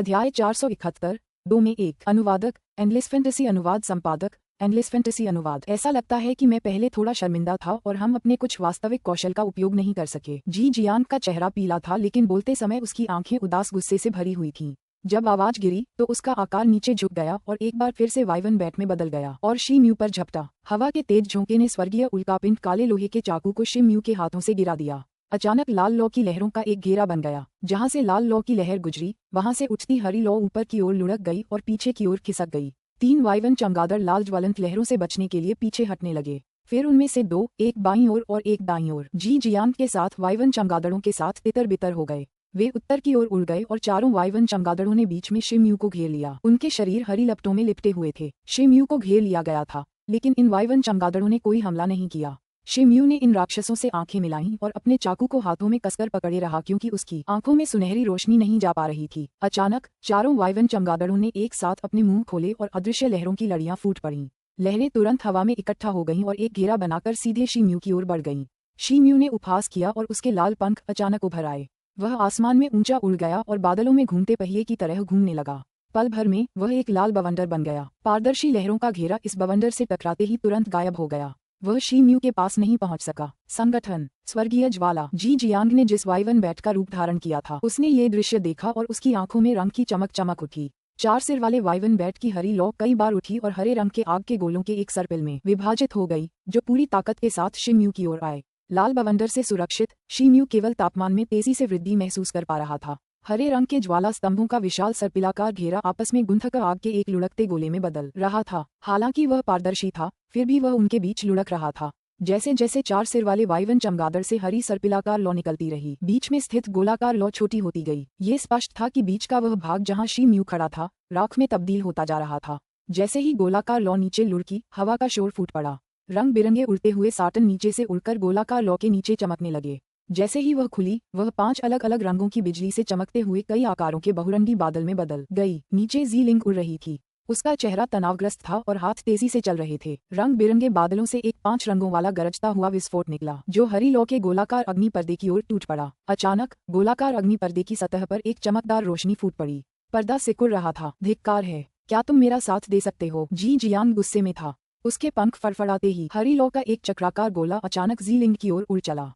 अध्याय 471, 2 में 1। अनुवादक, एंडलेस फैंटेसी अनुवाद संपादक, एंडलेस फैंटेसी अनुवाद। ऐसा लगता है कि मैं पहले थोड़ा शर्मिंदा था और हम अपने कुछ वास्तविक कौशल का उपयोग नहीं कर सके। जी जियांग का चेहरा पीला था, लेकिन बोलते समय उसकी आंखें उदास गुस्से से भरी हुई थीं। जब आवाज गिरी तो उसका आकार नीचे झुक गया और एक बार फिर से वाइवन बैट में बदल गया और शी म्यू पर झपटा। हवा के तेज झोंके ने स्वर्गीय उल्कापिंड काले लोहे के चाकू को शी म्यू के हाथों से गिरा दिया। अचानक लाल लौ की लहरों का एक घेरा बन गया। जहां से लाल लौ की लहर गुजरी, वहां से उठती हरी लौ ऊपर की ओर लुढ़क गई और पीछे की ओर खिसक गई। 3 वाइवन चमगादड़ लाल ज्वलंत लहरों से बचने के लिए पीछे हटने लगे। फिर उनमें से 2, एक बाईं ओर और एक दाईं ओर, जी जियांग के साथ वाइवन चमगादड़ों के साथ तितर बितर हो गए। वे उत्तर की ओर उड़ गए और चारों वाइवन चमगादड़ों ने बीच में शिम्यू को घेर लिया। उनके शरीर हरी लपटों में लिपटे हुए थे। शिम्यू को घेर लिया गया था, लेकिन इन वाइवन चमगादड़ों ने कोई हमला नहीं किया। शिम्यू ने इन राक्षसों से आंखें मिलाईं और अपने चाकू को हाथों में कसकर पकड़े रहा, क्योंकि उसकी आंखों में सुनहरी रोशनी नहीं जा पा रही थी। अचानक चारों वाइवन चमगादड़ों ने एक साथ अपने मुंह खोले और अदृश्य लहरों की लड़ियां फूट पड़ीं। लहरें तुरंत हवा में इकट्ठा हो गईं और एक घेरा बनाकर सीधे शिम्यू की ओर बढ़ गईं। शिम्यू ने उपहास किया और उसके लाल पंख अचानक उभर आए। वह आसमान में ऊंचा उड़ गया और बादलों में घूमते पहिए की तरह घूमने लगा। पल भर में वह एक लाल बवंडर बन गया। पारदर्शी लहरों का घेरा इस बवंडर से टकराते ही तुरंत गायब हो गया। वह शिम्यू के पास नहीं पहुंच सका। संगठन, स्वर्गीय ज्वाला। जी जियांग ने जिस वाइवन बैट का रूप धारण किया था, उसने ये दृश्य देखा और उसकी आंखों में रंग की चमक चमक उठी। 4 सिर वाले वाइवन बैट की हरी लौ कई बार उठी और हरे रंग के आग के गोलों के एक सर्पिल में विभाजित हो गई, जो पूरी ताकत के साथ शिम्यू की ओर आए। लाल बवंडर से सुरक्षित, शिम्यू केवल तापमान में तेजी से वृद्धि महसूस कर पा रहा था। हरे रंग के ज्वाला स्तंभों का विशाल सर्पिलाकार घेरा आपस में गुंथकर आग के एक लुढ़कते गोले में बदल रहा था। हालांकि वह पारदर्शी था, फिर भी वह उनके बीच लुढ़क रहा था। जैसे जैसे 4 सिर वाले वाइवन चमगादड़ से हरी सर्पिलाकार लौ निकलती रही, बीच में स्थित गोलाकार लौ छोटी होती गई। ये स्पष्ट था कि बीच का वह भाग जहां शिम्यू खड़ा था, राख में तब्दील होता जा रहा था। जैसे ही गोलाकार लौ नीचे लुढ़की, हवा का शोर फूट पड़ा। रंग बिरंगे उड़ते हुए साटन नीचे से उड़कर गोलाकार लौ के नीचे चमकने लगे। जैसे ही वह खुली, वह 5 अलग अलग रंगों की बिजली से चमकते हुए कई आकारों के बहुरंगी बादल में बदल गई। नीचे जी लिंग उड़ रही थी। उसका चेहरा तनावग्रस्त था और हाथ तेजी से चल रहे थे। रंग बिरंगे बादलों से एक 5 रंगों वाला गरजता हुआ विस्फोट निकला, जो हरी लौ के गोलाकार अग्नि पर्दे की ओर टूट पड़ा। अचानक गोलाकार अग्नि पर्दे की सतह पर एक चमकदार रोशनी फूट पड़ी। पर्दा सिकुड़ रहा था। धिक्कार है, क्या तुम मेरा साथ दे सकते हो? जी जियांग गुस्से में था। उसके पंख फड़फड़ाते ही हरी लौ का एक चक्राकार गोला अचानक जी लिंग की ओर उड़ चला।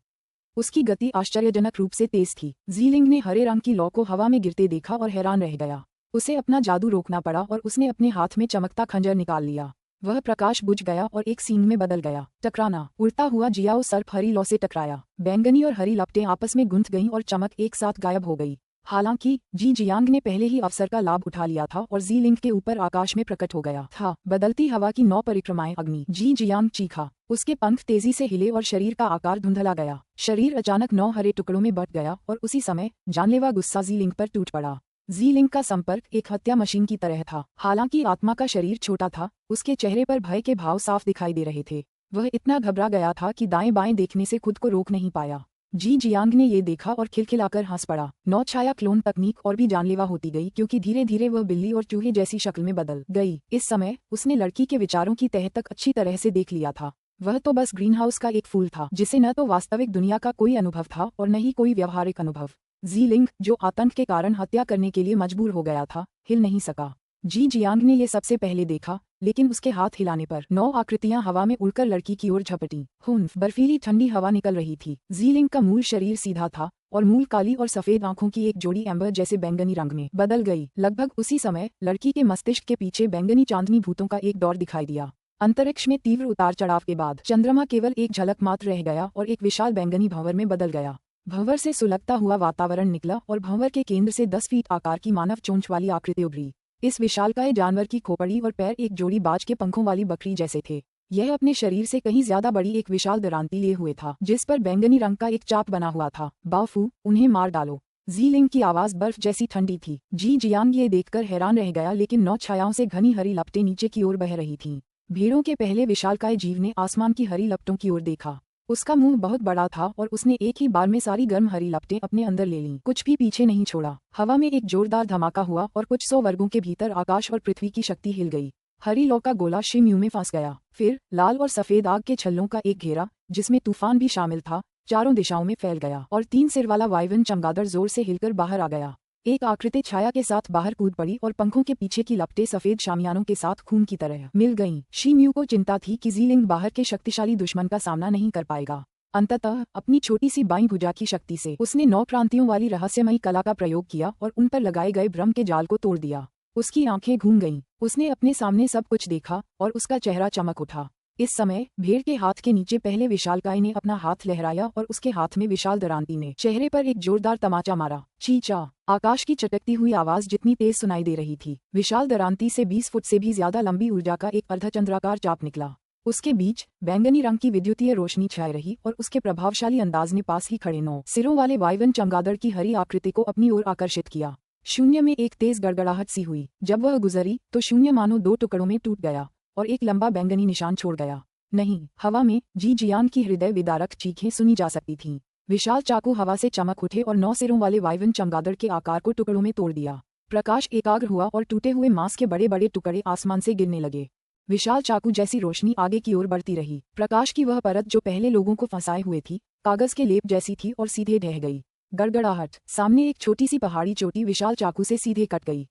उसकी गति आश्चर्यजनक रूप से तेज थी। जी लिंग ने हरे रंग की लौ को हवा में गिरते देखा और हैरान रह गया। उसे अपना जादू रोकना पड़ा और उसने अपने हाथ में चमकता खंजर निकाल लिया। वह प्रकाश बुझ गया और एक सींग में बदल गया। टकराना। उड़ता हुआ जियाओ सर्प हरी लौ से टकराया। बैंगनी और हरी लपटें आपस में गुंथ गईं और चमक एक साथ गायब हो गई। हालांकि जी जियांग ने पहले ही अवसर का लाभ उठा लिया था और जी लिंग के ऊपर आकाश में प्रकट हो गया था। बदलती हवा की 9 परिक्रमाएं अग्नि। जी जियांग चीखा। उसके पंख तेजी से हिले और शरीर का आकार धुंधला गया। शरीर अचानक 9 हरे टुकड़ों में बंट गया और उसी समय जानलेवा गुस्सा जी लिंग पर टूट पड़ा। जी लिंग का संपर्क एक हत्या मशीन की तरह था। हालांकि आत्मा का शरीर छोटा था, उसके चेहरे पर भय के भाव साफ दिखाई दे रहे थे। वह इतना घबरा गया था कि दाएं बाएं देखने से खुद को रोक नहीं पाया। जी जियांग ने ये देखा और खिलखिलाकर हंस पड़ा। 9 छाया क्लोन तकनीक और भी जानलेवा होती गई, क्योंकि धीरे धीरे वह बिल्ली और चूहे जैसी शक्ल में बदल गई। इस समय उसने लड़की के विचारों की तह तक अच्छी तरह से देख लिया था। वह तो बस ग्रीनहाउस का एक फूल था, जिसे न तो वास्तविक दुनिया का कोई अनुभव था और न ही कोई व्यवहारिक अनुभव। जी लिंग, जो आतंक के कारण हत्या करने के लिए मजबूर हो गया था, हिल नहीं सका। जी जियांग ने ये सबसे पहले देखा, लेकिन उसके हाथ हिलाने पर 9 आकृतियां हवा में उड़कर लड़की की ओर झपटी। बर्फीली ठंडी हवा निकल रही थी। जी लिंग का मूल शरीर सीधा था और मूल काली और सफेद आंखों की एक जोड़ी एम्बर जैसे बैंगनी रंग में बदल गई। लगभग उसी समय लड़की के मस्तिष्क के पीछे बैंगनी चांदनी भूतों का एक दौर दिखाई दिया। अंतरिक्ष में तीव्र उतार चढ़ाव के बाद चंद्रमा केवल एक झलक मात्र रह गया और एक विशाल बैंगनी भंवर में बदल गया। भंवर से सुलगता हुआ वातावरण निकला और भंवर के केंद्र से 10 फीट आकार की मानव चोंच वाली आकृति उभरी। इस विशालकाय जानवर की खोपड़ी और पैर एक जोड़ी बाज के पंखों वाली बकरी जैसे थे। यह अपने शरीर से कहीं ज्यादा बड़ी एक विशाल दरांती लिए हुए था, जिस पर बैंगनी रंग का एक चाप बना हुआ था। बाफू, उन्हें मार डालो। जी लिंग की आवाज बर्फ जैसी ठंडी थी। जी जियांग ये देखकर हैरान रह गया, लेकिन 9 छायाओं से घनी हरी लपटें नीचे की ओर बह रही थीं। भीड़ों के पहले विशालकाय जीव ने आसमान की हरी लपटों की ओर देखा। उसका मुंह बहुत बड़ा था और उसने एक ही बार में सारी गर्म हरी लपटें अपने अंदर ले लीं। कुछ भी पीछे नहीं छोड़ा। हवा में एक जोरदार धमाका हुआ और कुछ 100 वर्गों के भीतर आकाश और पृथ्वी की शक्ति हिल गई। हरी लौ का गोला शिम्यू में फंस गया। फिर लाल और सफेद आग के छल्लों का एक घेरा, जिसमें तूफान भी शामिल था, चारों दिशाओं में फैल गया और 3 सिर वाला वाइवन चमगादड़ जोर से हिलकर बाहर आ गया। एक आकृति छाया के साथ बाहर कूद पड़ी और पंखों के पीछे की लपटें सफेद शामियानों के साथ खून की तरह मिल गईं। शी म्यू को चिंता थी कि ज़ीलिंग बाहर के शक्तिशाली दुश्मन का सामना नहीं कर पाएगा। अंततः अपनी छोटी सी बाईं भुजा की शक्ति से उसने 9 क्रांतियों वाली रहस्यमयी कला का प्रयोग किया और उन पर लगाए गए भ्रम के जाल को तोड़ दिया। उसकी आंखें घूम गईं। उसने अपने सामने सब कुछ देखा और उसका चेहरा चमक उठा। इस समय भेड़ के हाथ के नीचे पहले विशालकाय ने अपना हाथ लहराया और उसके हाथ में विशाल दरांती ने चेहरे पर एक जोरदार तमाचा मारा। चीचा। आकाश की चटकती हुई आवाज जितनी तेज सुनाई दे रही थी। विशाल दरांती से 20 फुट से भी ज्यादा लंबी ऊर्जा का एक अर्धचंद्राकार चाप निकला। उसके बीच बैंगनी रंग की विद्युतीय रोशनी छाई रही और उसके प्रभावशाली अंदाज ने पास ही खड़े 9 सिरों वाले वाइवन चमगादड़ की हरी आकृति को अपनी ओर आकर्षित किया। शून्य में एक तेज गड़गड़ाहट सी हुई। जब वह गुजरी तो शून्य मानो 2 टुकड़ों में टूट गया और एक लंबा बैंगनी निशान छोड़ गया। नहीं, हवा में जी जियान की हृदय विदारक चीखें सुनी जा सकती थीं। विशाल चाकू हवा से चमक उठे और 9 सिरों वाले वाइवन चमगादड़ के आकार को टुकड़ों में तोड़ दिया। प्रकाश एकाग्र हुआ और टूटे हुए मांस के बड़े बड़े टुकड़े आसमान से गिरने लगे। विशाल चाकू जैसी रोशनी आगे की ओर बढ़ती रही। प्रकाश की वह परत जो पहले लोगों को फंसाए हुए थी, कागज के लेप जैसी थी और सीधे ढह गई। गड़गड़ाहट। सामने एक छोटी सी पहाड़ी चोटी विशाल चाकू से सीधे कट गई।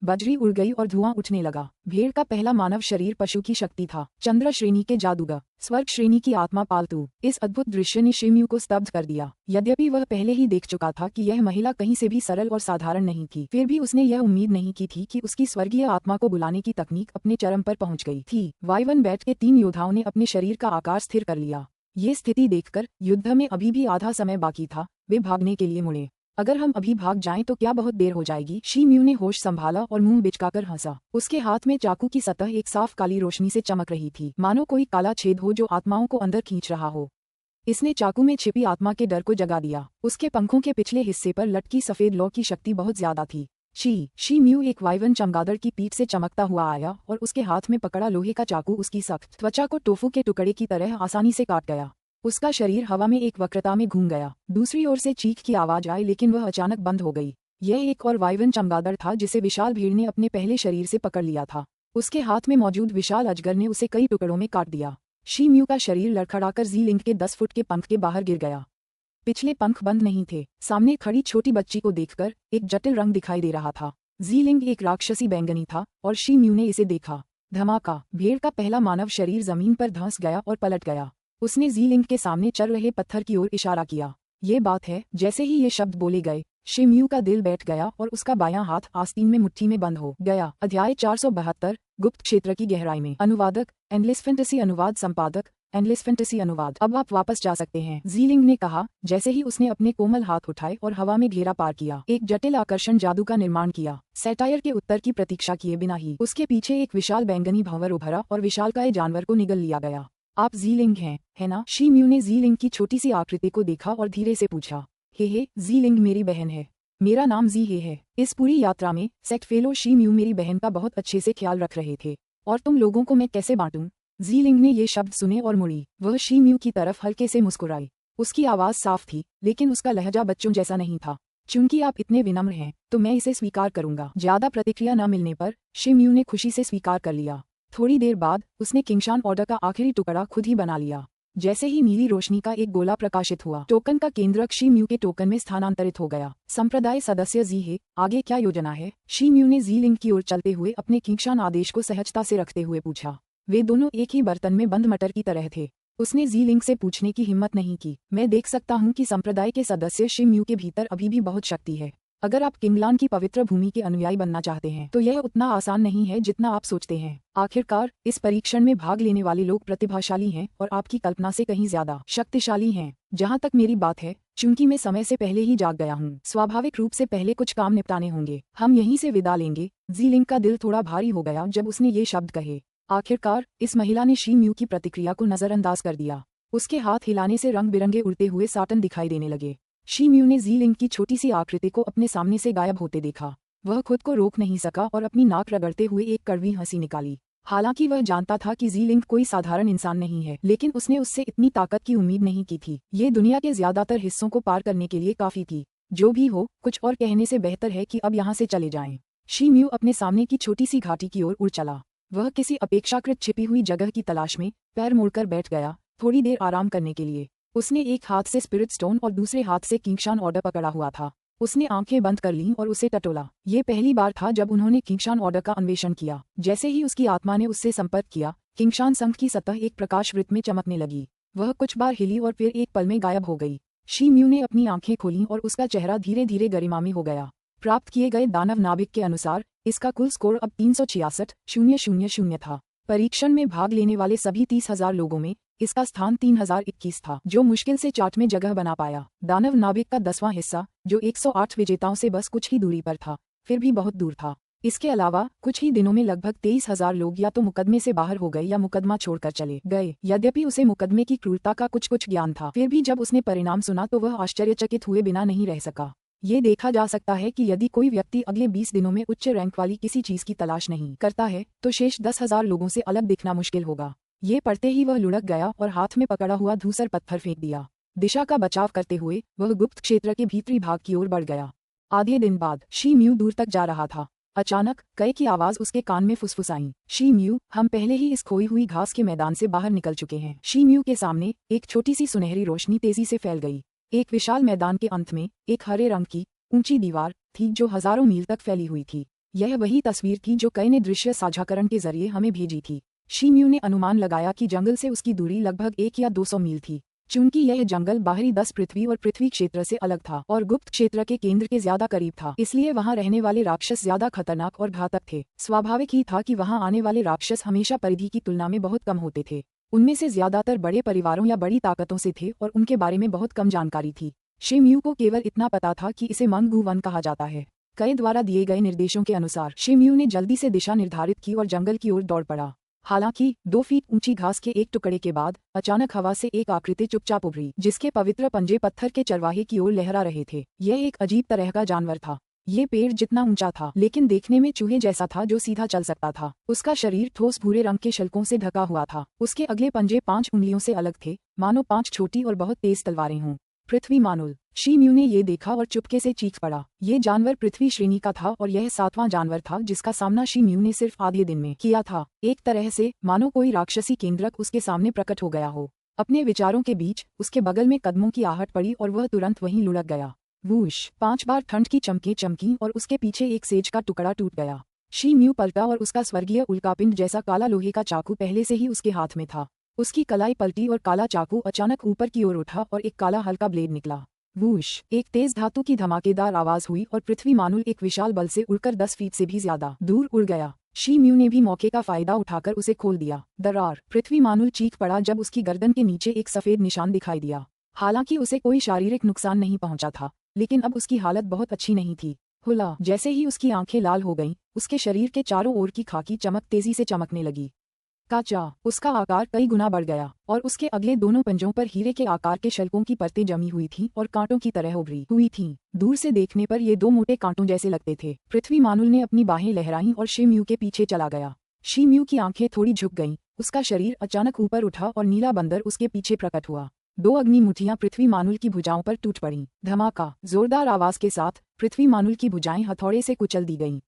बजरी उड़ गई और धुआं उठने लगा। भेड़ का पहला मानव शरीर पशु की शक्ति था। चंद्र श्रेणी के जादूगर, स्वर्ग श्रेणी की आत्मा पालतू। इस अद्भुत दृश्य ने शी म्यू को स्तब्ध कर दिया। यद्यपि वह पहले ही देख चुका था कि यह महिला कहीं से भी सरल और साधारण नहीं थी, फिर भी उसने यह उम्मीद नहीं की थी कि उसकी स्वर्गीय आत्मा को बुलाने की तकनीक अपने चरम पर पहुंच गई थी। वाइवन बैट के 3 योद्धाओं ने अपने शरीर का आकार स्थिर कर लिया। ये स्थिति देखकर युद्ध में अभी भी आधा समय बाकी था। वे भागने के लिए मुड़े। अगर हम अभी भाग जाएं तो क्या बहुत देर हो जाएगी? शी म्यू ने होश संभाला और मुंह बिचकाकर हंसा। उसके हाथ में चाकू की सतह एक साफ काली रोशनी से चमक रही थी, मानो कोई काला छेद हो जो आत्माओं को अंदर खींच रहा हो। इसने चाकू में छिपी आत्मा के डर को जगा दिया। उसके पंखों के पिछले हिस्से पर लटकी सफेद लौ की शक्ति बहुत ज्यादा थी। शी म्यू एक वाइवन चमगादड़ की पीठ से चमकता हुआ आया और उसके हाथ में पकड़ा लोहे का चाकू उसकी सख्त त्वचा को टोफू के टुकड़े की तरह आसानी से काट गया। उसका शरीर हवा में एक वक्रता में घूम गया। दूसरी ओर से चीख की आवाज आई, लेकिन वह अचानक बंद हो गई। यह एक और वाइवन चमगादड़ था जिसे विशाल भीड़ ने अपने पहले शरीर से पकड़ लिया था। उसके हाथ में मौजूद विशाल अजगर ने उसे कई टुकड़ों में काट दिया। शी म्यू का शरीर लड़खड़ाकर ज़ीलिंग के 10 फुट के पंख के बाहर गिर गया। पिछले पंख बंद नहीं थे। सामने खड़ी छोटी बच्ची को देखकर एक जटिल रंग दिखाई दे रहा था। ज़ीलिंग एक राक्षसी बैंगनी था और शी म्यू ने इसे देखा। धमाका। भेड़ का पहला मानव शरीर जमीन पर धंस गया और पलट गया। उसने ज़ीलिंग के सामने चल रहे पत्थर की ओर इशारा किया। ये बात है। जैसे ही ये शब्द बोले गए, शी म्यू का दिल बैठ गया और उसका बायां हाथ आस्तीन में मुट्ठी में बंद हो गया। अध्याय 472 गुप्त क्षेत्र की गहराई में। अनुवादक एंडलेस फैंटेसी, अनुवाद संपादक एंडलेस फैंटेसी अनुवाद। अब आप वापस जा सकते हैं, ज़ीलिंग ने कहा जैसे ही उसने अपने कोमल हाथ उठाए और हवा में घेरा पार किया। एक जटिल आकर्षण जादू का निर्माण किया। सैटायर के उत्तर की प्रतीक्षा किए बिना ही उसके पीछे एक विशाल बैंगनी भंवर उभरा और विशालकाय जानवर को निगल लिया गया। आप ज़ीलिंग हैं, है ना? शी म्यू ने ज़ीलिंग की छोटी सी आकृति को देखा और धीरे से पूछा। हे, ज़ीलिंग मेरी बहन है। मेरा नाम जी है। इस पूरी यात्रा में सेक्ट फेलो शी म्यू मेरी बहन का बहुत अच्छे से ख्याल रख रहे थे। और तुम लोगों को मैं कैसे बांटूं? ज़ीलिंग ने ये शब्द सुने और मुड़ी। वह शी म्यू की तरफ हल्के से मुस्कुराई। उसकी आवाज़ साफ थी, लेकिन उसका लहजा बच्चों जैसा नहीं था। चूंकि आप इतने विनम्र हैं, तो मैं इसे स्वीकार करूंगा। ज्यादा प्रतिक्रिया न मिलने पर शी म्यू ने खुशी से स्वीकार कर लिया। थोड़ी देर बाद उसने किंगशान ऑर्डर का आखिरी टुकड़ा खुद ही बना लिया। जैसे ही नीली रोशनी का एक गोला प्रकाशित हुआ, टोकन का केंद्रक शी म्यू के टोकन में स्थानांतरित हो गया। संप्रदाय सदस्य जी है, आगे क्या योजना है? शी म्यू ने ज़ीलिंग की ओर चलते हुए अपने किंगशान आदेश को सहजता से रखते हुए पूछा। वे दोनों एक ही बर्तन में बंद मटर की तरह थे। उसने ज़ीलिंग से पूछने की हिम्मत नहीं की। मैं देख सकता हूँ कि संप्रदाय के सदस्य शी म्यू के भीतर अभी भी बहुत शक्ति है। अगर आप किंगलान की पवित्र भूमि के अनुयायी बनना चाहते हैं, तो यह उतना आसान नहीं है जितना आप सोचते हैं। आखिरकार इस परीक्षण में भाग लेने वाले लोग प्रतिभाशाली हैं और आपकी कल्पना से कहीं ज्यादा शक्तिशाली हैं। जहाँ तक मेरी बात है, चूंकि मैं समय से पहले ही जाग गया हूँ, स्वाभाविक रूप से पहले कुछ काम निपटाने होंगे। हम यहीं से विदा लेंगे। ज़ीलिंग का दिल थोड़ा भारी हो गया जब उसने ये शब्द कहे। आखिरकार इस महिला ने शी म्यू की प्रतिक्रिया को नजरअंदाज कर दिया। उसके हाथ हिलाने से रंग बिरंगे उड़ते हुए साटन दिखाई देने लगे। शी म्यू ने ज़ीलिंग की छोटी सी आकृति को अपने सामने से गायब होते देखा। वह खुद को रोक नहीं सका और अपनी नाक रगड़ते हुए एक कड़वी हंसी निकाली। हालांकि वह जानता था कि ज़ीलिंग कोई साधारण इंसान नहीं है, लेकिन उसने उससे इतनी ताकत की उम्मीद नहीं की थी। ये दुनिया के ज्यादातर हिस्सों को पार करने के लिए काफी थी। जो भी हो, कुछ और कहने से बेहतर है कि अब यहाँ से चले जाएं। शी म्यू अपने सामने की छोटी सी घाटी की ओर उड़ चला। वह किसी अपेक्षाकृत छिपी हुई जगह की तलाश में पैर मोड़कर बैठ गया, थोड़ी देर आराम करने के लिए। उसने एक हाथ से स्पिरिट स्टोन और दूसरे हाथ से किंगशान ऑर्डर पकड़ा हुआ था। उसने आंखें बंद कर लीं और उसे टटोला। ये पहली बार था जब उन्होंने किंगशान ऑर्डर का अन्वेषण किया। जैसे ही उसकी आत्मा ने उससे संपर्क किया, किंगशान संघ की सतह एक प्रकाश वृत्त में चमकने लगी। वह कुछ बार हिली और फिर एक पल में गायब हो गई। शी म्यू ने अपनी आंखें खोलीं और उसका चेहरा धीरे धीरे गरिमामय हो गया। प्राप्त किए गए दानव नाविक के अनुसार इसका कुल स्कोर अब 366,000 था। परीक्षण में भाग लेने वाले सभी 30,000 लोगों में इसका स्थान 3021 था, जो मुश्किल से चार्ट में जगह बना पाया। दानव नाविक का 10वां हिस्सा, जो 108 विजेताओं से बस कुछ ही दूरी पर था, फिर भी बहुत दूर था। इसके अलावा कुछ ही दिनों में लगभग 23,000 लोग या तो मुकदमे से बाहर हो गए या मुकदमा छोड़कर चले गए। यद्यपि उसे मुकदमे की क्रूरता का कुछ ज्ञान था, फिर भी जब उसने परिणाम सुना तो वह आश्चर्यचकित हुए बिना नहीं रह सका। ये देखा जा सकता है कि यदि कोई व्यक्ति अगले 20 दिनों में उच्च रैंक वाली किसी चीज की तलाश नहीं करता है तो शेष 10,000 लोगों से अलग दिखना मुश्किल होगा। ये पढ़ते ही वह लुढ़क गया और हाथ में पकड़ा हुआ धूसर पत्थर फेंक दिया। दिशा का बचाव करते हुए वह गुप्त क्षेत्र के भीतरी भाग की ओर बढ़ गया। आधे दिन बाद शी म्यू दूर तक जा रहा था। अचानक कई की आवाज उसके कान में फुसफुसाई। शी म्यू, हम पहले ही इस खोई हुई घास के मैदान से बाहर निकल चुके हैं। शी म्यू के सामने एक छोटी सी सुनहरी रोशनी तेजी से फैल गई। एक विशाल मैदान के अंत में एक हरे रंग की ऊंची दीवार थी जो हजारों मील तक फैली हुई थी। यह वही तस्वीर थी जो कई ने दृश्य साझाकरण के जरिए हमें भेजी थी। शी म्यू ने अनुमान लगाया कि जंगल से उसकी दूरी लगभग 1 या 200 मील थी। चूंकि यह जंगल बाहरी 10 पृथ्वी और पृथ्वी क्षेत्र से अलग था और गुप्त क्षेत्र के केंद्र के ज्यादा करीब था, इसलिए वहां रहने वाले राक्षस ज्यादा खतरनाक और घातक थे। स्वाभाविक ही था कि वहां आने वाले राक्षस हमेशा परिधि की तुलना में बहुत कम होते थे। उनमें से ज्यादातर बड़े परिवारों या बड़ी ताकतों से थे और उनके बारे में बहुत कम जानकारी थी। शी म्यू को केवल इतना पता था कि इसे मंगू वन कहा जाता है। कई द्वारा दिए गए निर्देशों के अनुसार शी म्यू ने जल्दी से दिशा निर्धारित की और जंगल की ओर दौड़ पड़ा। हालांकि 2 फीट ऊंची घास के एक टुकड़े के बाद अचानक हवा से एक आकृति चुपचाप उभरी, जिसके पवित्र पंजे पत्थर के चरवाहे की ओर लहरा रहे थे। यह एक अजीब तरह का जानवर था। ये पेड़ जितना ऊंचा था लेकिन देखने में चूहे जैसा था जो सीधा चल सकता था। उसका शरीर ठोस भूरे रंग के शल्कों से ढका हुआ था। उसके अगले पंजे 5 उंगलियों से अलग थे, मानो 5 छोटी और बहुत तेज तलवारें हों। पृथ्वी मानुल। शी म्यू ने ये देखा और चुपके से चीख पड़ा। ये जानवर पृथ्वी श्रेणी का था और यह 7वां जानवर था जिसका सामना शी म्यू ने सिर्फ आधे दिन में किया था। एक तरह से मानो कोई राक्षसी केंद्रक उसके सामने प्रकट हो गया हो। अपने विचारों के बीच उसके बगल में कदमों की आहट पड़ी और वह तुरंत वहीं लुढ़क गया। वूश! 5 बार ठंड की चमकें चमकी और उसके पीछे एक सेज का टुकड़ा टूट गया। शी म्यू पलटा और उसका स्वर्गीय उल्कापिंड जैसा काला लोहे का चाकू पहले से ही उसके हाथ में था। उसकी कलाई पलटी और काला चाकू अचानक ऊपर की ओर उठा और एक काला हल्का ब्लेड निकला। वूश! एक तेज धातु की धमाकेदार आवाज हुई और पृथ्वी मानुल एक विशाल बल से उड़कर 10 फीट से भी ज्यादा दूर उड़ गया। शी म्यू ने भी मौके का फायदा उठाकर उसे खोल दिया। दरार! पृथ्वी मानुल चीख पड़ा जब उसकी गर्दन के नीचे एक सफेद निशान दिखाई दिया। हालांकि उसे कोई शारीरिक नुकसान नहीं पहुंचा था, लेकिन अब उसकी हालत बहुत अच्छी नहीं थी। हुला! जैसे ही उसकी आंखें लाल हो गईं, उसके शरीर के चारों ओर की खाकी चमक तेजी से चमकने लगी। काचा! उसका आकार कई गुना बढ़ गया और उसके अगले दोनों पंजों पर हीरे के आकार के शल्कों की परतें जमी हुई थीं और कांटों की तरह उभरी हुई थीं। दूर से देखने पर ये 2 मोटे कांटों जैसे लगते थे। पृथ्वी मानुल ने अपनी बाहें लहराईं और शी म्यू के पीछे चला गया। शी म्यू की आंखें थोड़ी झुक गईं, उसका शरीर अचानक ऊपर उठा और नीला बंदर उसके पीछे प्रकट हुआ। 2 अग्नि मुठियां पृथ्वी मानुल की भुजाओं पर टूट पड़ीं। धमाका! जोरदार आवाज के साथ पृथ्वी मानुल की भुजाएं हथौड़े से कुचल दी गईं।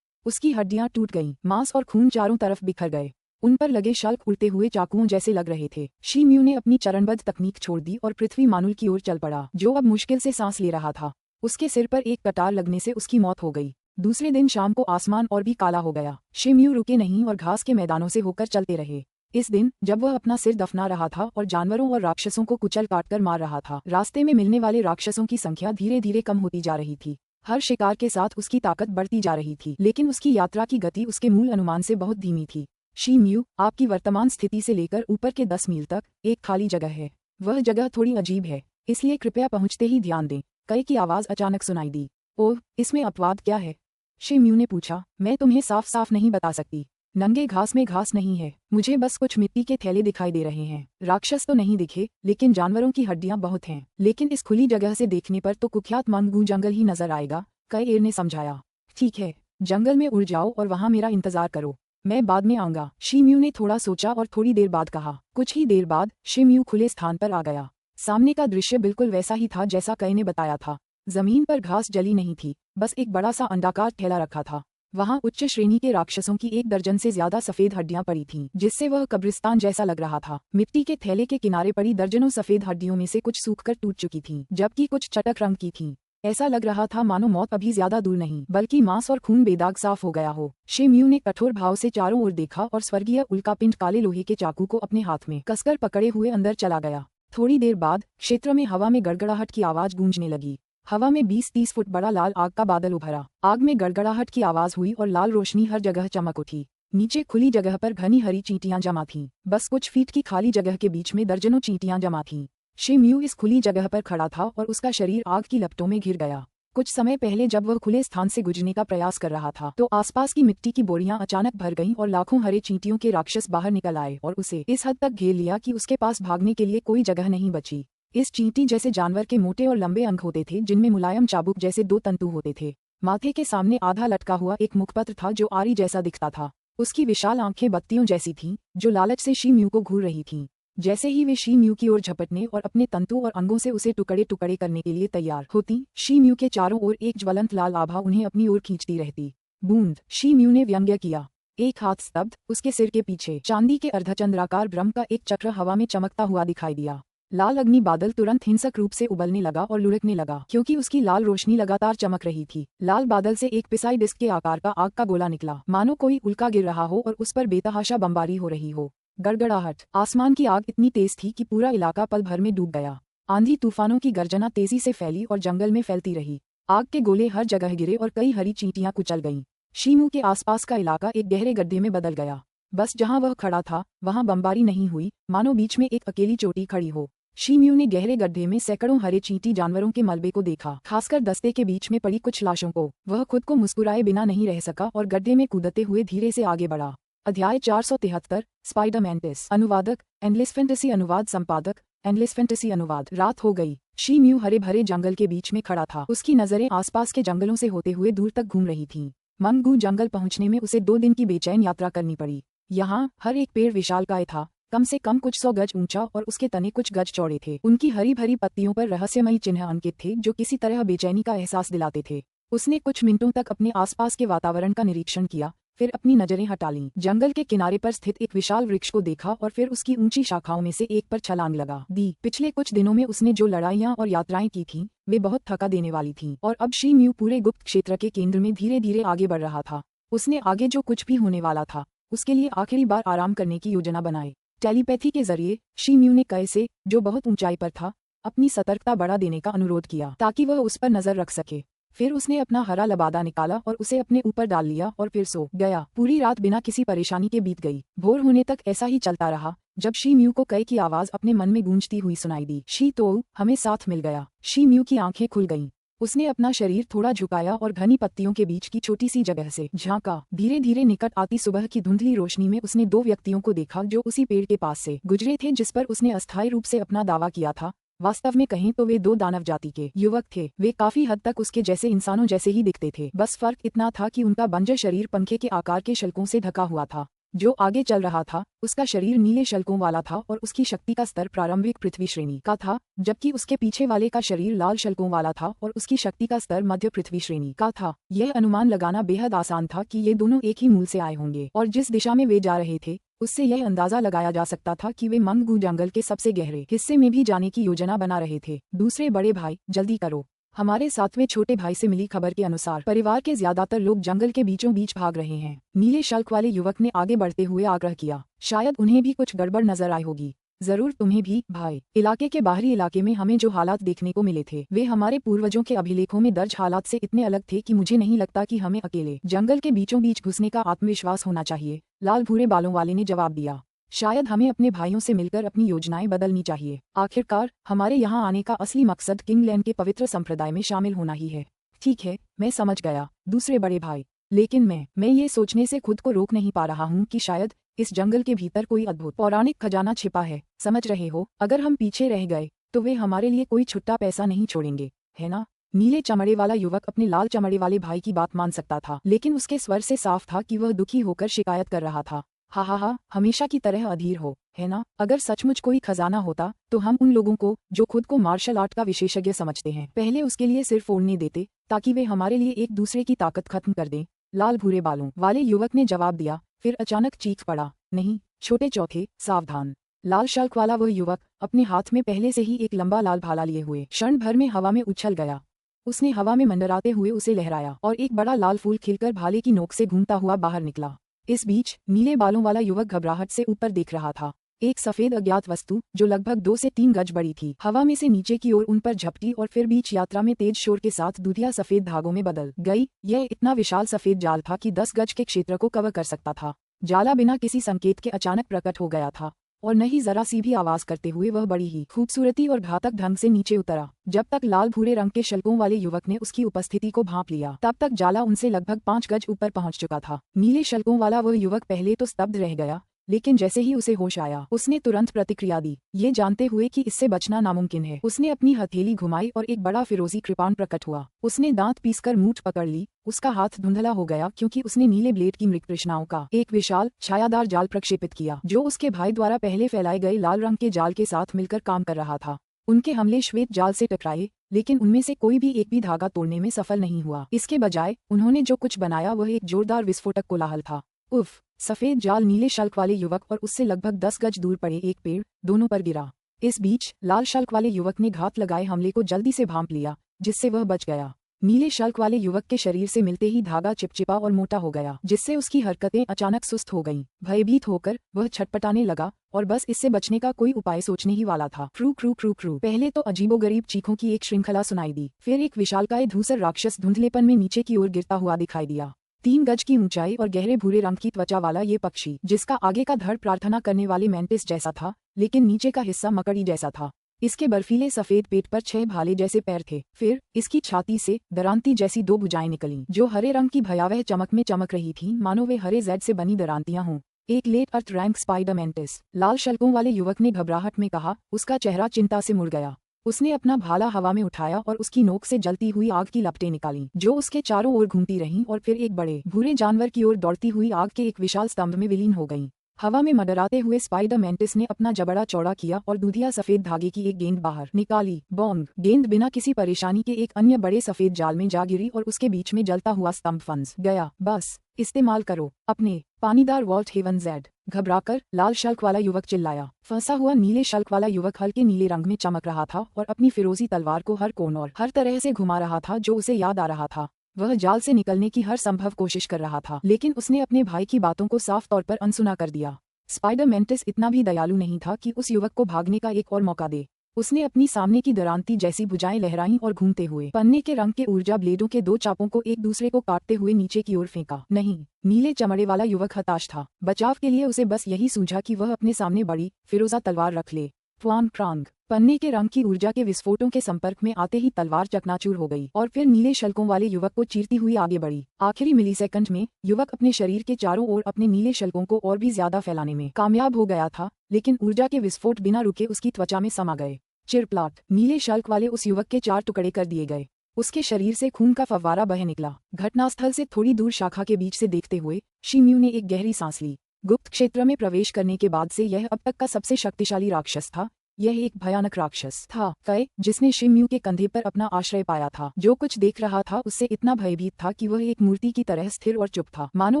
उसकी हड्डियां टूट गईं, मांस और खून चारों तरफ बिखर गए। उन पर लगे शल्क उड़ते हुए चाकुओं जैसे लग रहे थे। शी म्यू ने अपनी चरणबद्ध तकनीक छोड़ दी और पृथ्वी मानुल की ओर चल पड़ा, जो अब मुश्किल से सांस ले रहा था। उसके सिर पर एक कटार लगने से उसकी मौत हो गई। दूसरे दिन शाम को आसमान और भी काला हो गया। शी म्यू रुके नहीं और घास के मैदानों से होकर चलते रहे। इस दिन जब वह अपना सिर दफना रहा था और जानवरों और राक्षसों को कुचल काट कर मार रहा था, रास्ते में मिलने वाले राक्षसों की संख्या धीरे धीरे कम होती जा रही थी। हर शिकार के साथ उसकी ताकत बढ़ती जा रही थी, लेकिन उसकी यात्रा की गति उसके मूल अनुमान से बहुत धीमी थी। शी म्यू, आपकी वर्तमान स्थिति से लेकर ऊपर के 10 मील तक एक खाली जगह है। वह जगह थोड़ी अजीब है, इसलिए कृपया पहुंचते ही ध्यान दें। कई की आवाज अचानक सुनाई दी। ओह, इसमें अपवाद क्या है? शी म्यू ने पूछा। मैं तुम्हें साफ साफ नहीं बता सकती। नंगे घास में घास नहीं है, मुझे बस कुछ मिट्टी के थैले दिखाई दे रहे हैं। राक्षस तो नहीं दिखे, लेकिन जानवरों की हड्डियां बहुत हैं। लेकिन इस खुली जगह से देखने पर तो कुख्यात मंगू जंगल ही नजर आएगा, कई एर ने समझाया। ठीक है, जंगल में उड़ जाओ और वहां मेरा इंतजार करो, मैं बाद में आऊंगा। शी म्यू ने थोड़ा सोचा और थोड़ी देर बाद कहा। कुछ ही देर बाद शी म्यू खुले स्थान पर आ गया। सामने का दृश्य बिल्कुल वैसा ही था जैसा कई ने बताया था। जमीन पर घास जली नहीं थी, बस एक बड़ा सा अंडाकार थैला रखा था। वहां उच्च श्रेणी के राक्षसों की 1 दर्जन से ज्यादा सफेद हड्डियां पड़ी थीं, जिससे वह कब्रिस्तान जैसा लग रहा था। मिट्टी के थैले के किनारे पड़ी दर्जनों सफेद हड्डियों में से कुछ सूखकर टूट चुकी थीं, जबकि कुछ चटक रंग की थीं। ऐसा लग रहा था मानो मौत अभी ज्यादा दूर नहीं बल्कि मांस और खून बेदाग साफ हो गया हो। शिम्यू ने कठोर भाव से चारों ओर देखा और स्वर्गीय उल्कापिंड काले लोहे के चाकू को अपने हाथ में कसकर पकड़े हुए अंदर चला गया। थोड़ी देर बाद क्षेत्र में हवा में गड़गड़ाहट की आवाज गूंजने लगी। हवा में 20-30 फुट बड़ा लाल आग का बादल उभरा। आग में गड़गड़ाहट की आवाज हुई और लाल रोशनी हर जगह चमक उठी। नीचे खुली जगह पर घनी हरी चींटियां जमा थीं। बस कुछ फीट की खाली जगह के बीच में दर्जनों चींटियां जमा थीं। शिम्यू इस खुली जगह पर खड़ा था और उसका शरीर आग की लपटों में घिर गया। कुछ समय पहले जब वह खुले स्थान से गुजरने का प्रयास कर रहा था तो आसपास की मिट्टी की बोरियां अचानक भर गईं और लाखों हरे चींटियों के राक्षस बाहर निकल आए और उसे इस हद तक घेर लिया कि उसके पास भागने के लिए कोई जगह नहीं बची। इस चींटी जैसे जानवर के मोटे और लंबे अंग होते थे जिनमें मुलायम चाबुक जैसे 2 तंतु होते थे। माथे के सामने आधा लटका हुआ एक मुखपत्र था जो आरी जैसा दिखता था। उसकी विशाल आंखें बत्तियों जैसी थीं जो लालच से शिम्यू को घूर रही थीं। जैसे ही वे शिम्यू की ओर झपटने और अपने तंतु और अंगों से उसे टुकड़े टुकड़े करने के लिए तैयार होती, शिम्यू के चारों ओर एक ज्वलंत लाल आभा उन्हें अपनी ओर खींचती रहती। बूंद, शिम्यू ने व्यंग्य किया। एक हाथ स्तब्ध, उसके सिर के पीछे चांदी के अर्धचंद्राकार ब्रह्म का एक चक्र हवा में चमकता हुआ दिखाई दिया। लाल अग्नि बादल तुरंत हिंसक रूप से उबलने लगा और लुढ़कने लगा क्योंकि उसकी लाल रोशनी लगातार चमक रही थी। लाल बादल से एक पिसाई डिस्क के आकार का आग का गोला निकला, मानो कोई उल्का गिर रहा हो और उस पर बेतहाशा बमबारी हो रही हो। गड़गड़ाहट, आसमान की आग इतनी तेज थी कि पूरा इलाका पल भर में डूब गया। आंधी तूफानों की गर्जना तेजी से फैली और जंगल में फैलती रही। आग के गोले हर जगह गिरे और कई हरी चींटियां कुचल गईं। शिम्यू के आसपास का इलाका एक गहरे गड्ढे में बदल गया। बस जहां वह खड़ा था वहां बमबारी नहीं हुई, मानो बीच में एक अकेली चोटी खड़ी हो। शिम्यू ने गहरे गड्ढे में सैकड़ों हरे चींटी जानवरों के मलबे को देखा, खासकर दस्ते के बीच में पड़ी कुछ लाशों को। वह खुद को मुस्कुराए बिना नहीं रह सका और गड्ढे में कूदते हुए धीरे से आगे बढ़ा। अध्याय 473, स्पाइडर मैंटिस। अनुवादक, एंडलेस फैंटेसी अनुवाद संपादक, एंडलेस फैंटेसी अनुवाद। रात हो गई। शिम्यू हरे भरे जंगल के बीच में खड़ा था। उसकी नजरें आसपास के जंगलों से होते हुए दूर तक घूम रही थीं। मंगू जंगल पहुंचने में उसे 2 दिन की बेचैन यात्रा करनी पड़ी। यहाँ हर एक पेड़ विशालकाय था, कम से कम कुछ 100 गज ऊंचा और उसके तने कुछ गज चौड़े थे। उनकी हरी भरी पत्तियों पर रहस्यमयी चिन्ह अंकित थे जो किसी तरह बेचैनी का एहसास दिलाते थे। उसने कुछ मिनटों तक अपने आसपास के वातावरण का निरीक्षण किया, फिर अपनी नजरें हटा लीं। जंगल के किनारे पर स्थित एक विशाल वृक्ष को देखा और फिर उसकी ऊंची शाखाओं में से एक पर छलांग लगा दी। पिछले कुछ दिनों में उसने जो लड़ाइयां और यात्राएं की थीं, वे बहुत थका देने वाली थीं और अब शिम्यू पूरे गुप्त क्षेत्र के केंद्र में धीरे धीरे आगे बढ़ रहा था। उसने आगे जो कुछ भी होने वाला था उसके लिए आखिरी बार आराम करने की योजना बनाई। टेलीपैथी के जरिए शिम्यू ने कय से, जो बहुत ऊंचाई पर था, अपनी सतर्कता बढ़ा देने का अनुरोध किया ताकि वह उस पर नजर रख सके। फिर उसने अपना हरा लबादा निकाला और उसे अपने ऊपर डाल लिया और फिर सो गया। पूरी रात बिना किसी परेशानी के बीत गई। भोर होने तक ऐसा ही चलता रहा जब शिम्यू को कय की आवाज अपने मन में गूंजती हुई सुनाई दी, शी तो हमें साथ मिल गया। शिम्यू की आंखें खुल गईं। उसने अपना शरीर थोड़ा झुकाया और घनी पत्तियों के बीच की छोटी सी जगह से झांका। धीरे धीरे निकट आती सुबह की धुंधली रोशनी में उसने 2 व्यक्तियों को देखा जो उसी पेड़ के पास से गुजरे थे जिस पर उसने अस्थायी रूप से अपना दावा किया था। वास्तव में कहें तो वे 2 दानव जाति के युवक थे। वे काफी हद तक उसके जैसे इंसानों जैसे ही दिखते थे, बस फर्क इतना था कि उनका बंजर शरीर पंखे के आकार के शल्कों से ढका हुआ था। जो आगे चल रहा था उसका शरीर नीले शल्कों वाला था और उसकी शक्ति का स्तर प्रारंभिक पृथ्वी श्रेणी का था, जबकि उसके पीछे वाले का शरीर लाल शल्कों वाला था और उसकी शक्ति का स्तर मध्य पृथ्वी श्रेणी का था। यह अनुमान लगाना बेहद आसान था कि ये दोनों एक ही मूल से आए होंगे और जिस दिशा में वे जा रहे थे उससे यह अंदाजा लगाया जा सकता था कि वे मंगू जंगल के सबसे गहरे हिस्से में भी जाने की योजना बना रहे थे। दूसरे बड़े भाई, जल्दी करो। हमारे 7वें छोटे भाई से मिली खबर के अनुसार परिवार के ज्यादातर लोग जंगल के बीचों बीच भाग रहे हैं। नीले शल्क वाले युवक ने आगे बढ़ते हुए आग्रह किया। शायद उन्हें भी कुछ गड़बड़ नजर आई होगी। जरूर तुम्हें भी, भाई। इलाके के बाहरी इलाके में हमें जो हालात देखने को मिले थे वे हमारे पूर्वजों के अभिलेखों में दर्ज हालात से इतने अलग थे कि मुझे नहीं लगता कि हमें अकेले जंगल के बीचों बीच घुसने का आत्मविश्वास होना चाहिए। लाल भूरे बालों वाले ने जवाब दिया। शायद हमें अपने भाइयों से मिलकर अपनी योजनाएं बदलनी चाहिए। आखिरकार हमारे यहाँ आने का असली मकसद किंगलैंड के पवित्र संप्रदाय में शामिल होना ही है। ठीक है, मैं समझ गया, दूसरे बड़े भाई। लेकिन मैं ये सोचने से खुद को रोक नहीं पा रहा हूँ कि शायद इस जंगल के भीतर कोई अद्भुत पौराणिक खजाना छिपा है। समझ रहे हो, अगर हम पीछे रह गए तो वे हमारे लिए कोई छुट्टा पैसा नहीं छोड़ेंगे, है ना? नीले चमड़े वाला युवक अपने लाल चमड़े वाले भाई की बात मान सकता था, लेकिन उसके स्वर से साफ था कि वह दुखी होकर शिकायत कर रहा था। हा, हमेशा की तरह अधीर हो, है ना? अगर सचमुच कोई खजाना होता तो हम उन लोगों को जो खुद को मार्शल आर्ट का विशेषज्ञ समझते हैं पहले उसके लिए सिर फोड़ने देते ताकि वे हमारे लिए एक दूसरे की ताकत खत्म कर दें। लाल भूरे बालों वाले युवक ने जवाब दिया, फिर अचानक चीख पड़ा, नहीं छोटे चौथे, सावधान। लाल शल्क वाला वह युवक अपने हाथ में पहले से ही एक लंबा लाल भाला लिए हुए क्षण भर में हवा में उछल गया। उसने हवा में मंडराते हुए उसे लहराया और एक बड़ा लाल फूल खिलकर भाले की नोक से घूमता हुआ बाहर निकला। इस बीच नीले बालों वाला युवक घबराहट से ऊपर देख रहा था। एक सफेद अज्ञात वस्तु जो लगभग 2 से 3 गज बड़ी थी हवा में से नीचे की ओर उन पर झपटी और फिर बीच यात्रा में तेज शोर के साथ दूधिया सफेद धागों में बदल गई। यह इतना विशाल सफेद जाल था कि 10 गज के क्षेत्र को कवर कर सकता था। जाला बिना किसी संकेत के अचानक प्रकट हो गया था और न ही जरा सी भी आवाज करते हुए वह बड़ी ही खूबसूरती और घातक ढंग से नीचे उतरा। जब तक लाल भूरे रंग के शल्कों वाले युवक ने उसकी उपस्थिति को भांप लिया तब तक जाला उनसे लगभग 5 गज ऊपर पहुंच चुका था। नीले शल्कों वाला वह युवक पहले तो स्तब्ध रह गया, लेकिन जैसे ही उसे होश आया उसने तुरंत प्रतिक्रिया दी, ये जानते हुए कि इससे बचना नामुमकिन है। उसने अपनी हथेली घुमाई और एक बड़ा फिरोजी कृपाण प्रकट हुआ। उसने दांत पीसकर मूठ पकड़ ली। उसका हाथ धुंधला हो गया क्योंकि उसने नीले ब्लेड की मृग तृष्णाओं का एक विशाल छायादार जाल प्रक्षेपित किया जो उसके भाई द्वारा पहले फैलाए गए लाल रंग के जाल के साथ मिलकर काम कर रहा था। उनके हमले श्वेत जाल से टकराए, लेकिन उनमें से कोई भी एक भी धागा तोड़ने में सफल नहीं हुआ। इसके बजाय उन्होंने जो कुछ बनाया वह एक जोरदार विस्फोटक कोलाहल था। उफ! सफेद जाल नीले शल्क वाले युवक और उससे लगभग 10 गज दूर पड़े एक पेड़ दोनों पर गिरा। इस बीच लाल शल्क वाले युवक ने घात लगाए हमले को जल्दी से भांप लिया, जिससे वह बच गया। नीले शल्क वाले युवक के शरीर से मिलते ही धागा चिपचिपा और मोटा हो गया, जिससे उसकी हरकतें अचानक सुस्त हो गईं। भयभीत होकर वह छटपटाने लगा और बस इससे बचने का कोई उपाय सोचने ही वाला था। Crew crew crew crew. पहले तो अजीबोगरीब चीखों की एक श्रृंखला सुनाई दी, फिर एक विशालकाय धूसर राक्षस धुंधलेपन में नीचे की ओर गिरता हुआ दिखाई दिया। 3 गज की ऊंचाई और गहरे भूरे रंग की त्वचा वाला ये पक्षी, जिसका आगे का धड़ प्रार्थना करने वाले मेंटिस जैसा था, लेकिन नीचे का हिस्सा मकड़ी जैसा था। इसके बर्फीले सफेद पेट पर 6 भाले जैसे पैर थे। फिर इसकी छाती से दरांती जैसी 2 भुजाएं निकलीं, जो हरे रंग की भयावह चमक में चमक रही थीं, मानो वे हरे जेड से बनी दरांतियां हों। एक लेट अर्थ रैंक स्पाइडर मेंटिस, लाल शल्कों वाले युवक ने घबराहट में कहा। उसका चेहरा चिंता से मुड़ गया। उसने अपना भाला हवा में उठाया और उसकी नोक से जलती हुई आग की लपटें निकालीं, जो उसके चारों ओर घूमती रहीं और फिर एक बड़े भूरे जानवर की ओर दौड़ती हुई आग के एक विशाल स्तंभ में विलीन हो गईं। हवा में मंडराते हुए स्पाइडर मेंटिस ने अपना जबड़ा चौड़ा किया और दूधिया सफेद धागे की एक गेंद बाहर निकाली। बॉन्ग! गेंद बिना किसी परेशानी के एक अन्य बड़े सफेद जाल में जा गिरी और उसके बीच में जलता हुआ स्तंभ फंस गया। बस इस्तेमाल करो अपने पानीदार वॉल्ट हेवन जेड। घबराकर लाल शल्क वाला युवक चिल्लाया। फंसा हुआ नीले शल्क वाला युवक हल्के नीले रंग में चमक रहा था और अपनी फिरोजी तलवार को हर कोण और हर तरह से घुमा रहा था जो उसे याद आ रहा था। वह जाल से निकलने की हर संभव कोशिश कर रहा था, लेकिन उसने अपने भाई की बातों को साफ तौर पर अनसुना कर दिया। स्पाइडर मेंटिस इतना भी दयालु नहीं था कि उस युवक को भागने का एक और मौका दे। उसने अपनी सामने की दरांती जैसी भुजाएं लहराईं और घूमते हुए पन्ने के रंग के ऊर्जा ब्लेडों के 2 चापों को एक दूसरे को काटते हुए नीचे की ओर फेंका। नहीं, नीले चमड़े वाला युवक हताश था। बचाव के लिए उसे बस यही सूझा कि वह अपने सामने बड़ी फिरोजा तलवार रख ले। फ्वांग फ्रांग! पन्ने के रंग की ऊर्जा के विस्फोटों के संपर्क में आते ही तलवार चकनाचूर हो गई और फिर नीले शल्कों वाले युवक को चीरती हुई आगे बढ़ी। आखिरी मिलीसेकंड में युवक अपने शरीर के चारों ओर अपने नीले शल्कों को और भी ज्यादा फैलाने में कामयाब हो गया था, लेकिन ऊर्जा के विस्फोट बिना रुके उसकी त्वचा में समा गए। चिरप्लाट! नीले शल्क वाले उस युवक के 4 टुकड़े कर दिए गए। उसके शरीर से खून का फव्वारा बह निकला। घटनास्थल से थोड़ी दूर शाखा के बीच से देखते हुए शिम्यू ने एक गहरी सांस ली। गुप्त क्षेत्र में प्रवेश करने के बाद से यह अब तक का सबसे शक्तिशाली राक्षस था। यह एक भयानक राक्षस था कई जिसने शिम्यू के कंधे पर अपना आश्रय पाया था। जो कुछ देख रहा था उससे इतना भयभीत था कि वह एक मूर्ति की तरह स्थिर और चुप था, मानो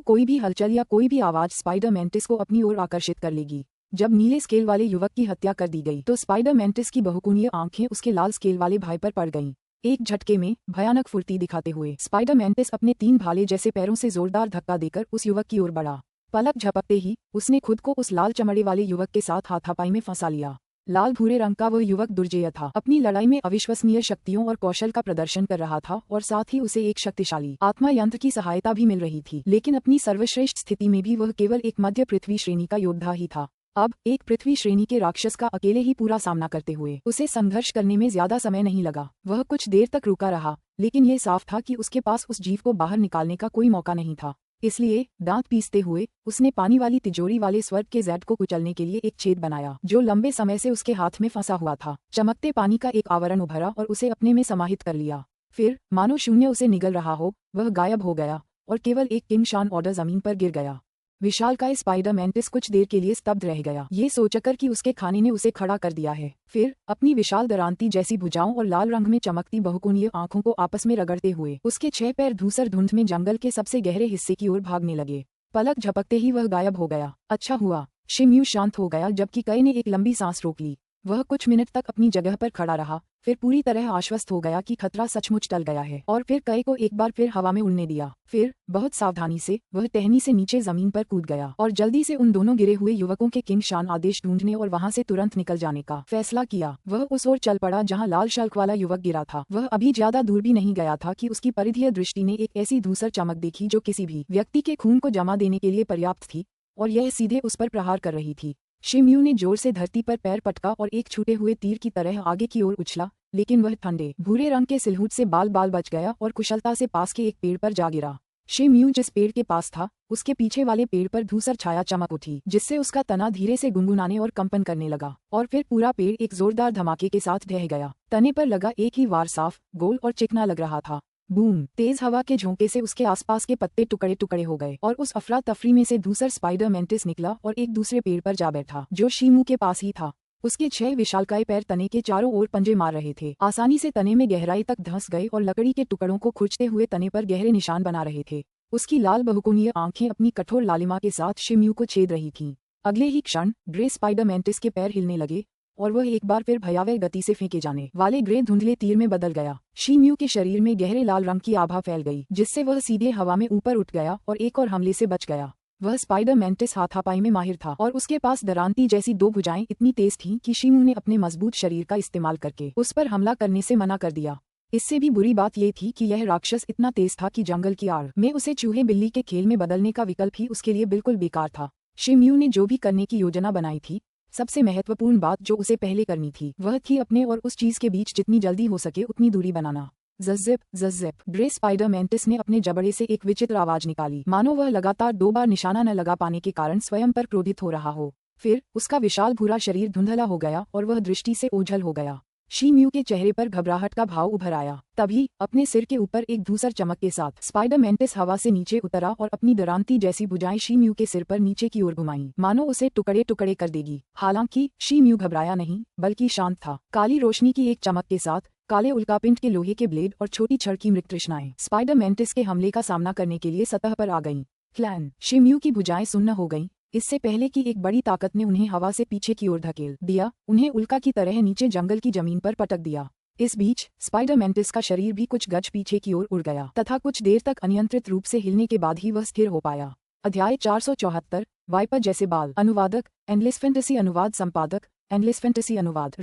कोई भी हलचल या कोई भी आवाज स्पाइडर मेंटिस को अपनी ओर आकर्षित कर लेगी। जब नीले स्केल वाले युवक की हत्या कर दी गई तो स्पाइडर मेंटिस की बहुकोणीय आंखें उसके लाल स्केल वाले भाई पर पड़ गईं। एक झटके में भयानक फुर्ती दिखाते हुए स्पाइडर मेंटिस अपने 3 भाले जैसे पैरों से जोरदार धक्का देकर उस युवक की ओर बढ़ा। पलक झपकते ही उसने खुद को उस लाल चमड़े वाले युवक के साथ हाथापाई में फंसा लिया। लाल भूरे रंग का वह युवक दुर्जेय था। अपनी लड़ाई में अविश्वसनीय शक्तियों और कौशल का प्रदर्शन कर रहा था और साथ ही उसे एक शक्तिशाली आत्मा यंत्र की सहायता भी मिल रही थी, लेकिन अपनी सर्वश्रेष्ठ स्थिति में भी वह केवल एक मध्य पृथ्वी श्रेणी का योद्धा ही था। अब एक पृथ्वी श्रेणी के राक्षस का अकेले ही पूरा सामना करते हुए उसे संघर्ष करने में ज्यादा समय नहीं लगा। वह कुछ देर तक रुका रहा, लेकिन यह साफ था कि उसके पास उस जीव को बाहर निकालने का कोई मौका नहीं था। इसलिए दांत पीसते हुए उसने पानी वाली तिजोरी वाले स्वर्ग के जेड को कुचलने के लिए एक छेद बनाया जो लंबे समय से उसके हाथ में फंसा हुआ था। चमकते पानी का एक आवरण उभरा और उसे अपने में समाहित कर लिया। फिर मानो शून्य उसे निगल रहा हो, वह गायब हो गया और केवल एक किंगशान ऑर्डर जमीन पर गिर गया। विशालकाय स्पाइडर मेंटिस कुछ देर के लिए स्तब्ध रह गया, ये सोचकर कि उसके खाने ने उसे खड़ा कर दिया है। फिर अपनी विशाल दरांती जैसी भुजाओं और लाल रंग में चमकती बहुकोणीय आंखों को आपस में रगड़ते हुए उसके 6 पैर धूसर धुंध में जंगल के सबसे गहरे हिस्से की ओर भागने लगे। पलक झपकते ही वह गायब हो गया। अच्छा हुआ शिम्यू शांत हो गया, जबकि कई ने एक लंबी सांस रोक ली। वह कुछ मिनट तक अपनी जगह पर खड़ा रहा, फिर पूरी तरह आश्वस्त हो गया कि खतरा सचमुच टल गया है, और फिर कई को एक बार फिर हवा में उड़ने दिया। फिर बहुत सावधानी से वह टहनी से नीचे जमीन पर कूद गया और जल्दी से उन दोनों गिरे हुए युवकों के किंग शान आदेश ढूंढने और वहां से तुरंत निकल जाने का फैसला किया। वह उस ओर चल पड़ा जहां लाल शल्क वाला युवक गिरा था। वह अभी ज्यादा दूर भी नहीं गया था कि उसकी परिधीय दृष्टि ने एक ऐसी धूसर चमक देखी जो किसी भी व्यक्ति के खून को जमा देने के लिए पर्याप्त थी, और यह सीधे उस पर प्रहार कर रही थी। शिम्यू ने जोर से धरती पर पैर पटका और एक छूटे हुए तीर की तरह आगे की ओर उछला, लेकिन वह ठंडे भूरे रंग के सिलहूट से बाल बाल बच गया और कुशलता से पास के एक पेड़ पर जा गिरा। शिम्यू जिस पेड़ के पास था, उसके पीछे वाले पेड़ पर धूसर छाया चमक उठी, जिससे उसका तना धीरे से गुनगुनाने और कंपन करने लगा, और फिर पूरा पेड़ एक जोरदार धमाके के साथ ढह गया। तने पर लगा एक ही वार साफ, गोल और चिकना लग रहा था। बूम! तेज हवा के झोंके से उसके आसपास के पत्ते टुकड़े टुकड़े हो गए और उस अफरा तफरी में से दूसरा स्पाइडर मेंटिस निकला और एक दूसरे पेड़ पर जा बैठा, जो शिम्यू के पास ही था। उसके 6 विशालकाय पैर तने के चारों ओर पंजे मार रहे थे, आसानी से तने में गहराई तक धंस गए और लकड़ी के टुकड़ों को खुरचते हुए तने पर गहरे निशान बना रहे थे। उसकी लाल बहुकोणीय आंखें अपनी कठोर लालिमा के साथ शिम्यू को छेद रही थीं। अगले ही क्षण ग्रे स्पाइडर मेंटिस के पैर हिलने लगे और वह एक बार फिर भयावह गति से फेंके जाने वाले ग्रे धुंधले तीर में बदल गया। शिम्यू के शरीर में गहरे लाल रंग की आभा फैल गई, जिससे वह सीधे हवा में ऊपर उठ गया और एक और हमले से बच गया। वह स्पाइडर मेंटिस हाथापाई में माहिर था और उसके पास दरांती जैसी 2 भुजाएं इतनी तेज थीं कि शिम्यू ने अपने मजबूत शरीर का इस्तेमाल करके उस पर हमला करने से मना कर दिया। इससे भी बुरी बात ये थी कि यह राक्षस इतना तेज था कि जंगल की आड़ में उसे चूहे बिल्ली के खेल में बदलने का विकल्प ही उसके लिए बिल्कुल बेकार था। शिम्यू ने जो भी करने की योजना बनाई थी, सबसे महत्वपूर्ण बात जो उसे पहले करनी थी वह थी अपने और उस चीज के बीच जितनी जल्दी हो सके उतनी दूरी बनाना। ज़ज़िप ज़ज़िप! ग्रे स्पाइडर मेंटिस ने अपने जबड़े से एक विचित्र आवाज निकाली, मानो वह लगातार 2 बार निशाना न लगा पाने के कारण स्वयं पर क्रोधित हो रहा हो। फिर उसका विशाल भूरा शरीर धुंधला हो गया और वह दृष्टि से ओझल हो गया। शिम्यू के चेहरे पर घबराहट का भाव उभर आया। तभी अपने सिर के ऊपर एक धूसर चमक के साथ स्पाइडर मेंटिस हवा से नीचे उतरा और अपनी दरांती जैसी भुजाएं शिम्यू के सिर पर नीचे की ओर घुमाईं, मानो उसे टुकड़े टुकड़े कर देगी। हालांकि शिम्यू घबराया नहीं, बल्कि शांत था। काली रोशनी की एक चमक के साथ काले उल्कापिंड के लोहे के ब्लेड और छोटी छड़ की मृगतृष्णाएं स्पाइडर मेंटिस के हमले का सामना करने के लिए सतह पर आ गईं। क्लैन! शिम्यू की भुजाएं सुन्न हो गईं, इससे पहले कि एक बड़ी ताकत ने उन्हें हवा से पीछे की ओर धकेल दिया, उन्हें उल्का की तरह नीचे जंगल की जमीन पर पटक दिया। इस बीच स्पाइडर मेंटिस का शरीर भी कुछ गज पीछे की ओर उड़ गया तथा कुछ देर तक अनियंत्रित रूप से हिलने के बाद ही वह स्थिर हो पाया। अध्याय 474 वाइपर जैसे बाल। अनुवादक एंडलेस फैंटेसी अनुवाद संपादक एंडलेस फैंटेसी अनुवाद।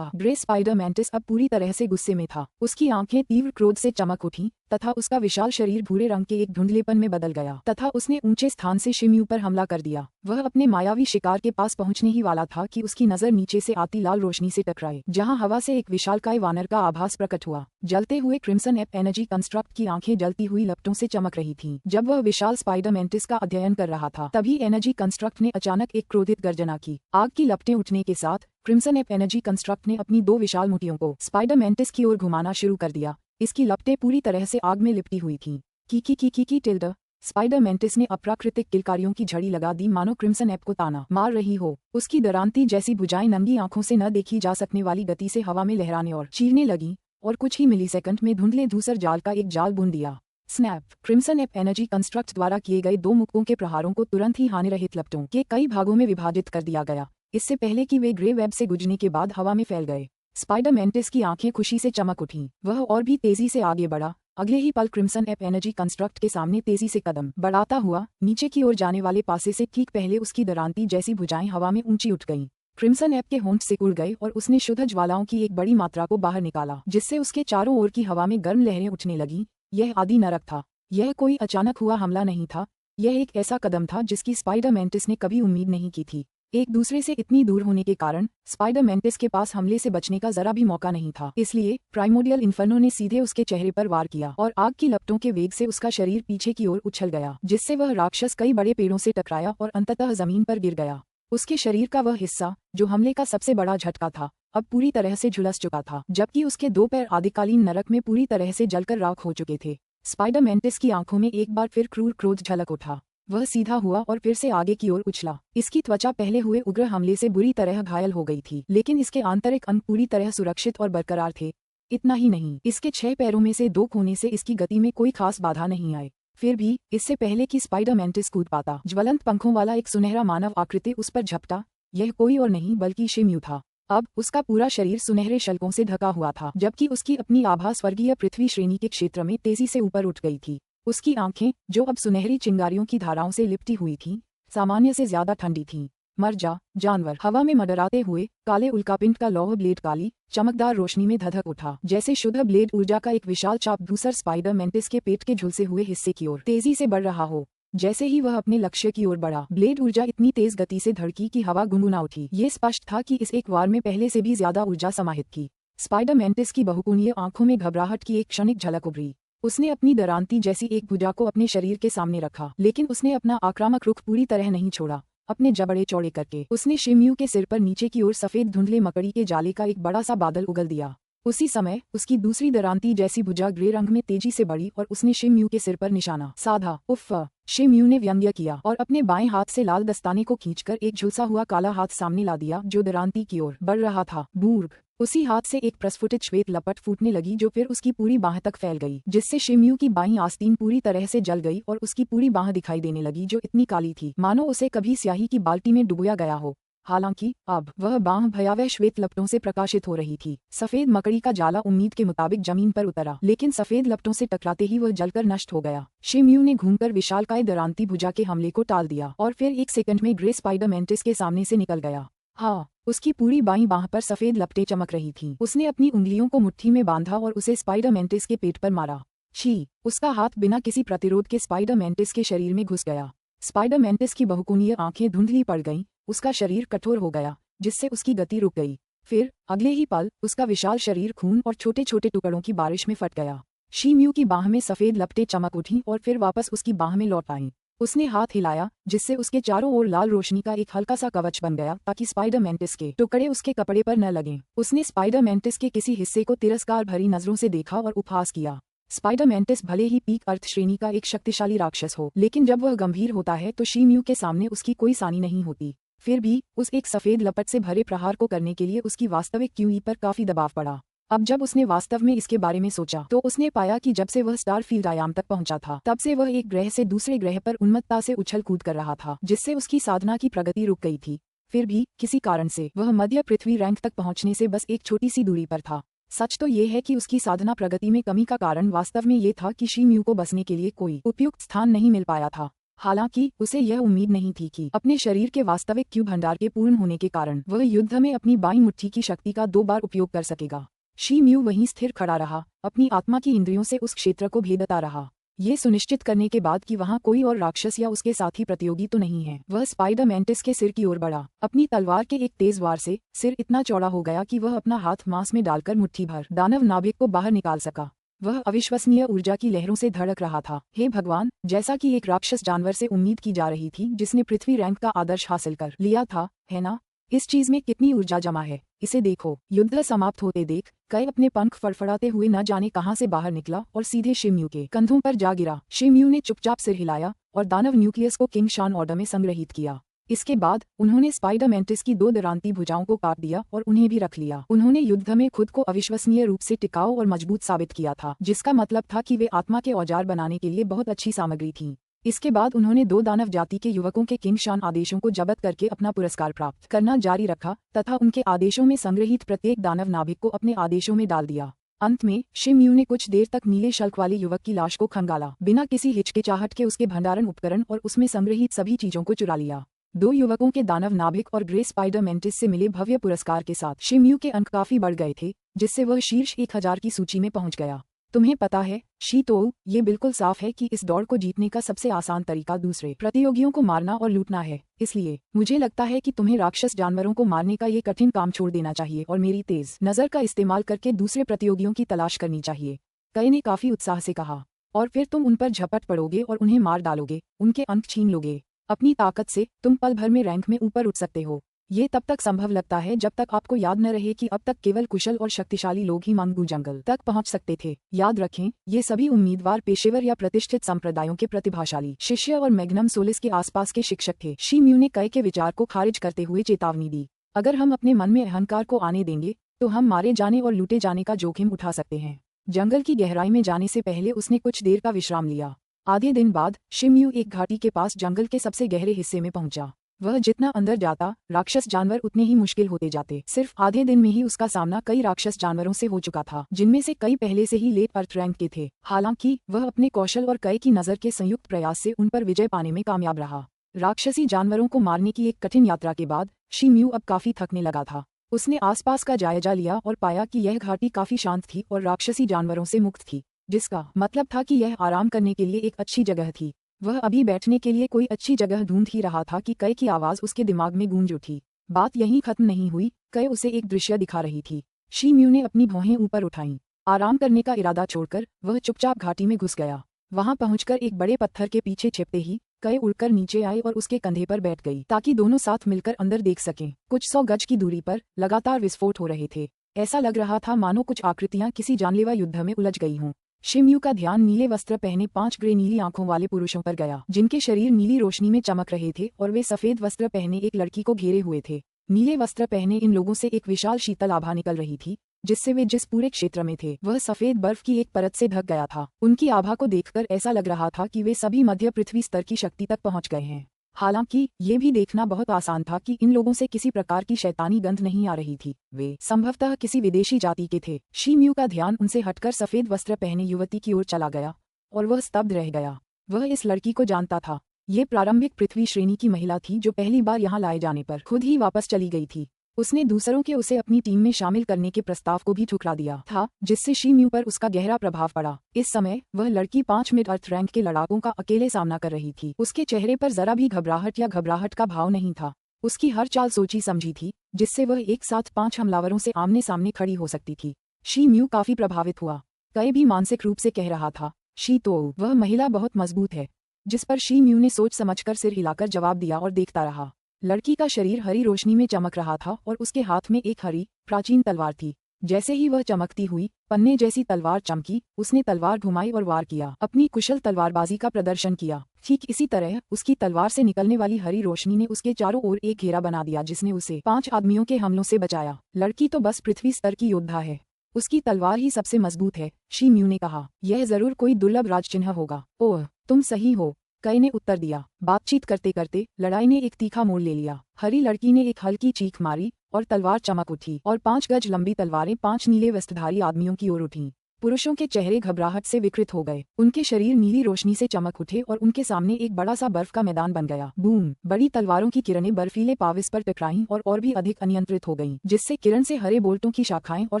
ग्रे स्पाइडर मेंटिस अब पूरी तरह से गुस्से में था। उसकी आंखें तीव्र क्रोध से चमक उठीं तथा उसका विशाल शरीर भूरे रंग के एक धुंधलेपन में बदल गया तथा उसने ऊंचे स्थान से शिम्यू पर हमला कर दिया। वह अपने मायावी शिकार के पास पहुंचने ही वाला था कि उसकी नजर नीचे से आती लाल रोशनी से टकराई, जहां हवा से एक विशालकाय वानर का आभास प्रकट हुआ। जलते हुए क्रिम्सन एप एनर्जी कंस्ट्रक्ट की आंखें जलती हुई लपटों से चमक रही थीं। जब वह विशाल स्पाइडर मेंटिस का अध्ययन कर रहा था, तभी एनर्जी कंस्ट्रक्ट ने अचानक एक क्रोधित गर्जना की। आग की लपटें उठने के साथ क्रिम्सन एप एनर्जी कंस्ट्रक्ट ने अपनी 2 विशाल मुठियों को स्पाइडर मेंटिस की ओर घुमाना शुरू कर दिया। इसकी लपटें पूरी तरह से आग में लिपटी हुई थीं। की टिल्डर! स्पाइडर मेंटिस ने अप्राकृतिक किलकारियों की झड़ी लगा दी, मानो क्रिम्सन एप को ताना मार रही हो। उसकी दरांती जैसी भुजाएं नंगी आंखों से न देखी जा सकने वाली गति से हवा में लहराने और चीरने लगीं और कुछ ही मिलीसेकंड में धुंधले धूसर जाल का एक जाल बुन दिया। Snap! Crimson app energy construct द्वारा किए गए 2 मुक्कों के प्रहारों को तुरंत ही हानिरहित लपटों के कई भागों में विभाजित कर दिया गया, इससे पहले कि वे ग्रे वेब से गुजरने के बाद हवा में फैल गए। स्पाइडर मेंटिस की आंखें खुशी से चमक उठीं। वह और भी तेजी से आगे बढ़ा। अगले ही पल क्रिम्सन एप एनर्जी कंस्ट्रक्ट के सामने तेजी से कदम बढ़ाता हुआ नीचे की ओर जाने वाले पासे से ठीक पहले उसकी दरांती जैसी भुजाएं हवा में ऊंची उठ गईं। क्रिम्सन एप के होंठ सिकुड़ गए और उसने शुद्ध ज्वालाओं की एक बड़ी मात्रा को बाहर निकाला, जिससे उसके चारों ओर की हवा में गर्म लहरें उठने लगीं। यह आदि नरक था। यह कोई अचानक हुआ हमला नहीं था। यह एक ऐसा कदम था जिसकी स्पाइडर मेंटिस ने कभी उम्मीद नहीं की थी। एक दूसरे से इतनी दूर होने के कारण स्पाइडर मेंटिस के पास हमले से बचने का जरा भी मौका नहीं था। इसलिए प्राइमोडियल इन्फर्नो ने सीधे उसके चेहरे पर वार किया और आग की लपटों के वेग से उसका शरीर पीछे की ओर उछल गया, जिससे वह राक्षस कई बड़े पेड़ों से टकराया और अंततः जमीन पर गिर गया। उसके शरीर का वह हिस्सा जो हमले का सबसे बड़ा झटका था, अब पूरी तरह से झुलस चुका था, जबकि उसके 2 पैर आदिकालीन नरक में पूरी तरह से जलकर राख हो चुके थे। स्पाइडर मेंटिस की आंखों में एक बार फिर क्रूर क्रोध झलक उठा। वह सीधा हुआ और फिर से आगे की ओर उछला। इसकी त्वचा पहले हुए उग्र हमले से बुरी तरह घायल हो गई थी, लेकिन इसके आंतरिक अंग पूरी तरह सुरक्षित और बरकरार थे। इतना ही नहीं, इसके 6 पैरों में से 2 खोने से इसकी गति में कोई खास बाधा नहीं आई। फिर भी इससे पहले कि स्पाइडर मेंटिस कूद पाता, ज्वलंत पंखों वाला एक सुनहरा मानव आकृति उस पर झपटा। यह कोई और नहीं बल्कि शिम्यू था। अब उसका पूरा शरीर सुनहरे शल्कों से ढका हुआ था, जबकि उसकी अपनी आभा स्वर्गीय पृथ्वी श्रेणी के क्षेत्र में तेजी से ऊपर उठ गई थी। उसकी आंखें, जो अब सुनहरी चिंगारियों की धाराओं से लिपटी हुई थीं, सामान्य से ज्यादा ठंडी थीं। मर जा जानवर, हवा में मडराते हुए काले उल्कापिंड का लौह ब्लेड काली चमकदार रोशनी में धधक उठा, जैसे शुद्ध ब्लेड ऊर्जा का एक विशाल चाप दूसर स्पाइडर मेंटिस के पेट के झुलसे हुए हिस्से की ओर तेजी से बढ़ रहा हो। जैसे ही वह अपने लक्ष्य की ओर बढ़ा, ब्लेड ऊर्जा इतनी तेज गति से धड़की कि हवा गुनगुना उठी। ये स्पष्ट था कि इस एक वार में पहले से भी ज्यादा ऊर्जा समाहित थी। स्पाइडर मेंटिस की बहुकोणीय आंखों में घबराहट की एक क्षणिक झलक उभरी। उसने अपनी दरांती जैसी एक भुजा को अपने शरीर के सामने रखा, लेकिन उसने अपना आक्रामक रुख पूरी तरह नहीं छोड़ा। अपने जबड़े चौड़े करके उसने शिम्यू के सिर पर नीचे की ओर सफेद धुंधले मकड़ी के जाले का एक बड़ा सा बादल उगल दिया। उसी समय उसकी दूसरी दरांती जैसी भुजा ग्रे रंग में तेजी से बढ़ी और उसने शिम्यू के सिर पर निशाना साधा। उफ़! शिम्यू ने व्यंग्य किया और अपने बाएं हाथ से लाल दस्ताने को खींचकर एक झुलसा हुआ काला हाथ सामने ला दिया जो दरांती की ओर बढ़ रहा था। बूर्ग! उसी हाथ से एक प्रस्फुटित श्वेत लपट फूटने लगी जो फिर उसकी पूरी बाह तक फैल गई, जिससे शिम्यू की बाईं आस्तीन पूरी तरह से जल गई और उसकी पूरी बाह दिखाई देने लगी जो इतनी काली थी मानो उसे कभी स्याही की बाल्टी में डुबोया गया हो। हालांकि अब वह बाह भयावह श्वेत लपटों से प्रकाशित हो रही थी। सफेद मकड़ी का जाला उम्मीद के मुताबिक जमीन पर उतरा, लेकिन सफेद लपटों से टकराते ही वह जलकर नष्ट हो गया। शिम्यू ने घूमकर विशालकाय दरांती भुजा के हमले को टाल दिया और फिर एक सेकंड में ग्रे स्पाइडर मेंटिस के सामने से निकल गया। हाँ, उसकी पूरी बाईं बाह पर सफेद लपटें चमक रही थीं। उसने अपनी उंगलियों को मुट्ठी में बांधा और उसे स्पाइडर मेंटिस के पेट पर मारा। छी! उसका हाथ बिना किसी प्रतिरोध के स्पाइडर मेंटिस के शरीर में घुस गया। स्पाइडर मेंटिस की बहुकोणीय आंखें धुंधली पड़ गईं, उसका शरीर कठोर हो गया, जिससे उसकी गति रुक गई। फिर अगले ही पल उसका विशाल शरीर खून और छोटे छोटे टुकड़ों की बारिश में फट गया। शिम्यू की बाह में सफेद लपटें चमक उठीं और फिर वापस उसकी बाह में लौट आईं। उसने हाथ हिलाया, जिससे उसके चारों ओर लाल रोशनी का एक हल्का सा कवच बन गया ताकि स्पाइडर मेंटिस के टुकड़े उसके कपड़े पर न लगें। उसने स्पाइडर मेंटिस के किसी हिस्से को तिरस्कार भरी नजरों से देखा और उपहास किया। स्पाइडर मेंटिस भले ही पीक अर्थ श्रेणी का एक शक्तिशाली राक्षस हो, लेकिन जब वह गंभीर होता है तो शिम्यू के सामने उसकी कोई सानी नहीं होती। फिर भी उस एक सफेद लपट से भरे प्रहार को करने के लिए उसकी वास्तविक क्यूई पर काफी दबाव पड़ा। अब जब उसने वास्तव में इसके बारे में सोचा तो उसने पाया कि जब से वह स्टारफील्ड आयाम तक पहुंचा था, तब से वह एक ग्रह से दूसरे ग्रह पर उन्मत्तता से उछल कूद कर रहा था, जिससे उसकी साधना की प्रगति रुक गई थी। फिर भी किसी कारण से वह मध्य पृथ्वी रैंक तक पहुंचने से बस एक छोटी सी दूरी पर था। सच तो ये है कि उसकी साधना प्रगति में कमी का कारण वास्तव में ये था कि शिम्यू को बसने के लिए कोई उपयुक्त स्थान नहीं मिल पाया था। हालांकि उसे यह उम्मीद नहीं थी कि अपने शरीर के वास्तविक क्यू भंडार के पूर्ण होने के कारण वह युद्ध में अपनी बाईं मुट्ठी की शक्ति का 2 बार उपयोग कर सकेगा। शिम्यू वहीं स्थिर खड़ा रहा, अपनी आत्मा की इंद्रियों से उस क्षेत्र को भेदता रहा, ये सुनिश्चित करने के बाद कि वहां कोई और राक्षस या उसके साथी प्रतियोगी तो नहीं है। वह स्पाइडर मेंटिस के सिर की ओर बढ़ा। अपनी तलवार के एक तेज वार से सिर इतना चौड़ा हो गया कि वह अपना हाथ मांस में डालकर मुट्ठी भर दानव नाभिक को बाहर निकाल सका। वह अविश्वसनीय ऊर्जा की लहरों से धड़क रहा था। हे भगवान! जैसा कि एक राक्षस जानवर से उम्मीद की जा रही थी जिसने पृथ्वी रैंक का आदर्श हासिल कर लिया था, है ना? इस चीज में कितनी ऊर्जा जमा है, इसे देखो। युद्ध समाप्त होते देख कई अपने पंख फड़फड़ाते हुए न जाने कहां से बाहर निकला और सीधे शिम्यू के कंधों पर जा गिरा। शिम्यू ने चुपचाप सिर हिलाया और दानव न्यूक्लियस को किंग शान ऑर्डर में संग्रहित किया। इसके बाद उन्होंने स्पाइडर मेंटिस की 2 दरांती भुजाओं को काट दिया और उन्हें भी रख लिया। उन्होंने युद्ध में खुद को अविश्वसनीय रूप से टिकाऊ और मजबूत साबित किया था, जिसका मतलब था कि वे आत्मा के औजार बनाने के लिए बहुत अच्छी सामग्री थीं। इसके बाद उन्होंने 2 दानव जाति के युवकों के किंग शान आदेशों को जब्त करके अपना पुरस्कार प्राप्त करना जारी रखा तथा उनके आदेशों में संग्रहित प्रत्येक दानव नाभिक को अपने आदेशों में डाल दिया। अंत में शिम्यू ने कुछ देर तक नीले शल्क वाले युवक की लाश को खंगाला, बिना किसी हिचकिचाहट के उसके भंडारण उपकरण और उसमें संग्रहित सभी चीजों को चुरा लिया। 2 युवकों के दानव नाभिक और ग्रे स्पाइडर मेंटिस से मिले भव्य पुरस्कार के साथ शिम्यू के अंक काफी बढ़ गए थे, जिससे वह शीर्ष 1000 की सूची में पहुंच गया। तुम्हें पता है शीतोल, ये बिल्कुल साफ है कि इस दौड़ को जीतने का सबसे आसान तरीका दूसरे प्रतियोगियों को मारना और लूटना है। इसलिए मुझे लगता है कि तुम्हें राक्षस जानवरों को मारने का ये कठिन काम छोड़ देना चाहिए और मेरी तेज नजर का इस्तेमाल करके दूसरे प्रतियोगियों की तलाश करनी चाहिए। कई ने काफी उत्साह से कहा। और फिर तुम उन पर झपट पड़ोगे और उन्हें मार डालोगे, उनके अंक छीन लोगे। अपनी ताकत से तुम पल भर में रैंक में ऊपर उठ सकते हो। ये तब तक संभव लगता है जब तक आपको याद न रहे कि अब तक केवल कुशल और शक्तिशाली लोग ही मंगू जंगल तक पहुंच सकते थे। याद रखें, ये सभी उम्मीदवार पेशेवर या प्रतिष्ठित संप्रदायों के प्रतिभाशाली शिष्य और मैग्नम सोलिस के आसपास के शिक्षक थे। शिम्यू ने कई के विचार को खारिज करते हुए चेतावनी दी। अगर हम अपने मन में अहंकार को आने देंगे तो हम मारे जाने और लूटे जाने का जोखिम उठा सकते हैं। जंगल की गहराई में जाने से पहले उसने कुछ देर का विश्राम लिया। आधे दिन बाद शिम्यू एक घाटी के पास जंगल के सबसे गहरे हिस्से में पहुंचा। वह जितना अंदर जाता राक्षस जानवर उतने ही मुश्किल होते जाते। सिर्फ आधे दिन में ही उसका सामना कई राक्षस जानवरों से हो चुका था, जिनमें से कई पहले से ही लेट अर्थ रैंक के थे। हालांकि वह अपने कौशल और कई की नज़र के संयुक्त प्रयास से उन पर विजय पाने में कामयाब रहा। राक्षसी जानवरों को मारने की एक कठिन यात्रा के बाद शी म्यू अब काफी थकने लगा था। उसने आसपास का जायजा लिया और पाया कि यह घाटी काफी शांत थी और राक्षसी जानवरों से मुक्त थी, जिसका मतलब था कि यह आराम करने के लिए एक अच्छी जगह थी। वह अभी बैठने के लिए कोई अच्छी जगह ढूंढ ही रहा था कि कई की आवाज उसके दिमाग में गूंज उठी। बात यहीं खत्म नहीं हुई, कई उसे एक दृश्य दिखा रही थी। शी म्यू ने अपनी भौहें ऊपर उठाईं। आराम करने का इरादा छोड़कर वह चुपचाप घाटी में घुस गया। वहां पहुंचकर एक बड़े पत्थर के पीछे छिपते ही कई उड़कर नीचे आए और उसके कंधे पर बैठ गई, ताकि दोनों साथ मिलकर अंदर देख सकें। कुछ 100 गज की दूरी पर लगातार विस्फोट हो रहे थे। ऐसा लग रहा था मानो कुछ आकृतियां किसी जानलेवा युद्ध में उलझ गई हों। शी म्यू का ध्यान नीले वस्त्र पहने 5 ग्रे नीली आंखों वाले पुरुषों पर गया, जिनके शरीर नीली रोशनी में चमक रहे थे और वे सफेद वस्त्र पहने एक लड़की को घेरे हुए थे। नीले वस्त्र पहने इन लोगों से एक विशाल शीतल आभा निकल रही थी, जिससे वे जिस पूरे क्षेत्र में थे वह सफेद बर्फ की एक परत से ढक गया था। उनकी आभा को देखकर ऐसा लग रहा था कि वे सभी मध्य पृथ्वी स्तर की शक्ति तक पहुंच गए हैं। हालांकि ये भी देखना बहुत आसान था कि इन लोगों से किसी प्रकार की शैतानी गंध नहीं आ रही थी। वे संभवतः किसी विदेशी जाति के थे। शी म्यू का ध्यान उनसे हटकर सफेद वस्त्र पहने युवती की ओर चला गया और वह स्तब्ध रह गया। वह इस लड़की को जानता था। ये प्रारंभिक पृथ्वी श्रेणी की महिला थी जो पहली बार यहाँ लाए जाने पर खुद ही वापस चली गई थी। उसने दूसरों के उसे अपनी टीम में शामिल करने के प्रस्ताव को भी ठुकरा दिया था, जिससे शी म्यू पर उसका गहरा प्रभाव पड़ा। इस समय वह लड़की 5 मिड अर्थ रैंक के लड़ाकों का अकेले सामना कर रही थी। उसके चेहरे पर जरा भी घबराहट का भाव नहीं था। उसकी हर चाल सोची समझी थी, जिससे वह एक साथ 5 हमलावरों से आमने सामने खड़ी हो सकती थी। शी म्यू काफी प्रभावित हुआ। कई भी मानसिक रूप से कह रहा था, शी तो वह महिला बहुत मजबूत है, जिस पर शी म्यू ने सोच समझकर सिर हिलाकर जवाब दिया और देखता रहा। लड़की का शरीर हरी रोशनी में चमक रहा था और उसके हाथ में एक हरी प्राचीन तलवार थी। जैसे ही वह चमकती हुई पन्ने जैसी तलवार चमकी, उसने तलवार घुमाई और वार किया, अपनी कुशल तलवारबाजी का प्रदर्शन किया। ठीक इसी तरह उसकी तलवार से निकलने वाली हरी रोशनी ने उसके चारों ओर एक घेरा बना दिया, जिसने उसे 5 आदमियों के हमलों से बचाया। लड़की तो बस पृथ्वी स्तर की योद्धा है, उसकी तलवार ही सबसे मजबूत है, शी म्यू ने कहा। यह जरूर कोई दुर्लभ राजचिन्ह होगा। ओह, तुम सही हो, कई ने उत्तर दिया। बातचीत करते करते लड़ाई ने एक तीखा मोड़ ले लिया। हरी लड़की ने एक हल्की चीख मारी और तलवार चमक उठी और 5 गज लंबी तलवारें 5 नीले वस्त्रधारी आदमियों की ओर उठीं। पुरुषों के चेहरे घबराहट से विकृत हो गए। उनके शरीर नीली रोशनी से चमक उठे और उनके सामने एक बड़ा सा बर्फ का मैदान बन गया। बूम! बड़ी तलवारों की किरणें बर्फीले पाविस पर टकराईं और भी अधिक अनियंत्रित हो गईं, जिससे किरण से हरे बोल्टों की शाखाएं और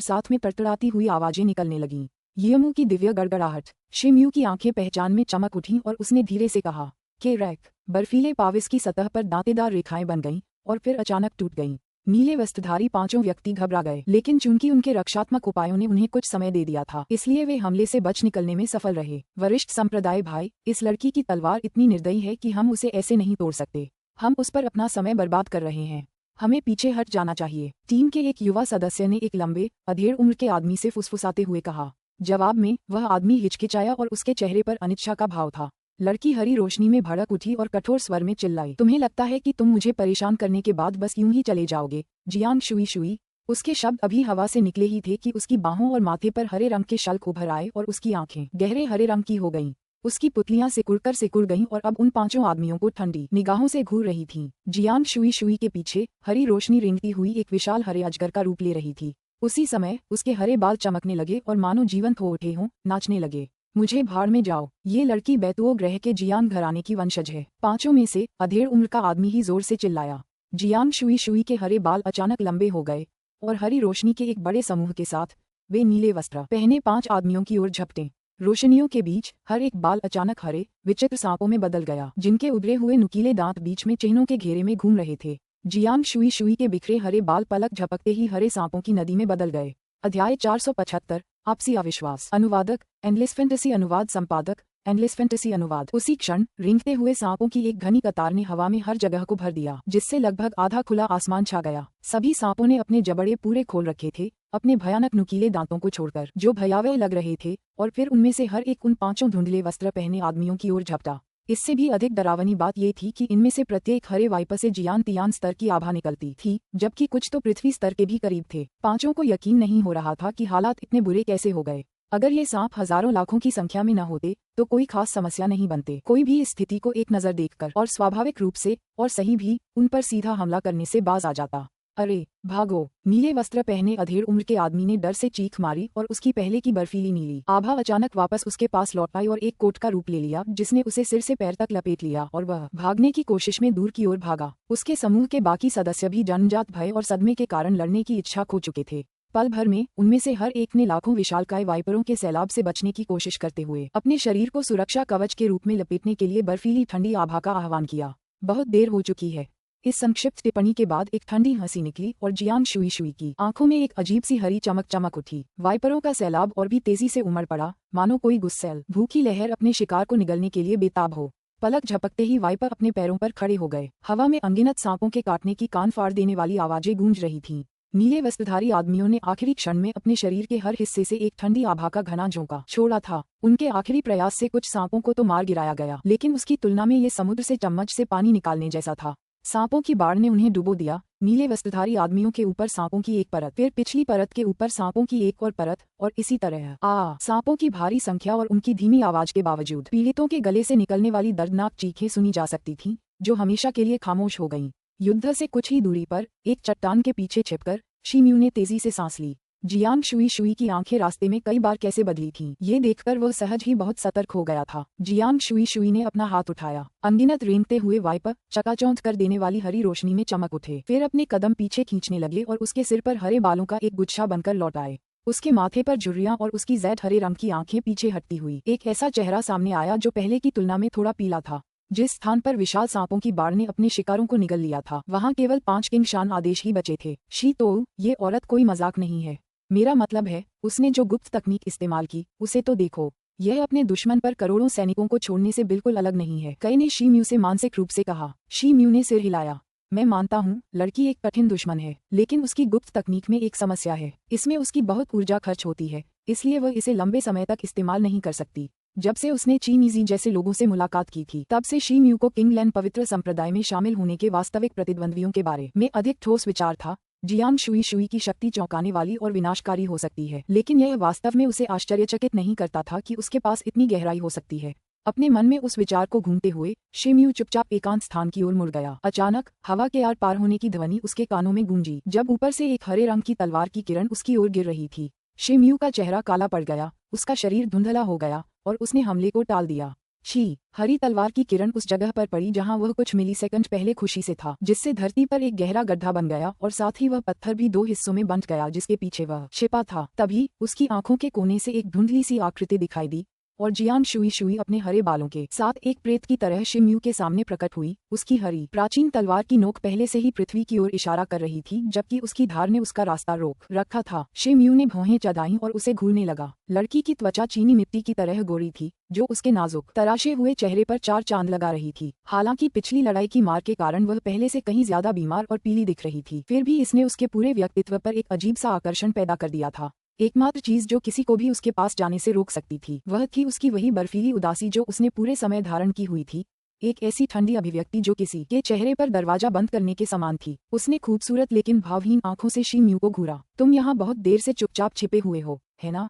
साथ में तड़तड़ाती हुई आवाजें निकलने लगीं। यमू की दिव्य गड़गड़ाहट। शी म्यू की आंखें पहचान में चमक उठीं और उसने धीरे से कहा, के रैक। बर्फीले पाविस की सतह पर दांतेदार रेखाएं बन गईं और फिर अचानक टूट गईं। नीले वस्त्रधारी 5 व्यक्ति घबरा गए, लेकिन चूंकि उनके रक्षात्मक उपायों ने उन्हें कुछ समय दे दिया था, इसलिए वे हमले से बच निकलने में सफल रहे। वरिष्ठ संप्रदाय भाई, इस लड़की की तलवार इतनी निर्दयी है कि हम उसे ऐसे नहीं तोड़ सकते। हम उस पर अपना समय बर्बाद कर रहे हैं। हमें पीछे हट जाना चाहिए। टीम के एक युवा सदस्य ने एक लंबे अधेड़ उम्र के आदमी से फुसफुसाते हुए कहा। जवाब में वह आदमी हिचकिचाया और उसके चेहरे पर अनिच्छा का भाव था। लड़की हरी रोशनी में भड़क उठी और कठोर स्वर में चिल्लाई, तुम्हें लगता है कि तुम मुझे परेशान करने के बाद बस यूं ही चले जाओगे? Jiang Shuey Shuey. उसके शब्द अभी हवा से निकले ही थे कि उसकी बाहों और माथे पर हरे रंग के शल्क उभर आए और उसकी आंखें गहरे हरे रंग की हो गईं। उसकी पुतलियां सिकुड़ गईं और अब उन 5 आदमियों को ठंडी निगाहों से घूर रही थीं। जियांग शुई शुई के पीछे हरी रोशनी रेंगती हुई एक विशाल हरे अजगर का रूप ले रही थी। उसी समय उसके हरे बाल चमकने लगे और मानो जीवंत हो उठे हों, नाचने लगे। मुझे भाड़ में जाओ, ये लड़की बैतुओ ग्रह के जियांग घराने की वंशज है। 5 में से अधेड़ उम्र का आदमी ही जोर से चिल्लाया। जियांग शुई शुई के हरे बाल अचानक लंबे हो गए और हरी रोशनी के एक बड़े समूह के साथ वे नीले वस्त्र पहने 5 आदमियों की ओर झपटे। रोशनियों के बीच हर एक बाल अचानक हरे विचित्र सांपों में बदल गया, जिनके उभरे हुए नुकीले दांत बीच में चिन्हों के घेरे में घूम रहे थे। जियांग शुई शुई के बिखरे हरे बाल पलक झपकते ही हरे सांपों की नदी में बदल गए। अध्याय 475 आपसी अविश्वास। अनुवादक एंडलेस फैंटेसी अनुवाद संपादक एंडलेस फैंटेसी अनुवाद। उसी क्षण रेंगते हुए सांपों की एक घनी कतार ने हवा में हर जगह को भर दिया, जिससे लगभग आधा खुला आसमान छा गया। सभी सांपों ने अपने जबड़े पूरे खोल रखे थे, अपने भयानक नुकीले दांतों को छोड़कर, जो भयावह लग रहे थे, और फिर उनमें से हर एक उन 5 धुंधले वस्त्र पहने आदमियों की ओर झपटा। इससे भी अधिक डरावनी बात ये थी कि इनमें से प्रत्येक हरे वाइपर से जियान तियान स्तर की आभा निकलती थी, जबकि कुछ तो पृथ्वी स्तर के भी करीब थे। 5 को यकीन नहीं हो रहा था कि हालात इतने बुरे कैसे हो गए। अगर ये सांप हजारों लाखों की संख्या में न होते तो कोई खास समस्या नहीं बनते। कोई भी इस स्थिति को एक नज़र देखकर और स्वाभाविक रूप से और सही भी उन पर सीधा हमला करने से बाज आ जाता। अरे भागो! नीले वस्त्र पहने अधेड़ उम्र के आदमी ने डर से चीख मारी और उसकी पहले की बर्फीली नीली आभा अचानक वापस उसके पास लौट आई और एक कोट का रूप ले लिया जिसने उसे सिर से पैर तक लपेट लिया और वह भागने की कोशिश में दूर की ओर भागा। उसके समूह के बाकी सदस्य भी जन्मजात भय और सदमे के कारण लड़ने की इच्छा खो चुके थे। पल भर में उनमें से हर एक ने लाखों विशालकाय वाइपरों के सैलाब से बचने की कोशिश करते हुए अपने शरीर को सुरक्षा कवच के रूप में लपेटने के लिए बर्फीली ठंडी आभा का आह्वान किया। बहुत देर हो चुकी है। इस संक्षिप्त टिप्पणी के बाद एक ठंडी हंसी निकली और जियांग शुई शुई की आंखों में एक अजीब सी हरी चमक चमक उठी। वाइपरों का सैलाब और भी तेजी से उमड़ पड़ा, मानो कोई गुस्सैल भूखी लहर अपने शिकार को निगलने के लिए बेताब हो। पलक झपकते ही वाइपर अपने पैरों पर खड़े हो गए। हवा में अनगिनत सांपों के काटने की कान फाड़ देने वाली आवाजें गूंज रही थीं। नीले वस्त्रधारी आदमियों ने आखिरी क्षण में अपने शरीर के हर हिस्से से एक ठंडी आभा का घना झोंका छोड़ा था। उनके आखिरी प्रयास से कुछ सांपों को तो मार गिराया गया, लेकिन उसकी तुलना में ये समुद्र से चम्मच से पानी निकालने जैसा था। सांपों की बाढ़ ने उन्हें डुबो दिया। नीले वस्त्रधारी आदमियों के ऊपर सांपों की एक परत, फिर पिछली परत के ऊपर सांपों की एक और परत, और इसी तरह सांपों की भारी संख्या और उनकी धीमी आवाज के बावजूद पीड़ितों के गले से निकलने वाली दर्दनाक चीखें सुनी जा सकती थीं, जो हमेशा के लिए खामोश हो गईं। युद्ध से कुछ ही दूरी पर एक चट्टान के पीछे छिपकर शीम्यू ने तेजी से सांस ली। जियांग शुई शुई की आंखें रास्ते में कई बार कैसे बदली थीं, ये देखकर वह सहज ही बहुत सतर्क हो गया था। जियांग शुई शुई ने अपना हाथ उठाया। अनगिनत रेंगते हुए वाइपर चकाचौंध कर देने वाली हरी रोशनी में चमक उठे, फिर अपने कदम पीछे खींचने लगे और उसके सिर पर हरे बालों का एक गुच्छा बनकर लौट आए। उसके माथे पर झुर्रियां और उसकी जैद हरे रंग की आंखें पीछे हटती हुई एक ऐसा चेहरा सामने आया जो पहले की तुलना में थोड़ा पीला था। जिस स्थान पर विशाल सांपों की बाढ़ ने अपने शिकारों को निगल लिया था, वहां केवल 5 किंग शान आदेश ही बचे थे। शी तो, ये औरत कोई मजाक नहीं है। मेरा मतलब है, उसने जो गुप्त तकनीक इस्तेमाल की, उसे तो देखो। यह अपने दुश्मन पर करोड़ों सैनिकों को छोड़ने से बिल्कुल अलग नहीं है। कई ने शी म्यू से मानसिक रूप से कहा। शी म्यू ने सिर हिलाया। मैं मानता हूँ, लड़की एक कठिन दुश्मन है, लेकिन उसकी गुप्त तकनीक में एक समस्या है। इसमें उसकी बहुत ऊर्जा खर्च होती है, इसलिए वह इसे लंबे समय तक इस्तेमाल नहीं कर सकती। जब से उसने चीनीजी जैसे लोगों से मुलाकात की थी, तब से शी म्यू को किंग लैन पवित्र संप्रदाय में शामिल होने के वास्तविक प्रतिद्वंद्वियों के बारे में अधिक ठोस विचार था। जियांग शुई शुई की शक्ति चौंकाने वाली और विनाशकारी हो सकती है, लेकिन यह वास्तव में उसे आश्चर्यचकित नहीं करता था कि उसके पास इतनी गहराई हो सकती है। अपने मन में उस विचार को घूमते हुए शी म्यू चुपचाप एकांत स्थान की ओर मुड़ गया। अचानक हवा के आर पार होने की ध्वनि उसके कानों में गूंजी, जब ऊपर से एक हरे रंग की तलवार की किरण उसकी ओर गिर रही थी। शी म्यू का चेहरा काला पड़ गया, उसका शरीर धुंधला हो गया और उसने हमले को टाल दिया। छी! हरी तलवार की किरण उस जगह पर पड़ी जहां वह कुछ मिलीसेकंड पहले खुशी से था, जिससे धरती पर एक गहरा गड्ढा बन गया और साथ ही वह पत्थर भी 2 हिस्सों में बंट गया जिसके पीछे वह छिपा था। तभी उसकी आंखों के कोने से एक धुंधली सी आकृति दिखाई दी और जियांग शुई शुई अपने हरे बालों के साथ एक प्रेत की तरह शी म्यू के सामने प्रकट हुई। उसकी हरी प्राचीन तलवार की नोक पहले से ही पृथ्वी की ओर इशारा कर रही थी, जबकि उसकी धार ने उसका रास्ता रोक रखा था। शी म्यू ने भौहें चढ़ाईं और उसे घूरने लगा। लड़की की त्वचा चीनी मिट्टी की तरह गोरी थी, जो उसके नाजुक तराशे हुए चेहरे पर 4 चांद लगा रही थी। हालांकि पिछली लड़ाई की मार के कारण वह पहले से कहीं ज्यादा बीमार और पीली दिख रही थी, फिर भी इसने उसके पूरे व्यक्तित्व पर एक अजीब सा आकर्षण पैदा कर दिया था। एकमात्र चीज जो किसी को भी उसके पास जाने से रोक सकती थी, वह थी उसकी वही बर्फीली उदासी जो उसने पूरे समय धारण की हुई थी। एक ऐसी ठंडी अभिव्यक्ति जो किसी के चेहरे पर दरवाजा बंद करने के समान थी। उसने खूबसूरत लेकिन भावहीन आंखों से शी म्यू को घूरा। तुम यहाँ बहुत देर से चुपचाप छिपे हुए हो, है ना?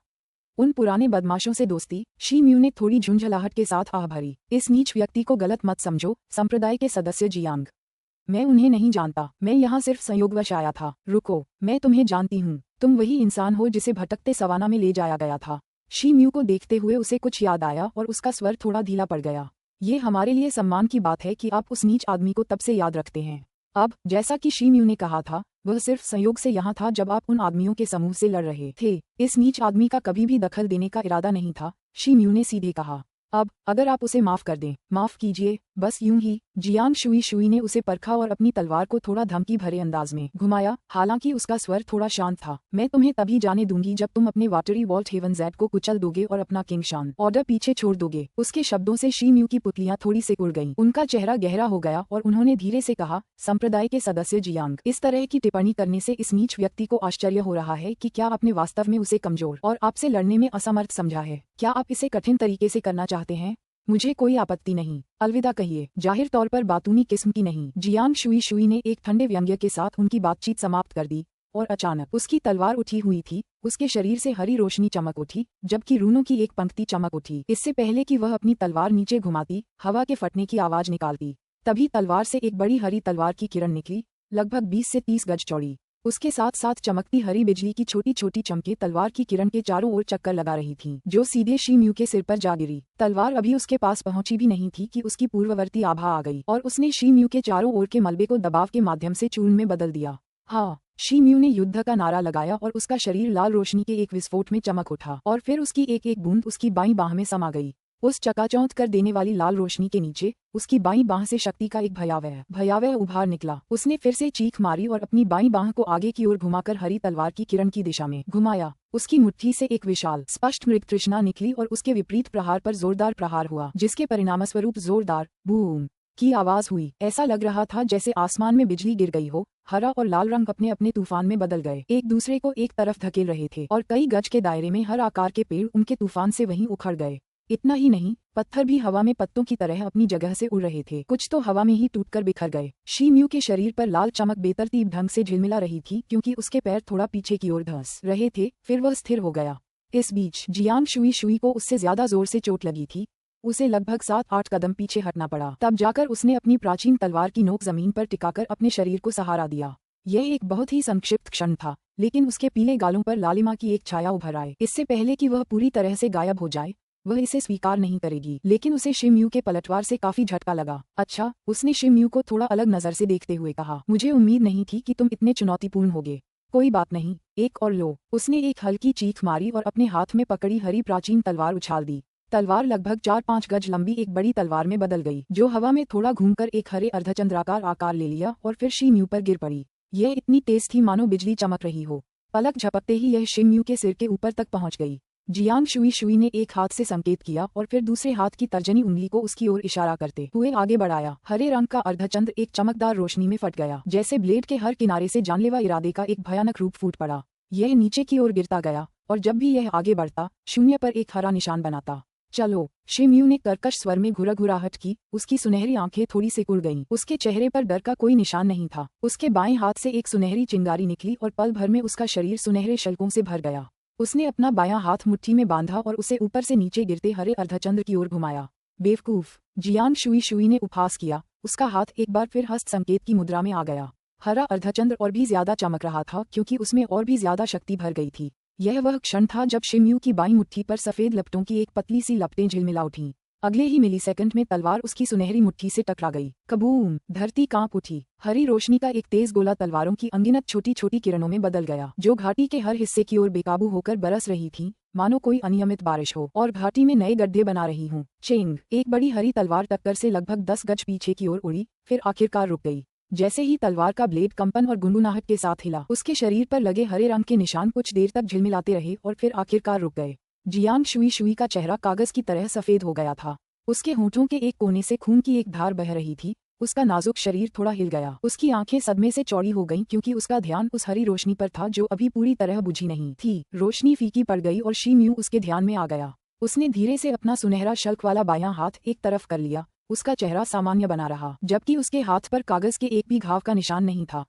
उन पुराने बदमाशों से दोस्ती? शी म्यू ने थोड़ी झुंझलाहट के साथ आह भरी। इस नीच व्यक्ति को गलत मत समझो, संप्रदाय के सदस्य जियांग। मैं उन्हें नहीं जानता, मैं यहाँ सिर्फ संयोगवश आया था। रुको, मैं तुम्हें जानती हूँ। तुम वही इंसान हो जिसे भटकते सवाना में ले जाया गया था। शी म्यू को देखते हुए उसे कुछ याद आया और उसका स्वर थोड़ा ढीला पड़ गया। ये हमारे लिए सम्मान की बात है कि आप उस नीच आदमी को तब से याद रखते हैं। अब, जैसा कि शी म्यू ने कहा था, वह सिर्फ संयोग से यहाँ था जब आप उन आदमियों के समूह से लड़ रहे थे। इस नीच आदमी का कभी भी दखल देने का इरादा नहीं था, शी म्यू ने सीधे कहा। अब, अगर आप उसे माफ कर दें। माफ कीजिए, बस यूं ही। जियांग शुई शुई ने उसे परखा और अपनी तलवार को थोड़ा धमकी भरे अंदाज में घुमाया, हालांकि उसका स्वर थोड़ा शांत था। मैं तुम्हें तभी जाने दूंगी जब तुम अपने वाटरी वॉल्ट हेवन ज़ेड को कुचल दोगे और अपना किंग शान ऑर्डर पीछे छोड़ दोगे। उसके शब्दों से शी म्यू की पुतलियां थोड़ी से उड़ गईं। उनका चेहरा गहरा हो गया और उन्होंने धीरे से कहा, संप्रदाय के सदस्य जियांग, इस तरह की टिप्पणी करने से इस नीच व्यक्ति को आश्चर्य हो रहा है कि क्या आपने वास्तव में उसे कमजोर और आपसे लड़ने में असमर्थ समझा है। क्या आप इसे कठिन तरीके से करना चाहते हैं? मुझे कोई आपत्ति नहीं, अलविदा कहिए। जाहिर तौर पर बातूनी किस्म की नहीं। जियांग शुई शुई ने एक ठंडे व्यंग्य के साथ उनकी बातचीत समाप्त कर दी और अचानक उसकी तलवार उठी हुई थी। उसके शरीर से हरी रोशनी चमक उठी, जबकि रूनों की एक पंक्ति चमक उठी। इससे पहले कि वह अपनी तलवार नीचे घुमाती, हवा के फटने की आवाज निकालती, तभी तलवार से एक बड़ी हरी तलवार की किरण निकली, लगभग 20 से 30 गज चौड़ी। उसके साथ साथ चमकती हरी बिजली की छोटी छोटी चमकें तलवार की किरण के चारों ओर चक्कर लगा रही थीं, जो सीधे शी म्यू के सिर पर जा गिरी। तलवार अभी उसके पास पहुंची भी नहीं थी कि उसकी पूर्ववर्ती आभा आ गई और उसने शी म्यू के चारों ओर के मलबे को दबाव के माध्यम से चूर्ण में बदल दिया। हाँ, शी म्यू ने युद्ध का नारा लगाया और उसका शरीर लाल रोशनी के एक विस्फोट में चमक उठा और फिर उसकी एक एक बूंद उसकी बाईं बाह में समा गई। उस चकाचौंध कर देने वाली लाल रोशनी के नीचे उसकी बाईं बाह से शक्ति का एक भयावह उभार निकला। उसने फिर से चीख मारी और अपनी बाईं बाह को आगे की ओर घुमाकर हरी तलवार की किरण की दिशा में घुमाया। उसकी मुट्ठी से एक विशाल स्पष्ट मृग तृष्णा निकली और उसके विपरीत प्रहार पर जोरदार प्रहार हुआ, जिसके परिणामस्वरूप जोरदार बूम की आवाज हुई। ऐसा लग रहा था जैसे आसमान में बिजली गिर गई हो। हरा और लाल रंग अपने अपने तूफान में बदल गए, एक दूसरे को एक तरफ धकेल रहे थे और कई गज के दायरे में हर आकार के पेड़ उनके तूफान से वहीं उखड़ गए। इतना ही नहीं, पत्थर भी हवा में पत्तों की तरह अपनी जगह से उड़ रहे थे, कुछ तो हवा में ही टूटकर बिखर गए। शी म्यू के शरीर पर लाल चमक बेतरतीब ढंग से झिलमिला रही थी, क्योंकि उसके पैर थोड़ा पीछे की ओर धंस रहे थे, फिर वह स्थिर हो गया। इस बीच जियांग शुई को उससे ज्यादा जोर से चोट लगी थी। उसे लगभग 7-8 कदम पीछे हटना पड़ा, तब जाकर उसने अपनी प्राचीन तलवार की नोक जमीन पर टिकाकर अपने शरीर को सहारा दिया। यह एक बहुत ही संक्षिप्त क्षण था, लेकिन उसके पीले गालों पर लालिमा की एक छाया उभर आए। इससे पहले कि वह पूरी तरह से गायब हो जाए, वह इसे स्वीकार नहीं करेगी, लेकिन उसे शी म्यू के पलटवार से काफी झटका लगा। अच्छा, उसने शी म्यू को थोड़ा अलग नजर से देखते हुए कहा, मुझे उम्मीद नहीं थी कि तुम इतने चुनौतीपूर्ण होगे। कोई बात नहीं, एक और लो। उसने एक हल्की चीख मारी और अपने हाथ में पकड़ी हरी प्राचीन तलवार उछाल दी। तलवार लगभग 4-5 गज लंबी एक बड़ी तलवार में बदल गई, जो हवा में थोड़ा घूमकर एक हरे अर्धचंद्राकार आकार ले लिया और फिर शी म्यू पर गिर पड़ी। यह इतनी तेज थी मानो बिजली चमक रही हो। पलक झपकते ही यह शी म्यू के सिर के ऊपर तक पहुंच गई। जियांग शुई ने एक हाथ से संकेत किया और फिर दूसरे हाथ की तर्जनी उंगली को उसकी ओर इशारा करते हुए आगे बढ़ाया। हरे रंग का अर्धचंद्र एक चमकदार रोशनी में फट गया, जैसे ब्लेड के हर किनारे से जानलेवा इरादे का एक भयानक रूप फूट पड़ा। यह नीचे की ओर गिरता गया और जब भी यह आगे बढ़ता, शून्य पर एक हरा निशान बनाता। चलो, शी म्यू ने कर्कश स्वर में घुरघुराहट की। उसकी सुनहरी आंखें थोड़ी सिकुड़ गईं। उसके चेहरे पर डर का कोई निशान नहीं था। उसके बाएं हाथ से एक सुनहरी चिंगारी निकली और पल भर में उसका शरीर सुनहरे शल्कों से भर गया। उसने अपना बायां हाथ मुट्ठी में बांधा और उसे ऊपर से नीचे गिरते हरे अर्धचंद्र की ओर घुमाया। बेवकूफ, जियांग शुई ने उपहास किया। उसका हाथ एक बार फिर हस्त संकेत की मुद्रा में आ गया। हरा अर्धचंद्र और भी ज्यादा चमक रहा था, क्योंकि उसमें और भी ज्यादा शक्ति भर गई थी। यह वह क्षण था जब शी म्यू की बाईं मुट्ठी पर सफेद लपटों की एक पतली सी लपटें झिलमिला उठीं। अगले ही मिलीसेकंड में तलवार उसकी सुनहरी मुट्ठी से टकरा गई। कबूम! धरती कांप उठी। हरी रोशनी का एक तेज गोला तलवारों की अनगिनत छोटी छोटी किरणों में बदल गया, जो घाटी के हर हिस्से की ओर बेकाबू होकर बरस रही थीं, मानो कोई अनियमित बारिश हो और घाटी में नए गड्ढे बना रही हूँ। चेंग! एक बड़ी हरी तलवार टक्कर से लगभग 10 गज पीछे की ओर उड़ी, फिर आखिरकार रुक गई। जैसे ही तलवार का ब्लेड कंपन और गुनगुनाहट के साथ हिला, उसके शरीर पर लगे हरे रंग के निशान कुछ देर तक झिलमिलाते रहे और फिर आखिरकार रुक गए। जियांग शुई का चेहरा कागज की तरह सफेद हो गया था। उसके होंठों के एक कोने से खून की एक धार बह रही थी। उसका नाजुक शरीर थोड़ा हिल गया। उसकी आंखें सदमे से चौड़ी हो गईं, क्योंकि उसका ध्यान उस हरी रोशनी पर था जो अभी पूरी तरह बुझी नहीं थी। रोशनी फीकी पड़ गई और शी म्यू उसके ध्यान में आ गया। उसने धीरे से अपना सुनहरा शल्क वाला बायां हाथ एक तरफ कर लिया। उसका चेहरा सामान्य बना रहा, जबकि उसके हाथ पर कागज के एक भी घाव का निशान नहीं था।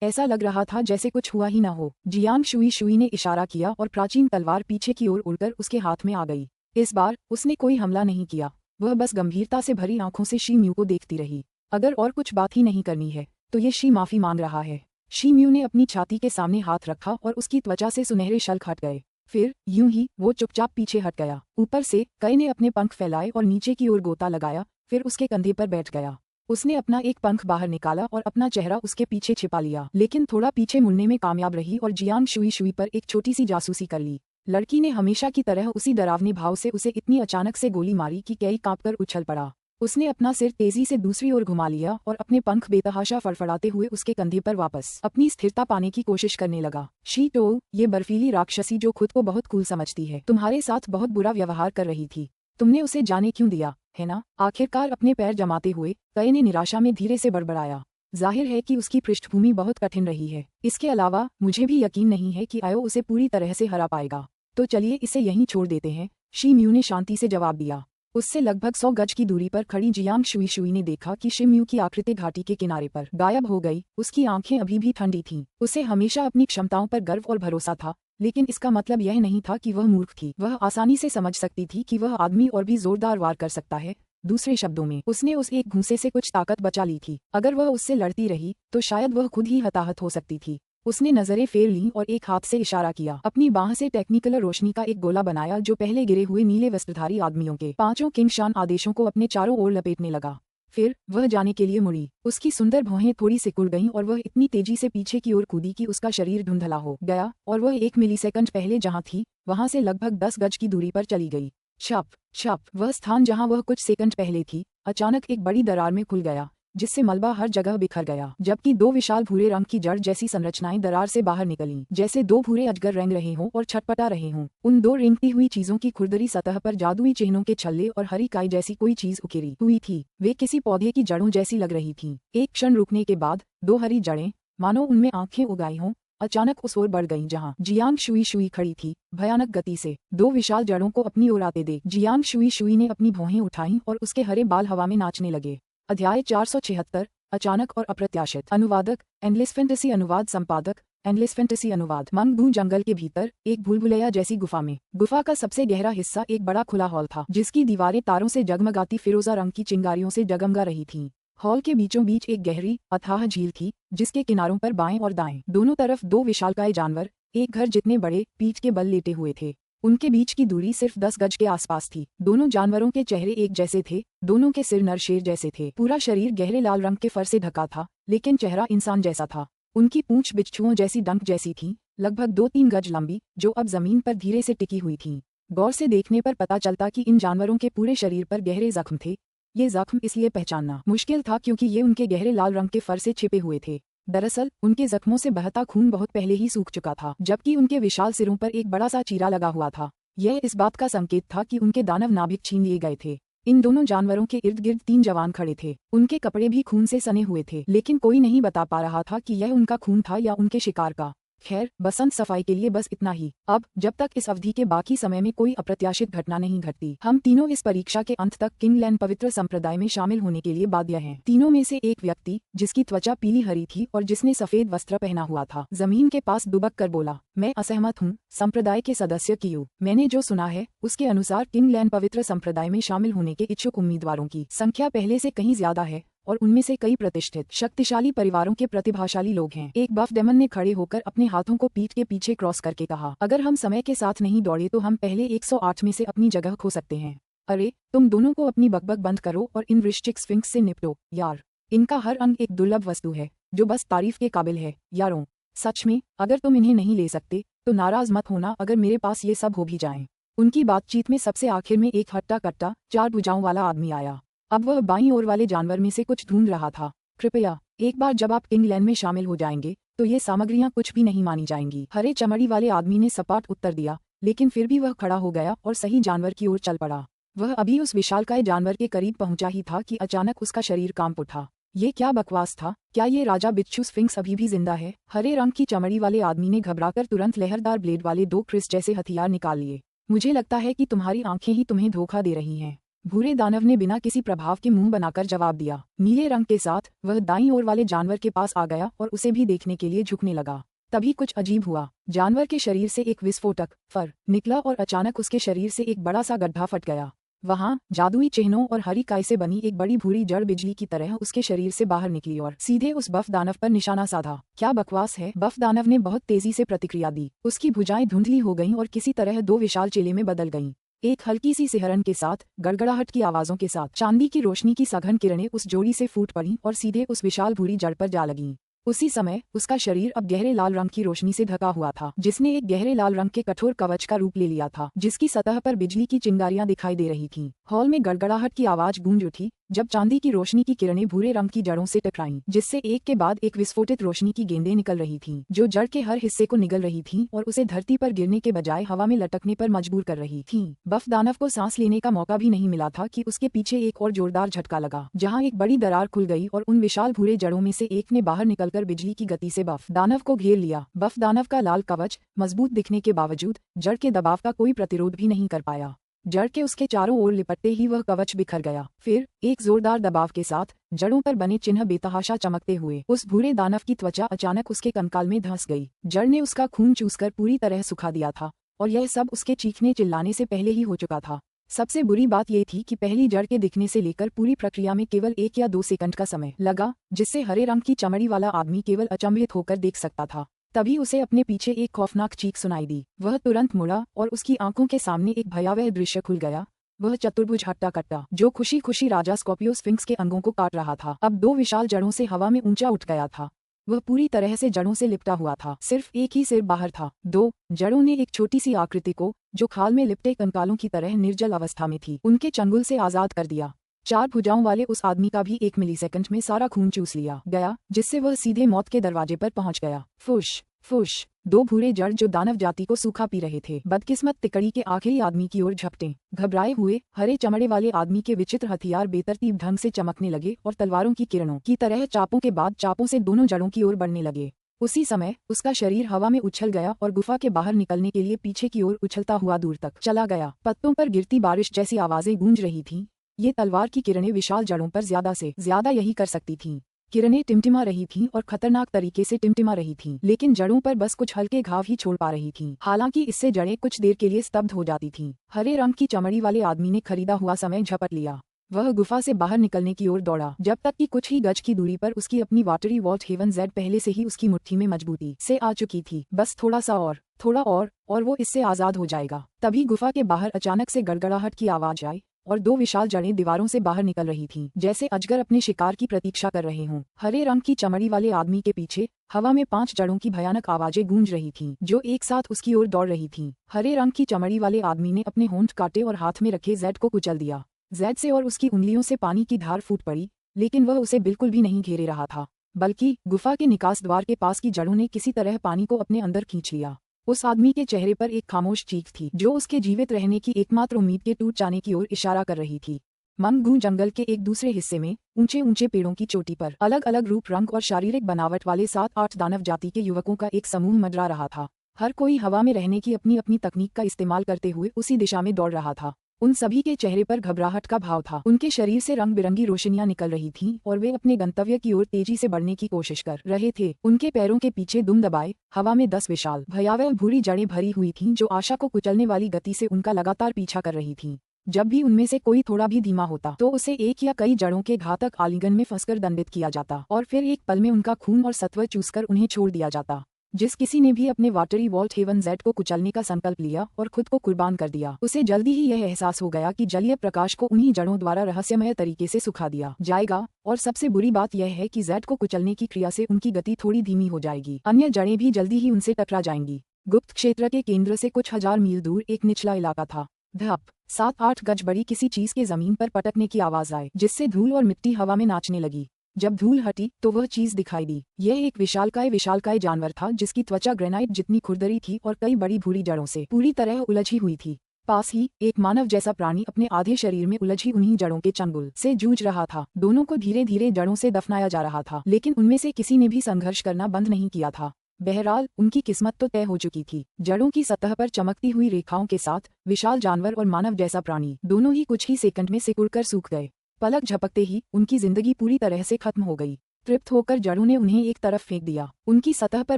ऐसा लग रहा था जैसे कुछ हुआ ही न हो। जियांग शुई ने इशारा किया और प्राचीन तलवार पीछे की ओर उड़कर उसके हाथ में आ गई। इस बार उसने कोई हमला नहीं किया। वह बस गंभीरता से भरी आंखों से शी म्यू को देखती रही। अगर और कुछ बात ही नहीं करनी है, तो ये शी माफी मांग रहा है। शी म्यू ने अपनी छाती के सामने हाथ रखा और उसकी त्वचा से सुनहरे शल्क हट गए। फिर यूं ही वो चुपचाप पीछे हट गया। ऊपर से कई ने अपने पंख फैलाए और नीचे की ओर गोता लगाया, फिर उसके कंधे पर बैठ गया। उसने अपना एक पंख बाहर निकाला और अपना चेहरा उसके पीछे छिपा लिया, लेकिन थोड़ा पीछे मुड़ने में कामयाब रही और जियांग शुई पर एक छोटी सी जासूसी कर ली। लड़की ने हमेशा की तरह उसी डरावने भाव से उसे इतनी अचानक से गोली मारी कि कई कांपकर उछल पड़ा। उसने अपना सिर तेजी से दूसरी ओर घुमा लिया और अपने पंख बेतहाशा फड़फड़ाते हुए उसके कंधे पर वापस अपनी स्थिरता पाने की कोशिश करने लगा। शी टोल, ये बर्फीली राक्षसी जो खुद को बहुत कूल समझती है, तुम्हारे साथ बहुत बुरा व्यवहार कर रही थी। तुमने उसे जाने क्यों दिया, है ना? आखिरकार अपने पैर जमाते हुए कई ने निराशा में धीरे से बड़बड़ाया। जाहिर है कि उसकी पृष्ठभूमि बहुत कठिन रही है। इसके अलावा मुझे भी यकीन नहीं है कि आयो उसे पूरी तरह से हरा पाएगा। तो चलिए इसे यहीं छोड़ देते हैं, शी म्यू ने शांति से जवाब दिया। उससे लगभग 100 गज की दूरी पर खड़ी जियांग शुई शुई ने देखा कि शिमयू की आकृति घाटी के किनारे पर गायब हो गई। उसकी आंखें अभी भी ठंडी थीं। उसे हमेशा अपनी क्षमताओं पर गर्व और भरोसा था, लेकिन इसका मतलब यह नहीं था कि वह मूर्ख थी। वह आसानी से समझ सकती थी कि वह आदमी और भी जोरदार वार कर सकता है। दूसरे शब्दों में, उसने उस एक घूंसे से कुछ ताकत बचा ली थी। अगर वह उससे लड़ती रही तो शायद वह खुद ही हताहत हो सकती थी। उसने नजरें फेर लीं और एक हाथ से इशारा किया। अपनी बाह से टेक्निकल रोशनी का एक गोला बनाया जो पहले गिरे हुए नीले वस्त्रधारी आदमियों के 5 किंगशान आदेशों को अपने चारों ओर लपेटने लगा। फिर वह जाने के लिए मुड़ी। उसकी सुंदर भौहें थोड़ी सिकुड़ गईं और वह इतनी तेजी से पीछे की ओर कूदी कि उसका शरीर धुंधला हो गया और वह 1 मिलीसेकंड पहले जहां थी वहां से लगभग 10 गज की दूरी पर चली गई। छप छप, वह स्थान जहां वह कुछ सेकंड पहले थी अचानक एक बड़ी दरार में खुल गया, जिससे मलबा हर जगह बिखर गया, जबकि 2 विशाल भूरे रंग की जड़ जैसी संरचनाएं दरार से बाहर निकलीं, जैसे 2 भूरे अजगर रेंग रहे हों और छटपटा रहे हों। उन 2 रेंगती हुई चीजों की खुरदरी सतह पर जादुई चिन्हों के छल्ले और हरी काई जैसी कोई चीज उकेरी हुई थी। वे किसी पौधे की जड़ों जैसी लग रही थीं। एक क्षण रुकने के बाद 2 हरी जड़ें, मानो उनमें आंखें उगाई हों, अचानक उस ओर बढ़ गईं जहां जियांग शुई शुई खड़ी थी। भयानक गति से 2 विशाल जड़ों को अपनी ओर आते देख जियांग शुई शुई ने अपनी भौहें उठाईं और उसके हरे बाल हवा में नाचने लगे। अध्याय 476, अचानक और अप्रत्याशित। अनुवादक एंडलेस फैंटेसी अनुवाद संपादक एंडलेस फैंटेसी अनुवाद। मंगदू जंगल के भीतर एक भूलभुलैया जैसी गुफा में, गुफा का सबसे गहरा हिस्सा एक बड़ा खुला हॉल था जिसकी दीवारें तारों से जगमगाती फिरोजा रंग की चिंगारियों से जगमगा रही थीं। हॉल के बीचों बीच एक गहरी अथाह झील थी जिसके किनारों पर बाएं और दाएं दोनों तरफ 2 विशालकाय जानवर एक घर जितने बड़े पीठ के बल लेटे हुए थे। उनके बीच की दूरी सिर्फ 10 गज के आसपास थी। दोनों जानवरों के चेहरे एक जैसे थे, दोनों के सिर नर शेर जैसे थे। पूरा शरीर गहरे लाल रंग के फर से ढका था, लेकिन चेहरा इंसान जैसा था। उनकी पूंछ बिच्छुओं जैसी डंक जैसी थी, लगभग 2-3 गज लंबी, जो अब जमीन पर धीरे से टिकी हुई थीं। गौर से देखने पर पता चलता कि इन जानवरों के पूरे शरीर पर गहरे जख्म थे। ये जख्म इसलिए पहचानना मुश्किल था क्योंकि ये उनके गहरे लाल रंग के फर से छिपे हुए थे। दरअसल उनके जख्मों से बहता खून बहुत पहले ही सूख चुका था, जबकि उनके विशाल सिरों पर एक बड़ा सा चीरा लगा हुआ था। यह इस बात का संकेत था कि उनके दानव नाभिक छीन लिए गए थे। इन दोनों जानवरों के इर्द गिर्द 3 जवान खड़े थे। उनके कपड़े भी खून से सने हुए थे, लेकिन कोई नहीं बता पा रहा था कि यह उनका खून था या उनके शिकार का। खैर, बसंत सफाई के लिए बस इतना ही। अब जब तक इस अवधि के बाकी समय में कोई अप्रत्याशित घटना नहीं घटती, हम तीनों इस परीक्षा के अंत तक किंगलैंड पवित्र संप्रदाय में शामिल होने के लिए बाध्य हैं। तीनों में से एक व्यक्ति, जिसकी त्वचा पीली हरी थी और जिसने सफेद वस्त्र पहना हुआ था, जमीन के पास दुबक कर बोला, मैं असहमत हूँ संप्रदाय के सदस्य कियो। मैंने जो सुना है उसके अनुसार किंगलैंड पवित्र संप्रदाय में शामिल होने के इच्छुक उम्मीदवारों की संख्या पहले से कहीं ज्यादा है और उनमें से कई प्रतिष्ठित शक्तिशाली परिवारों के प्रतिभाशाली लोग हैं। एक बफ डेमन ने खड़े होकर अपने हाथों को पीठ के पीछे क्रॉस करके कहा, अगर हम समय के साथ नहीं दौड़े तो हम पहले 108 में से अपनी जगह खो सकते हैं। अरे तुम दोनों को अपनी बकबक बंद करो और इन वृश्चिक स्फिंक्स से निपटो यार। इनका हर अंग एक दुर्लभ वस्तु है जो बस तारीफ के काबिल है यारों। सच में, अगर तुम इन्हें नहीं ले सकते तो नाराज मत होना अगर मेरे पास ये सब हो भी जाएं। उनकी बातचीत में सबसे आखिर में एक हट्टा कट्टा 4 भुजाओं वाला आदमी आया। अब वह बाईं ओर वाले जानवर में से कुछ ढूंढ रहा था। कृपया, एक बार जब आप किंगलैंड में शामिल हो जाएंगे तो ये सामग्रियां कुछ भी नहीं मानी जाएंगी। हरे चमड़ी वाले आदमी ने सपाट उत्तर दिया, लेकिन फिर भी वह खड़ा हो गया और सही जानवर की ओर चल पड़ा। वह अभी उस विशालकाय जानवर के करीब पहुंचा ही था कि अचानक उसका शरीर कांप उठा। ये क्या बकवास था? क्या ये राजा बिच्छू स्फिंक्स अभी भी जिंदा है? हरे रंग की चमड़ी वाले आदमी ने घबराकर तुरंत लहरदार ब्लेड वाले 2 क्रिस जैसे हथियार निकाल लिए। मुझे लगता है कि तुम्हारी आंखें ही तुम्हें धोखा दे रही हैं, भूरे दानव ने बिना किसी प्रभाव के मुंह बनाकर जवाब दिया। नीले रंग के साथ वह दाईं ओर वाले जानवर के पास आ गया और उसे भी देखने के लिए झुकने लगा। तभी कुछ अजीब हुआ। जानवर के शरीर से एक विस्फोटक फर निकला और अचानक उसके शरीर से एक बड़ा सा गड्ढा फट गया। वहां जादुई चिन्हों और हरी काई से बनी एक बड़ी भूरी जड़ बिजली की तरह उसके शरीर से बाहर निकली और सीधे उस बफ दानव पर निशाना साधा। क्या बकवास है? बफ दानव ने बहुत तेजी से प्रतिक्रिया दी। उसकी भुजाएं धुंधली हो गईं और किसी तरह 2 विशाल चेले में बदल गईं। एक हल्की सी सिहरन के साथ, गड़गड़ाहट की आवाजों के साथ चांदी की रोशनी की सघन किरणें उस जोड़ी से फूट पड़ीं और सीधे उस विशाल भूरी जड़ पर जा लगीं। उसी समय उसका शरीर अब गहरे लाल रंग की रोशनी से ढका हुआ था, जिसने एक गहरे लाल रंग के कठोर कवच का रूप ले लिया था, जिसकी सतह पर बिजली की चिंगारियां दिखाई दे रही थीं। हॉल में गड़गड़ाहट की आवाज गूंज उठी जब चांदी की रोशनी की किरणें भूरे रंग की जड़ों से टकराईं, जिससे एक के बाद एक विस्फोटित रोशनी की गेंदें निकल रही थीं, जो जड़ के हर हिस्से को निगल रही थीं और उसे धरती पर गिरने के बजाय हवा में लटकने पर मजबूर कर रही थीं। बफ दानव को सांस लेने का मौका भी नहीं मिला था कि उसके पीछे एक और जोरदार झटका लगा, जहां एक बड़ी दरार खुल गई और उन विशाल भूरे जड़ों में से एक ने बाहर निकलकर बिजली की गति से बफ दानव को घेर लिया। बफ दानव का लाल कवच मजबूत दिखने के बावजूद जड़ के दबाव का कोई प्रतिरोध भी नहीं कर पाया। जड़ के उसके चारों ओर लिपटते ही वह कवच बिखर गया। फिर एक जोरदार दबाव के साथ जड़ों पर बने चिन्ह बेतहाशा चमकते हुए उस भूरे दानव की त्वचा अचानक उसके कंकाल में धंस गई। जड़ ने उसका खून चूसकर पूरी तरह सुखा दिया था और यह सब उसके चीखने चिल्लाने से पहले ही हो चुका था। सबसे बुरी बात यह थी कि पहली जड़ के दिखने से लेकर पूरी प्रक्रिया में केवल 1 या 2 सेकंड का समय लगा, जिससे हरे रंग की चमड़ी वाला आदमी केवल अचंभित होकर देख सकता था। तभी उसे अपने पीछे एक खौफनाक चीख सुनाई दी। वह तुरंत मुड़ा और उसकी आंखों के सामने एक भयावह दृश्य खुल गया। वह चतुर्भुज हट्टा कट्टा जो खुशी खुशी राजा स्कॉर्पियो स्फिंक्स के अंगों को काट रहा था, अब 2 विशाल जड़ों से हवा में ऊंचा उठ गया था। वह पूरी तरह से जड़ों से लिपटा हुआ था, सिर्फ एक ही सिर बाहर था। 2 जड़ों ने एक छोटी सी आकृति को, जो खाल में लिपटे कंकालों की तरह निर्जल अवस्था में थी, उनके चंगुल से आजाद कर दिया। 4 भुजाओं वाले उस आदमी का भी 1 मिलीसेकंड में सारा खून चूस लिया गया, जिससे वह सीधे मौत के दरवाजे पर पहुंच गया। फुश फुश 2 भूरे जड़ जो दानव जाति को सूखा पी रहे थे, बदकिस्मत तिकड़ी के आखिरी आदमी की ओर झपटे। घबराए हुए हरे चमड़े वाले आदमी के विचित्र हथियार बेतरतीब ढंग से चमकने लगे और तलवारों की किरणों की तरह चापों के बाद चापों से दोनों जड़ों की ओर बढ़ने लगे। उसी समय उसका शरीर हवा में उछल गया और गुफा के बाहर निकलने के लिए पीछे की ओर उछलता हुआ दूर तक चला गया। पत्तों पर गिरती बारिश जैसी आवाजें गूंज रही थीं। ये तलवार की किरणें विशाल जड़ों पर ज्यादा से ज्यादा यही कर सकती थीं। किरणें टिमटिमा रही थीं और खतरनाक तरीके से टिमटिमा रही थीं, लेकिन जड़ों पर बस कुछ हल्के घाव ही छोड़ पा रही थीं। हालांकि इससे जड़ें कुछ देर के लिए स्तब्ध हो जाती थीं। हरे रंग की चमड़ी वाले आदमी ने खरीदा हुआ समय झपट लिया। वह गुफा से बाहर निकलने की ओर दौड़ा, जब तक कि कुछ ही गज की दूरी पर उसकी अपनी वाटरी वॉल्ट हेवन जेड पहले से ही उसकी मुट्ठी में मजबूती से आ चुकी थी। बस थोड़ा सा और वो इससे आजाद हो जाएगा। तभी गुफा के बाहर अचानक से गड़गड़ाहट की आवाज आई और 2 विशाल जड़ें दीवारों से बाहर निकल रही थीं, जैसे अजगर अपने शिकार की प्रतीक्षा कर रहे हों। हरे रंग की चमड़ी वाले आदमी के पीछे हवा में 5 जड़ों की भयानक आवाजें गूंज रही थीं, जो एक साथ उसकी ओर दौड़ रही थीं। हरे रंग की चमड़ी वाले आदमी ने अपने होंठ काटे और हाथ में रखे जेड को कुचल दिया। जेड से और उसकी उंगलियों से पानी की धार फूट पड़ी, लेकिन वह उसे बिल्कुल भी नहीं घेरे रहा था, बल्कि गुफा के निकास द्वार के पास की जड़ों ने किसी तरह पानी को अपने अंदर खींच लिया। उस आदमी के चेहरे पर एक खामोश चीख थी, जो उसके जीवित रहने की एकमात्र उम्मीद के टूट जाने की ओर इशारा कर रही थी। मंगू जंगल के एक दूसरे हिस्से में ऊंचे ऊंचे पेड़ों की चोटी पर अलग अलग रूप रंग और शारीरिक बनावट वाले 7-8 दानव जाति के युवकों का एक समूह मंडरा रहा था। हर कोई हवा में रहने की अपनी अपनी तकनीक का इस्तेमाल करते हुए उसी दिशा में दौड़ रहा था। उन सभी के चेहरे पर घबराहट का भाव था। उनके शरीर से रंग बिरंगी रोशनियां निकल रही थीं और वे अपने गंतव्य की ओर तेजी से बढ़ने की कोशिश कर रहे थे। उनके पैरों के पीछे दुम दबाए हवा में 10 विशाल भयावह भूरी जड़ें भरी हुई थीं, जो आशा को कुचलने वाली गति से उनका लगातार पीछा कर रही थीं। जब भी उनमें से कोई थोड़ा भी धीमा होता तो उसे एक या कई जड़ों के घातक आलिंगन में फंसकर दंडित किया जाता और फिर एक पल में उनका खून और सत्व चूसकर उन्हें छोड़ दिया जाता। जिस किसी ने भी अपने वाटरी वॉल्ट हेवन जेड को कुचलने का संकल्प लिया और खुद को कुर्बान कर दिया, उसे जल्दी ही यह एहसास हो गया कि जलीय प्रकाश को उन्हीं जड़ों द्वारा रहस्यमय तरीके से सुखा दिया जाएगा। और सबसे बुरी बात यह है कि जेड को कुचलने की क्रिया से उनकी गति थोड़ी धीमी हो जाएगी। अन्य जड़ें भी जल्दी ही उनसे टकरा जाएंगी। गुप्त क्षेत्र के केंद्र से कुछ हजार मील दूर एक निचला इलाका था। धप 7-8 गज बड़ी किसी चीज के जमीन पर पटकने की आवाज आई, जिससे धूल और मिट्टी हवा में नाचने लगी। जब धूल हटी तो वह चीज दिखाई दी। यह एक विशालकाय जानवर था, जिसकी त्वचा ग्रेनाइट जितनी खुरदरी थी और कई बड़ी भूरी जड़ों से पूरी तरह उलझी हुई थी। पास ही एक मानव जैसा प्राणी अपने आधे शरीर में उलझी उन्हीं जड़ों के चंगुल से जूझ रहा था। दोनों को धीरे धीरे जड़ों से दफनाया जा रहा था, लेकिन उनमें से किसी ने भी संघर्ष करना बंद नहीं किया था। बहरहाल उनकी किस्मत तो तय हो चुकी थी। जड़ों की सतह पर चमकती हुई रेखाओं के साथ विशाल जानवर और मानव जैसा प्राणी दोनों ही कुछ ही सेकंड में सिकुड़कर सूख गए। पलक झपकते ही उनकी जिंदगी पूरी तरह से खत्म हो गई। तृप्त होकर जड़ों ने उन्हें एक तरफ फेंक दिया। उनकी सतह पर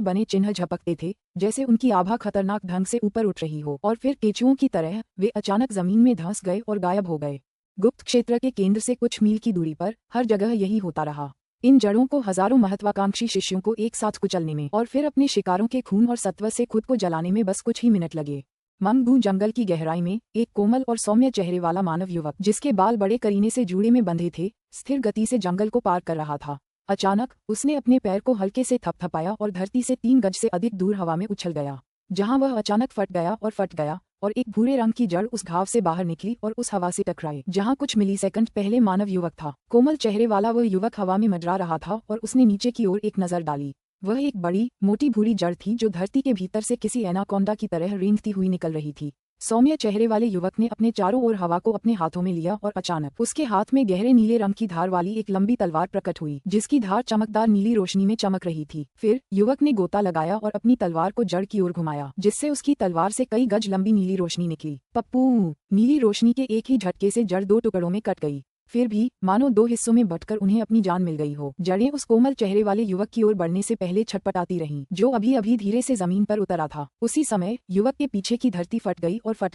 बने चिन्ह झपकते थे, जैसे उनकी आभा खतरनाक ढंग से ऊपर उठ रही हो, और फिर केचुओं की तरह वे अचानक जमीन में धंस गए और गायब हो गए। गुप्त क्षेत्र के केंद्र से कुछ मील की दूरी पर हर जगह यही होता रहा। इन जड़ों को हजारों महत्वाकांक्षी शिष्यों को एक साथ कुचलने में और फिर अपने शिकारों के खून और सत्व से खुद को जलाने में बस कुछ ही मिनट लगे। मंगू जंगल की गहराई में एक कोमल और सौम्य चेहरे वाला मानव युवक, जिसके बाल बड़े करीने से जूड़े में बंधे थे, स्थिर गति से जंगल को पार कर रहा था। अचानक उसने अपने पैर को हल्के से थपथपाया और धरती से 3 गज से अधिक दूर हवा में उछल गया, जहां वह अचानक फट गया और एक भूरे रंग की जड़ उस घाव से बाहर निकली और उस हवा से टकराई जहां कुछ मिलीसेकंड पहले मानव युवक था। कोमल चेहरे वाला वह युवक हवा में मंडरा रहा था और उसने नीचे की ओर एक नजर डाली। वह एक बड़ी मोटी भूरी जड़ थी, जो धरती के भीतर से किसी एनाकोंडा की तरह रेंगती हुई निकल रही थी। सौम्य चेहरे वाले युवक ने अपने चारों ओर हवा को अपने हाथों में लिया और अचानक उसके हाथ में गहरे नीले रंग की धार वाली एक लंबी तलवार प्रकट हुई, जिसकी धार चमकदार नीली रोशनी में चमक रही थी। फिर युवक ने गोता लगाया और अपनी तलवार को जड़ की ओर घुमाया, जिससे उसकी तलवार से कई गज लंबी नीली रोशनी निकली। पप्पू! नीली रोशनी के एक ही झटके से जड़ 2 टुकड़ों में कट गई। फिर भी मानो 2 हिस्सों में बंटकर उन्हें अपनी जान मिल गई हो। जड़ें उस कोमल चेहरे वाले युवक की ओर बढ़ने से पहले छटपटाती रहीं, जो अभी अभी धीरे से जमीन पर उतरा था। उसी समय युवक के पीछे की धरती फट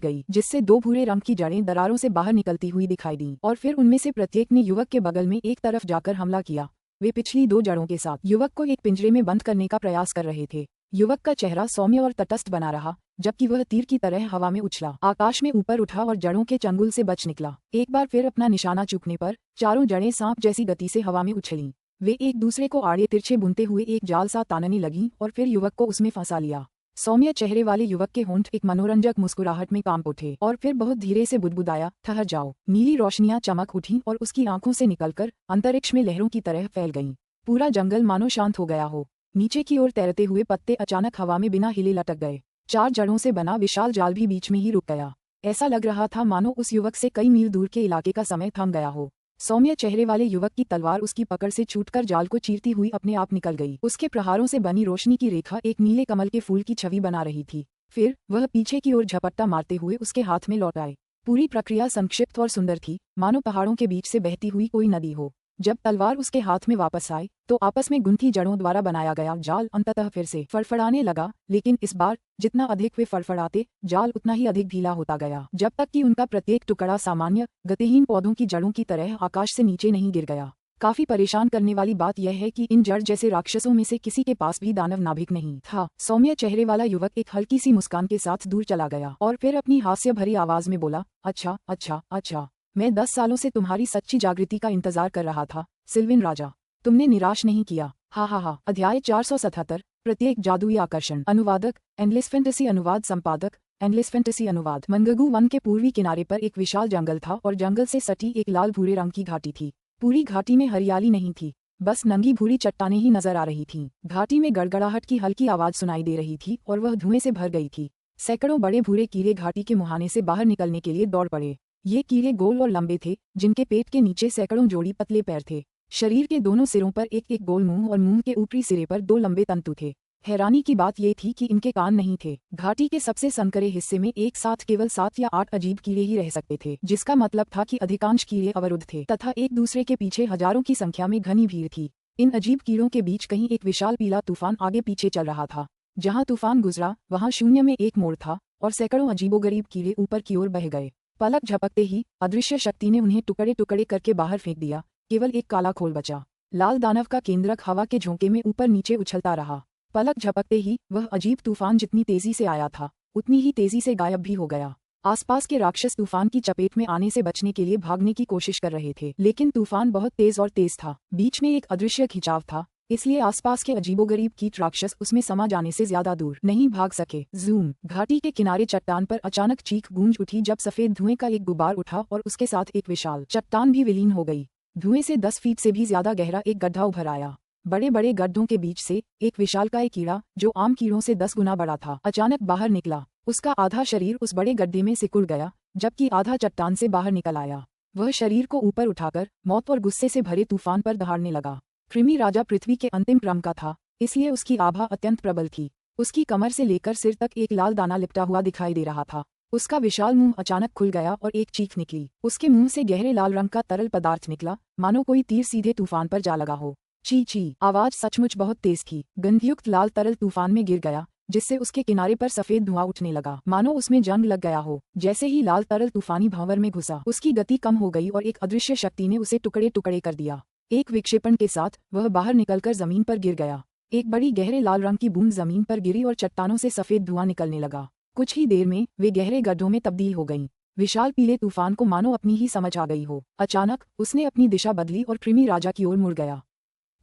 गई, जिससे 2 भूरे रंग की जड़ें दरारों से बाहर निकलती हुई दिखाई दी, और फिर उनमें से प्रत्येक ने युवक के बगल में एक तरफ जाकर हमला किया। वे पिछली 2 जड़ों के साथ युवक को एक पिंजरे में बंद करने का प्रयास कर रहे थे। युवक का चेहरा सौम्य और तटस्थ बना रहा, जबकि वह तीर की तरह हवा में उछला, आकाश में ऊपर उठा और जड़ों के चंगुल से बच निकला। एक बार फिर अपना निशाना चूकने पर चारों जड़ें सांप जैसी गति से हवा में उछलीं। वे एक दूसरे को आड़े तिरछे बुनते हुए एक जाल सा तानने लगीं और फिर युवक को उसमें फंसा लिया। सौम्य चेहरे वाले युवक के होंठ एक मनोरंजक मुस्कुराहट में कांप उठे और फिर बहुत धीरे से बुदबुदाया, ठहर जाओ। नीली रोशनियां चमक उठीं और उसकी आंखों से निकलकर अंतरिक्ष में लहरों की तरह फैल गईं। पूरा जंगल मानो शांत हो गया हो। नीचे की ओर तैरते हुए पत्ते अचानक हवा में बिना हिले लटक गए। 4 जड़ों से बना विशाल जाल भी बीच में ही रुक गया। ऐसा लग रहा था मानो उस युवक से कई मील दूर के इलाके का समय थम गया हो। सौम्य चेहरे वाले युवक की तलवार उसकी पकड़ से छूटकर जाल को चीरती हुई अपने आप निकल गई। उसके प्रहारों से बनी रोशनी की रेखा एक नीले कमल के फूल की छवि बना रही थी। फिर वह पीछे की ओर झपट्टा मारते हुए उसके हाथ में लौट आए। पूरी प्रक्रिया संक्षिप्त और सुंदर थी, मानो पहाड़ों के बीच से बहती हुई कोई नदी हो। जब तलवार उसके हाथ में वापस आई तो आपस में गुंथी जड़ों द्वारा बनाया गया जाल अंततः फिर से फड़फड़ाने लगा, लेकिन इस बार जितना अधिक वे फड़फड़ाते, जाल उतना ही अधिक ढीला होता गया, जब तक कि उनका प्रत्येक टुकड़ा सामान्य गतिहीन पौधों की जड़ों की तरह आकाश से नीचे नहीं गिर गया। काफी परेशान करने वाली बात यह है कि इन जड़ जैसे राक्षसों में से किसी के पास भी दानव नाभिक नहीं था। सौम्य चेहरे वाला युवक एक हल्की सी मुस्कान के साथ दूर चला गया और फिर अपनी हास्य भरी आवाज में बोला, अच्छा अच्छा अच्छा, मैं 10 सालों से तुम्हारी सच्ची जागृति का इंतजार कर रहा था सिल्विन राजा। तुमने निराश नहीं किया। हा हा हा। अध्याय 477, प्रत्येक जादुई आकर्षण। अनुवादक एंडलेस फैंटेसी, अनुवाद संपादक एंडलेस फैंटेसी अनुवाद। मंगगू वन के पूर्वी किनारे पर एक विशाल जंगल था और जंगल से सटी एक लाल भूरे रंग की घाटी थी। पूरी घाटी में हरियाली नहीं थी, बस नंगी भूरी चट्टानें ही नजर आ रही थीं। घाटी में गड़गड़ाहट की हल्की आवाज सुनाई दे रही थी और वह धुएं से भर गई थी। सैकड़ों बड़े भूरे कीड़े घाटी के मुहाने से बाहर निकलने के लिए दौड़ पड़े। ये कीड़े गोल और लंबे थे, जिनके पेट के नीचे सैकड़ों जोड़ी पतले पैर थे। शरीर के दोनों सिरों पर एक एक गोल मुंह और मुंह के ऊपरी सिरे पर 2 लंबे तंतु थे। हैरानी की बात ये थी कि इनके कान नहीं थे। घाटी के सबसे संकरे हिस्से में एक साथ केवल 7 या 8 अजीब कीड़े ही रह सकते थे, जिसका मतलब था कि अधिकांश कीड़े अवरुद्ध थे तथा एक दूसरे के पीछे हजारों की संख्या में घनी भीड़ थी। इन अजीब कीड़ों के बीच कहीं एक विशाल पीला तूफान आगे पीछे चल रहा था। जहाँ तूफान गुजरा वहाँ शून्य में एक मोड़ था और सैकड़ों अजीबोगरीब कीड़े ऊपर की ओर बह गए। पलक झपकते ही अदृश्य शक्ति ने उन्हें टुकड़े टुकड़े करके बाहर फेंक दिया। केवल एक काला खोल बचा। लाल दानव का केंद्रक हवा के झोंके में ऊपर नीचे उछलता रहा। पलक झपकते ही वह अजीब तूफान जितनी तेजी से आया था उतनी ही तेजी से गायब भी हो गया। आसपास के राक्षस तूफान की चपेट में आने से बचने के लिए भागने की कोशिश कर रहे थे, लेकिन तूफान बहुत तेज था। बीच में एक अदृश्य खिंचाव था, इसलिए आसपास के अजीबोगरीब कीट राक्षस उसमें समा जाने से ज्यादा दूर नहीं भाग सके। जूम। घाटी के किनारे चट्टान पर अचानक चीख गूंज उठी जब सफेद धुएं का एक गुबार उठा और उसके साथ एक विशाल चट्टान भी विलीन हो गई। धुएं से 10 फीट से भी ज्यादा गहरा एक गड्ढा उभर आया। बड़े बड़े गड्ढों के बीच से एक विशालकाय कीड़ा, जो आम कीड़ों से 10 गुना बड़ा था, अचानक बाहर निकला। उसका आधा शरीर उस बड़े गड्ढे में सिकुड़ गया, जबकि आधा चट्टान से बाहर निकल आया। वह शरीर को ऊपर उठाकर मौत और गुस्से से भरे तूफान पर दहाड़ने लगा। कृमि राजा पृथ्वी के अंतिम क्रम का था, इसलिए उसकी आभा अत्यंत प्रबल थी। उसकी कमर से लेकर सिर तक एक लाल दाना लिपटा हुआ दिखाई दे रहा था। उसका विशाल मुंह अचानक खुल गया और एक चीख निकली। उसके मुंह से गहरे लाल रंग का तरल पदार्थ निकला, मानो कोई तीर सीधे तूफान पर जा लगा हो। ची ची। आवाज सचमुच बहुत तेज थी। गंधयुक्त लाल तरल तूफान में गिर गया, जिससे उसके किनारे पर सफेद धुआं उठने लगा, मानो उसमें जंग लग गया हो। जैसे ही लाल तरल तूफानी भंवर में घुसा, उसकी गति कम हो गई और एक अदृश्य शक्ति ने उसे टुकड़े टुकड़े कर दिया। एक विक्षेपण के साथ वह बाहर निकलकर जमीन पर गिर गया। एक बड़ी गहरे लाल रंग की बूंद जमीन पर गिरी और चट्टानों से सफेद धुआं निकलने लगा। कुछ ही देर में वे गहरे गड्ढों में तब्दील हो गईं। विशाल पीले तूफान को मानो अपनी ही समझ आ गई हो। अचानक उसने अपनी दिशा बदली और कृमि राजा की ओर मुड़ गया।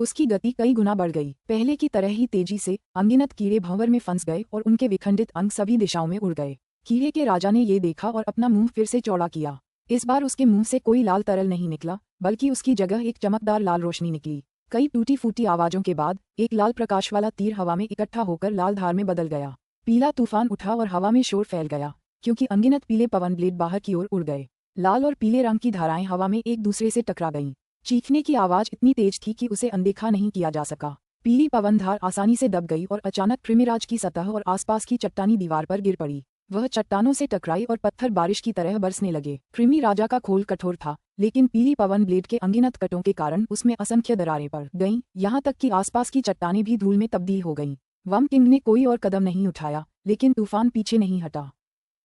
उसकी गति कई गुना बढ़ गई। पहले की तरह ही तेजी से अनगिनत कीड़े भंवर में फंस गए और उनके विखंडित अंग सभी दिशाओं में उड़ गए। कीड़े के राजा ने ये देखा और अपना मुंह फिर से चौड़ा किया। इस बार उसके मुंह से कोई लाल तरल नहीं निकला, बल्कि उसकी जगह एक चमकदार लाल रोशनी निकली। कई टूटी फूटी आवाजों के बाद एक लाल प्रकाश वाला तीर हवा में इकट्ठा होकर लाल धार में बदल गया। पीला तूफान उठा और हवा में शोर फैल गया। क्योंकि अनगिनत पीले पवन ब्लेड बाहर की ओर उड़ गए। लाल और पीले रंग की धाराएं हवा में एक दूसरे से टकरा गईं। चीखने की आवाज इतनी तेज थी कि उसे अनदेखा नहीं किया जा सका। पीली पवन धार आसानी से दब गई और अचानक कृमिराज की सतह और आसपास की चट्टानी दीवार पर गिर पड़ी। वह चट्टानों से टकराई और पत्थर बारिश की तरह बरसने लगे। कृमि राजा का खोल कठोर था, लेकिन पीली पवन ब्लेड के अनगिनत कटों के कारण उसमें असंख्य दरारें पड़ गईं, यहाँ तक कि आसपास की चट्टानें भी धूल में तब्दील हो गईं। वम किंग ने कोई और कदम नहीं उठाया, लेकिन तूफान पीछे नहीं हटा।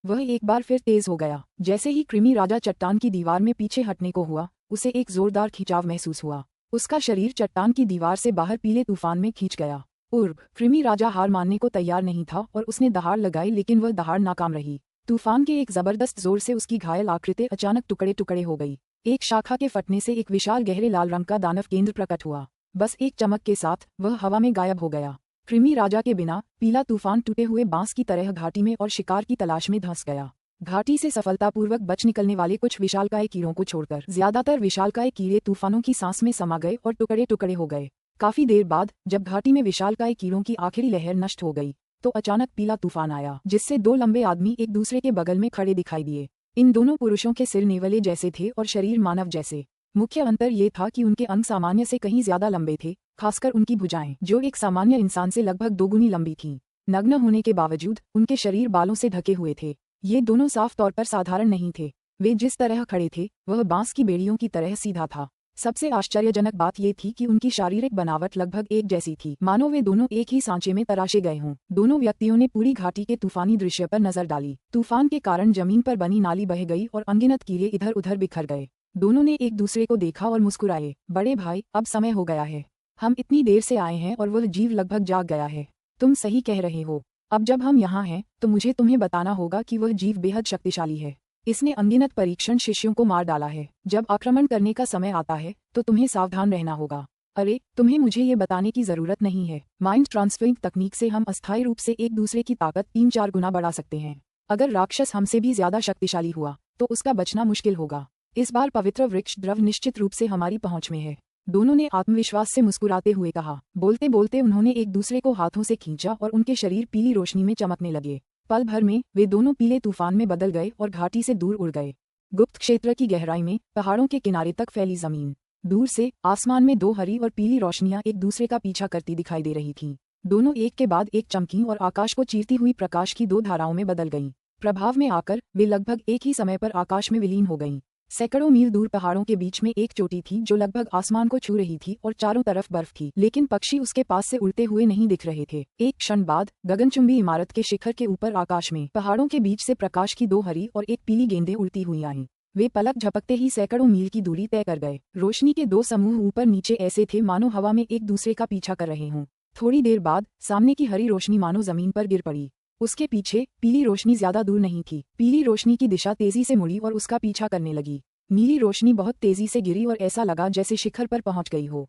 वह एक बार फिर तेज हो गया। जैसे ही कृमि राजा चट्टान की दीवार में पीछे हटने को हुआ, उसे एक जोरदार खिंचाव महसूस हुआ। उसका शरीर चट्टान की दीवार से बाहर पीले तूफान में खींच गया। कृमि राजा हार मानने को तैयार नहीं था और उसने दहाड़ लगाई, लेकिन वह दहाड़ नाकाम रही। तूफान के एक जबरदस्त जोर से उसकी घायल आकृति अचानक टुकड़े टुकड़े हो गई। एक शाखा के फटने से एक विशाल गहरे लाल रंग का दानव केंद्र प्रकट हुआ। बस एक चमक के साथ वह हवा में गायब हो गया। कृमि राजा के बिना पीला तूफान टूटे हुए बांस की तरह घाटी में और शिकार की तलाश में धंस गया। घाटी से सफलतापूर्वक बच निकलने वाले कुछ विशालकाय कीड़ों को छोड़कर ज्यादातर विशालकाय कीड़े तूफानों की सांस में समा गए और टुकड़े टुकड़े हो गए। काफी देर बाद जब घाटी में विशालकाय कीड़ों की आखिरी लहर नष्ट हो गई, तो अचानक पीला तूफान आया, जिससे दो लंबे आदमी एक दूसरे के बगल में खड़े दिखाई दिए। इन दोनों पुरुषों के सिर नेवले जैसे थे और शरीर मानव जैसे। मुख्य अंतर ये था कि उनके अंग सामान्य से कहीं ज्यादा लंबे थे, खासकर उनकी भुजाएं, जो एक सामान्य इंसान से लगभग दोगुनी लंबी थीं। नग्न होने के बावजूद उनके शरीर बालों से ढके हुए थे। ये दोनों साफ तौर पर साधारण नहीं थे। वे जिस तरह खड़े थे वह बांस की बेड़ियों की तरह सीधा था। सबसे आश्चर्यजनक बात ये थी कि उनकी शारीरिक बनावट लगभग एक जैसी थी, मानो वे दोनों एक ही सांचे में तराशे गए हों। दोनों व्यक्तियों ने पूरी घाटी के तूफानी दृश्य पर नजर डाली। तूफान के कारण जमीन पर बनी नाली बह गई और अनगिनत कीड़े इधर उधर बिखर गए। दोनों ने एक दूसरे को देखा और मुस्कुराए। बड़े भाई, अब समय हो गया है। हम इतनी देर से आए हैं और वह जीव लगभग जाग गया है। तुम सही कह रहे हो। अब जब हम यहाँ हैं तो मुझे तुम्हें बताना होगा कि वह जीव बेहद शक्तिशाली है। इसने अनगिनत परीक्षण शिष्यों को मार डाला है। जब आक्रमण करने का समय आता है तो तुम्हें सावधान रहना होगा। अरे, तुम्हें मुझे ये बताने की जरूरत नहीं है। माइंड ट्रांसफरिंग तकनीक से हम अस्थायी रूप से एक दूसरे की ताकत 3-4 गुना बढ़ा सकते हैं। अगर राक्षस हमसे भी ज्यादा शक्तिशाली हुआ तो उसका बचना मुश्किल होगा। इस बार पवित्र वृक्ष द्रव निश्चित रूप से हमारी पहुंच में है। दोनों ने आत्मविश्वास से मुस्कुराते हुए कहा। बोलते बोलते उन्होंने एक दूसरे को हाथों से खींचा और उनके शरीर पीली रोशनी में चमकने लगे। पल भर में वे दोनों पीले तूफान में बदल गए और घाटी से दूर उड़ गए। गुप्त क्षेत्र की गहराई में पहाड़ों के किनारे तक फैली जमीन। दूर से आसमान में दो हरी और पीली रोशनियां एक दूसरे का पीछा करती दिखाई दे रही थीं। दोनों एक के बाद एक चमकीं और आकाश को चीरती हुई प्रकाश की दो धाराओं में बदल गईं। प्रभाव में आकर वे लगभग एक ही समय पर आकाश में विलीन हो गईं। सैकड़ों मील दूर पहाड़ों के बीच में एक चोटी थी जो लगभग आसमान को छू रही थी और चारों तरफ बर्फ थी, लेकिन पक्षी उसके पास से उड़ते हुए नहीं दिख रहे थे। एक क्षण बाद गगनचुंबी इमारत के शिखर के ऊपर आकाश में पहाड़ों के बीच से प्रकाश की दो हरी और एक पीली गेंदें उड़ती हुई आईं। वे पलक झपकते ही सैकड़ों मील की दूरी तय कर गए। रोशनी के दो समूह ऊपर नीचे ऐसे थे मानो हवा में एक दूसरे का पीछा कर रहे हों। थोड़ी देर बाद सामने की हरी रोशनी मानो जमीन पर गिर पड़ी। उसके पीछे पीली रोशनी ज्यादा दूर नहीं थी। पीली रोशनी की दिशा तेजी से मुड़ी और उसका पीछा करने लगी। नीली रोशनी बहुत तेजी से गिरी और ऐसा लगा जैसे शिखर पर पहुंच गई हो।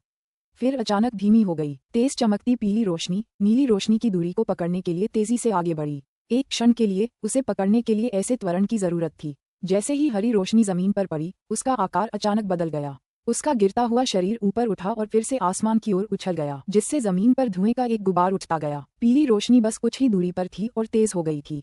फिर अचानक धीमी हो गई। तेज चमकती पीली रोशनी नीली रोशनी की दूरी को पकड़ने के लिए तेजी से आगे बढ़ी। एक क्षण के लिए उसे पकड़ने के लिए ऐसे त्वरण की जरूरत थी। जैसे ही हरी रोशनी जमीन पर पड़ी, उसका आकार अचानक बदल गया। उसका गिरता हुआ शरीर ऊपर उठा और फिर से आसमान की ओर उछल गया, जिससे जमीन पर धुएं का एक गुबार उठता गया। पीली रोशनी बस कुछ ही दूरी पर थी और तेज हो गई थी।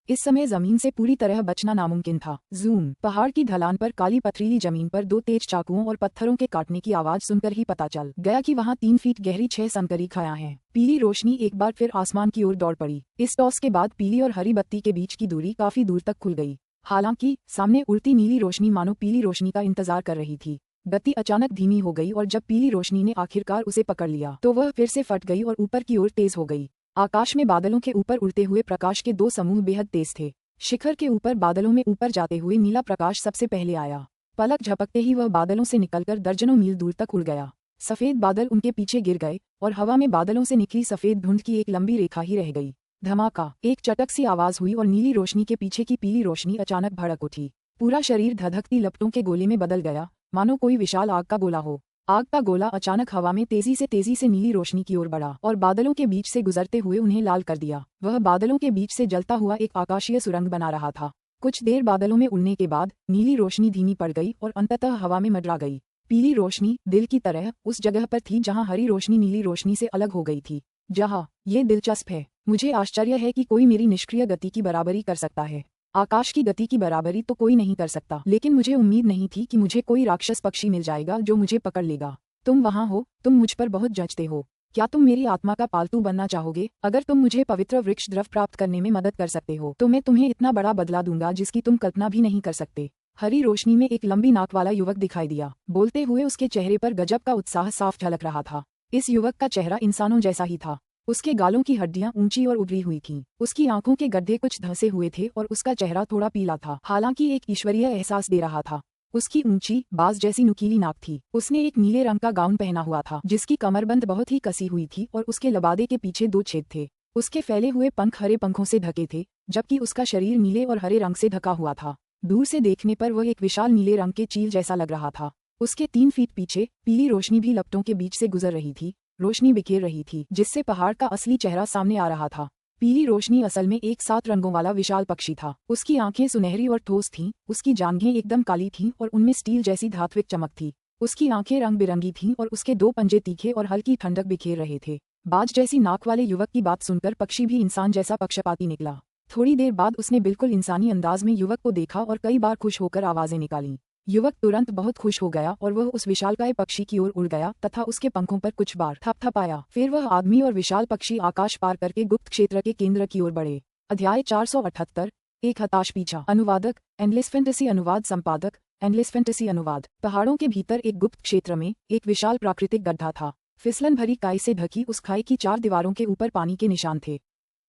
इस समय जमीन से पूरी तरह बचना नामुमकिन था। जूम। पहाड़ की ढलान पर काली पथरीली जमीन पर दो तेज चाकुओं और पत्थरों के काटने की आवाज सुनकर ही पता चल गया कि वहां 3 फीट गहरी 6 संकरी खाया हैं। पीली रोशनी एक बार फिर आसमान की ओर दौड़ पड़ी। इस टॉस के बाद पीली और हरी बत्ती के बीच की दूरी काफी दूर तक खुल गई। हालांकि सामने उड़ती नीली रोशनी मानो पीली रोशनी का इंतजार कर रही थी। गति अचानक धीमी हो गई और जब पीली रोशनी ने आखिरकार उसे पकड़ लिया तो वह फिर से फट गई और ऊपर की ओर तेज हो गई। आकाश में बादलों के ऊपर उड़ते हुए प्रकाश के दो समूह बेहद तेज थे। शिखर के ऊपर बादलों में ऊपर जाते हुए नीला प्रकाश सबसे पहले आया। पलक झपकते ही वह बादलों से निकलकर दर्जनों मील दूर तक उड़ गया। सफेद बादल उनके पीछे गिर गए और हवा में बादलों से निकली सफेद धुंध की एक लंबी रेखा ही रह गई। धमाका। एक चटक सी आवाज हुई और नीली रोशनी के पीछे की पीली रोशनी अचानक भड़क उठी। पूरा शरीर धधकती लपटों के गोले में बदल गया, मानो कोई विशाल आग का गोला हो। आग का गोला अचानक हवा में तेजी से नीली रोशनी की ओर बढ़ा और बादलों के बीच से गुजरते हुए उन्हें लाल कर दिया। वह बादलों के बीच से जलता हुआ एक आकाशीय सुरंग बना रहा था। कुछ देर बादलों में उड़ने के बाद नीली रोशनी धीमी पड़ गई और अंततः हवा में मंडरा गई। पीली रोशनी दिल की तरह उस जगह पर थी जहां हरी रोशनी नीली रोशनी से अलग हो गई थी। जहां ये दिलचस्प है। मुझे आश्चर्य है कि कोई मेरी निष्क्रिय गति की बराबरी कर सकता है। आकाश की गति की बराबरी तो कोई नहीं कर सकता, लेकिन मुझे उम्मीद नहीं थी कि मुझे कोई राक्षस पक्षी मिल जाएगा जो मुझे पकड़ लेगा। तुम वहाँ हो, तुम मुझ पर बहुत जचते हो। क्या तुम मेरी आत्मा का पालतू बनना चाहोगे? अगर तुम मुझे पवित्र वृक्ष द्रव प्राप्त करने में मदद कर सकते हो तो मैं तुम्हें इतना बड़ा बदला दूंगा जिसकी तुम कल्पना भी नहीं कर सकते। हरी रोशनी में एक लंबी नाक वाला युवक दिखाई दिया। बोलते हुए उसके चेहरे पर गजब का उत्साह साफ झलक रहा था। इस युवक का चेहरा इंसानों जैसा ही था। उसके गालों की हड्डियां ऊंची और उभरी हुई थीं। उसकी आंखों के गड्ढे कुछ धंसे हुए थे और उसका चेहरा थोड़ा पीला था, हालांकि एक ईश्वरीय एहसास दे रहा था। उसकी ऊंची बाज जैसी नुकीली नाक थी। उसने एक नीले रंग का गाउन पहना हुआ था जिसकी कमरबंद बहुत ही कसी हुई थी और उसके लबादे के पीछे 2 छेद थे। उसके फैले हुए पंख हरे पंखों से ढके थे, जबकि उसका शरीर नीले और हरे रंग से ढका हुआ था। दूर से देखने पर वह एक विशाल नीले रंग के चील जैसा लग रहा था। उसके 3 फीट पीछे पीली रोशनी भी लपटों के बीच से गुजर रही थी। रोशनी बिखेर रही थी जिससे पहाड़ का असली चेहरा सामने आ रहा था। पीली रोशनी असल में एक 7 रंगों वाला विशाल पक्षी था। उसकी आंखें सुनहरी और ठोस थीं, उसकी जांघें एकदम काली थीं और उनमें स्टील जैसी धात्विक चमक थी। उसकी आंखें रंग बिरंगी थीं और उसके 2 पंजे तीखे और हल्की ठंडक बिखेर रहे थे। बाज जैसी नाक वाले युवक की बात सुनकर पक्षी भी इंसान जैसा पक्षपाती निकला। थोड़ी देर बाद उसने बिल्कुल इंसानी अंदाज में युवक को देखा और कई बार खुश होकर आवाजें निकाली। युवक तुरंत बहुत खुश हो गया और वह उस विशालकाय पक्षी की ओर उड़ गया तथा उसके पंखों पर कुछ बार थपथपाया। फिर वह आदमी और विशाल पक्षी आकाश पार करके गुप्त क्षेत्र के केंद्र की ओर बढ़े। अध्याय 478 एक हताश पीछा। अनुवादक एंडलेस फैंटेसी अनुवाद संपादक एंडलेस फैंटेसी अनुवाद। पहाड़ों के भीतर एक गुप्त क्षेत्र में एक विशाल प्राकृतिक गड्ढा था। फिसलन भरी काई से ढकी उस खाई की 4 दीवारों के ऊपर पानी के निशान थे।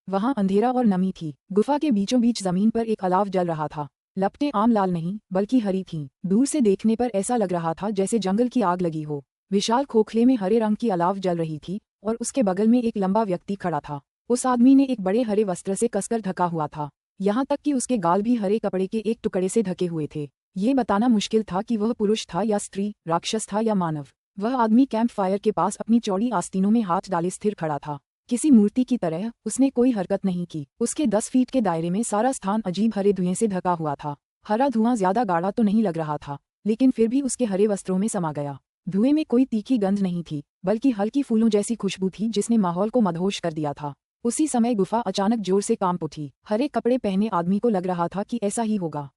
वहां अंधेरा और नमी थी। गुफा के बीचों बीच जमीन पर एक अलाव जल रहा था। लपटें आम लाल नहीं बल्कि हरी थीं। दूर से देखने पर ऐसा लग रहा था जैसे जंगल की आग लगी हो। विशाल खोखले में हरे रंग की अलाव जल रही थी और उसके बगल में एक लंबा व्यक्ति खड़ा था। उस आदमी ने एक बड़े हरे वस्त्र से कसकर ढका हुआ था, यहाँ तक कि उसके गाल भी हरे कपड़े के एक टुकड़े से ढके हुए थे। ये बताना मुश्किल था कि वह पुरुष था या स्त्री, राक्षस था या मानव। वह आदमी कैंप फायर के पास अपनी चौड़ी आस्तीनों में हाथ डाले स्थिर खड़ा था। किसी मूर्ति की तरह उसने कोई हरकत नहीं की। उसके 10 फीट के दायरे में सारा स्थान अजीब हरे धुएं से ढका हुआ था। हरा धुआं ज्यादा गाढ़ा तो नहीं लग रहा था, लेकिन फिर भी उसके हरे वस्त्रों में समा गया। धुएं में कोई तीखी गंध नहीं थी, बल्कि हल्की फूलों जैसी खुशबू थी जिसने माहौल को मदहोश कर दिया था। उसी समय गुफा अचानक जोर से कांप उठी। हरे कपड़े पहने आदमी को लग रहा था कि ऐसा ही होगा।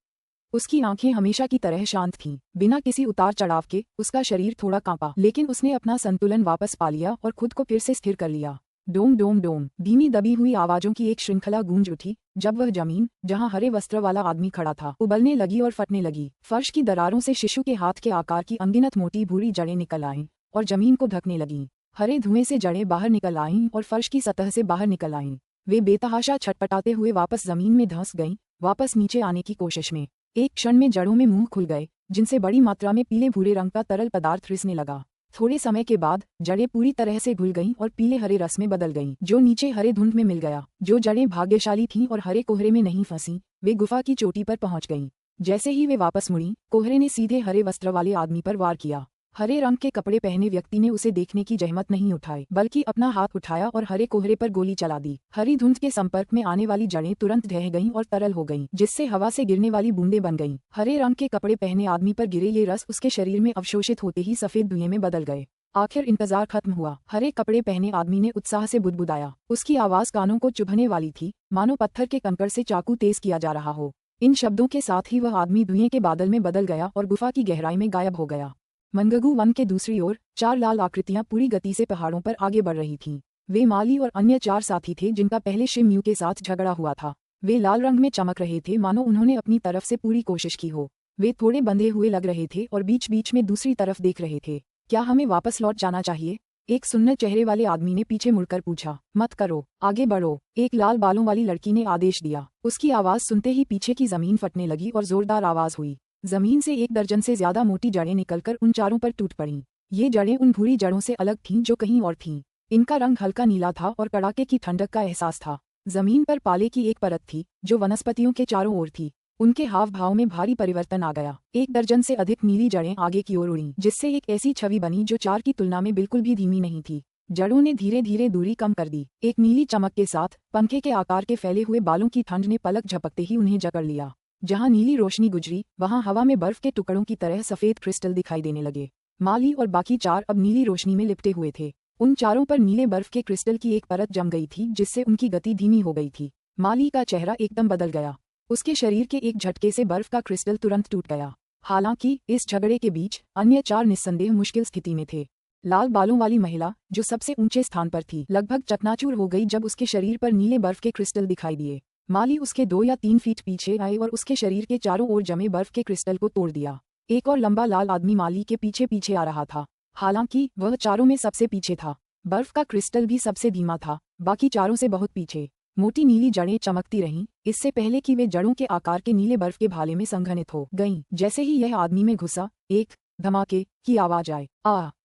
उसकी आंखें हमेशा की तरह शांत थीं। बिना किसी उतार चढ़ाव के उसका शरीर थोड़ा कांपा, लेकिन उसने अपना संतुलन वापस पा लिया और खुद को फिर से स्थिर कर लिया। डोम डोम डोम धीमी दबी हुई आवाजों की एक श्रृंखला गूंज उठी जब वह जमीन जहां हरे वस्त्र वाला आदमी खड़ा था उबलने लगी और फटने लगी। फर्श की दरारों से शिशु के हाथ के आकार की अनगिनत मोटी भूरी जड़ें निकल आईं और जमीन को ढकने लगीं। हरे धुएं से जड़ें बाहर निकल आईं और फर्श की सतह से बाहर निकल आईं। वे बेतहाशा छटपटाते हुए वापस जमीन में धंस गईं, वापस नीचे आने की कोशिश में। एक क्षण में जड़ों में मुंह खुल गए जिनसे बड़ी मात्रा में पीले भूरे रंग का तरल पदार्थ रिसने लगा। थोड़े समय के बाद जड़ें पूरी तरह से घुल गईं और पीले हरे रस में बदल गईं, जो नीचे हरे धुंध में मिल गया। जो जड़ें भाग्यशाली थीं और हरे कोहरे में नहीं फंसी, वे गुफा की चोटी पर पहुंच गईं। जैसे ही वे वापस मुड़ीं, कोहरे ने सीधे हरे वस्त्र वाले आदमी पर वार किया। हरे रंग के कपड़े पहने व्यक्ति ने उसे देखने की जहमत नहीं उठाई, बल्कि अपना हाथ उठाया और हरे कोहरे पर गोली चला दी। हरी धुंध के संपर्क में आने वाली जड़ें तुरंत ढह गईं और तरल हो गईं, जिससे हवा से गिरने वाली बूंदें बन गईं। हरे रंग के कपड़े पहने आदमी पर गिरे ये रस उसके शरीर में अवशोषित होते ही सफेद धुएं में बदल गए। आखिर इंतजार खत्म हुआ। हरे कपड़े पहने आदमी ने उत्साह से बुदबुदाया। उसकी आवाज कानों को चुभने वाली थी, मानो पत्थर के कंकड़ से चाकू तेज किया जा रहा हो। इन शब्दों के साथ ही वह आदमी धुएं के बादल में बदल गया और गुफा की गहराई में गायब हो गया। मनगगू वन के दूसरी ओर 4 लाल आकृतियां पूरी गति से पहाड़ों पर आगे बढ़ रही थीं। वे माली और अन्य 4 साथी थे जिनका पहले शिमयू के साथ झगड़ा हुआ था। वे लाल रंग में चमक रहे थे, मानो उन्होंने अपनी तरफ से पूरी कोशिश की हो। वे थोड़े बंधे हुए लग रहे थे और बीच बीच में दूसरी तरफ देख रहे थे। क्या हमें वापस लौट जाना चाहिए? एक सुन्नर चेहरे वाले आदमी ने पीछे मुड़कर पूछा। मत करो, आगे बढ़ो, एक लाल बालों वाली लड़की ने आदेश दिया। उसकी आवाज सुनते ही पीछे की जमीन फटने लगी और जोरदार आवाज हुई। जमीन से 1 दर्जन से ज्यादा मोटी जड़ें निकलकर उन चारों पर टूट पड़ीं। ये जड़ें उन भूरी जड़ों से अलग थीं जो कहीं और थीं। इनका रंग हल्का नीला था और कड़ाके की ठंडक का एहसास था। जमीन पर पाले की एक परत थी जो वनस्पतियों के चारों ओर थी। उनके हाव भाव में भारी परिवर्तन आ गया। 1 दर्जन से अधिक नीली जड़ें आगे की ओर उड़ीं, जिससे एक ऐसी छवि बनी जो 4 की तुलना में बिल्कुल भी धीमी नहीं थी। जड़ों ने धीरे धीरे दूरी कम कर दी। एक नीली चमक के साथ पंखे के आकार के फैले हुए बालों की ठंड ने पलक झपकते ही उन्हें जकड़ लिया। जहां नीली रोशनी गुजरी, वहां हवा में बर्फ के टुकड़ों की तरह सफेद क्रिस्टल दिखाई देने लगे। माली और बाकी 4 अब नीली रोशनी में लिपटे हुए थे। उन चारों पर नीले बर्फ के क्रिस्टल की एक परत जम गई थी, जिससे उनकी गति धीमी हो गई थी। माली का चेहरा एकदम बदल गया। उसके शरीर के एक झटके से बर्फ का क्रिस्टल तुरंत टूट गया। हालांकि इस झगड़े के बीच अन्य 4 निस्संदेह मुश्किल स्थिति में थे। लाल बालों वाली महिला, जो सबसे ऊंचे स्थान पर थी, लगभग चकनाचूर हो गई जब उसके शरीर पर नीले बर्फ के क्रिस्टल दिखाई दिए। माली उसके 2 या 3 फीट पीछे आए और उसके शरीर के चारों ओर जमे बर्फ के क्रिस्टल को तोड़ दिया। एक और लंबा लाल आदमी माली के पीछे पीछे आ रहा था। हालांकि वह चारों में सबसे पीछे था। बर्फ का क्रिस्टल भी सबसे धीमा था, बाकी चारों से बहुत पीछे। मोटी नीली जड़ें चमकती रहीं, इससे पहले कि वे जड़ों के आकार के नीले बर्फ के भाले में संघनित हो गईं। जैसे ही यह आदमी में घुसा, एक धमाके की आवाज आए।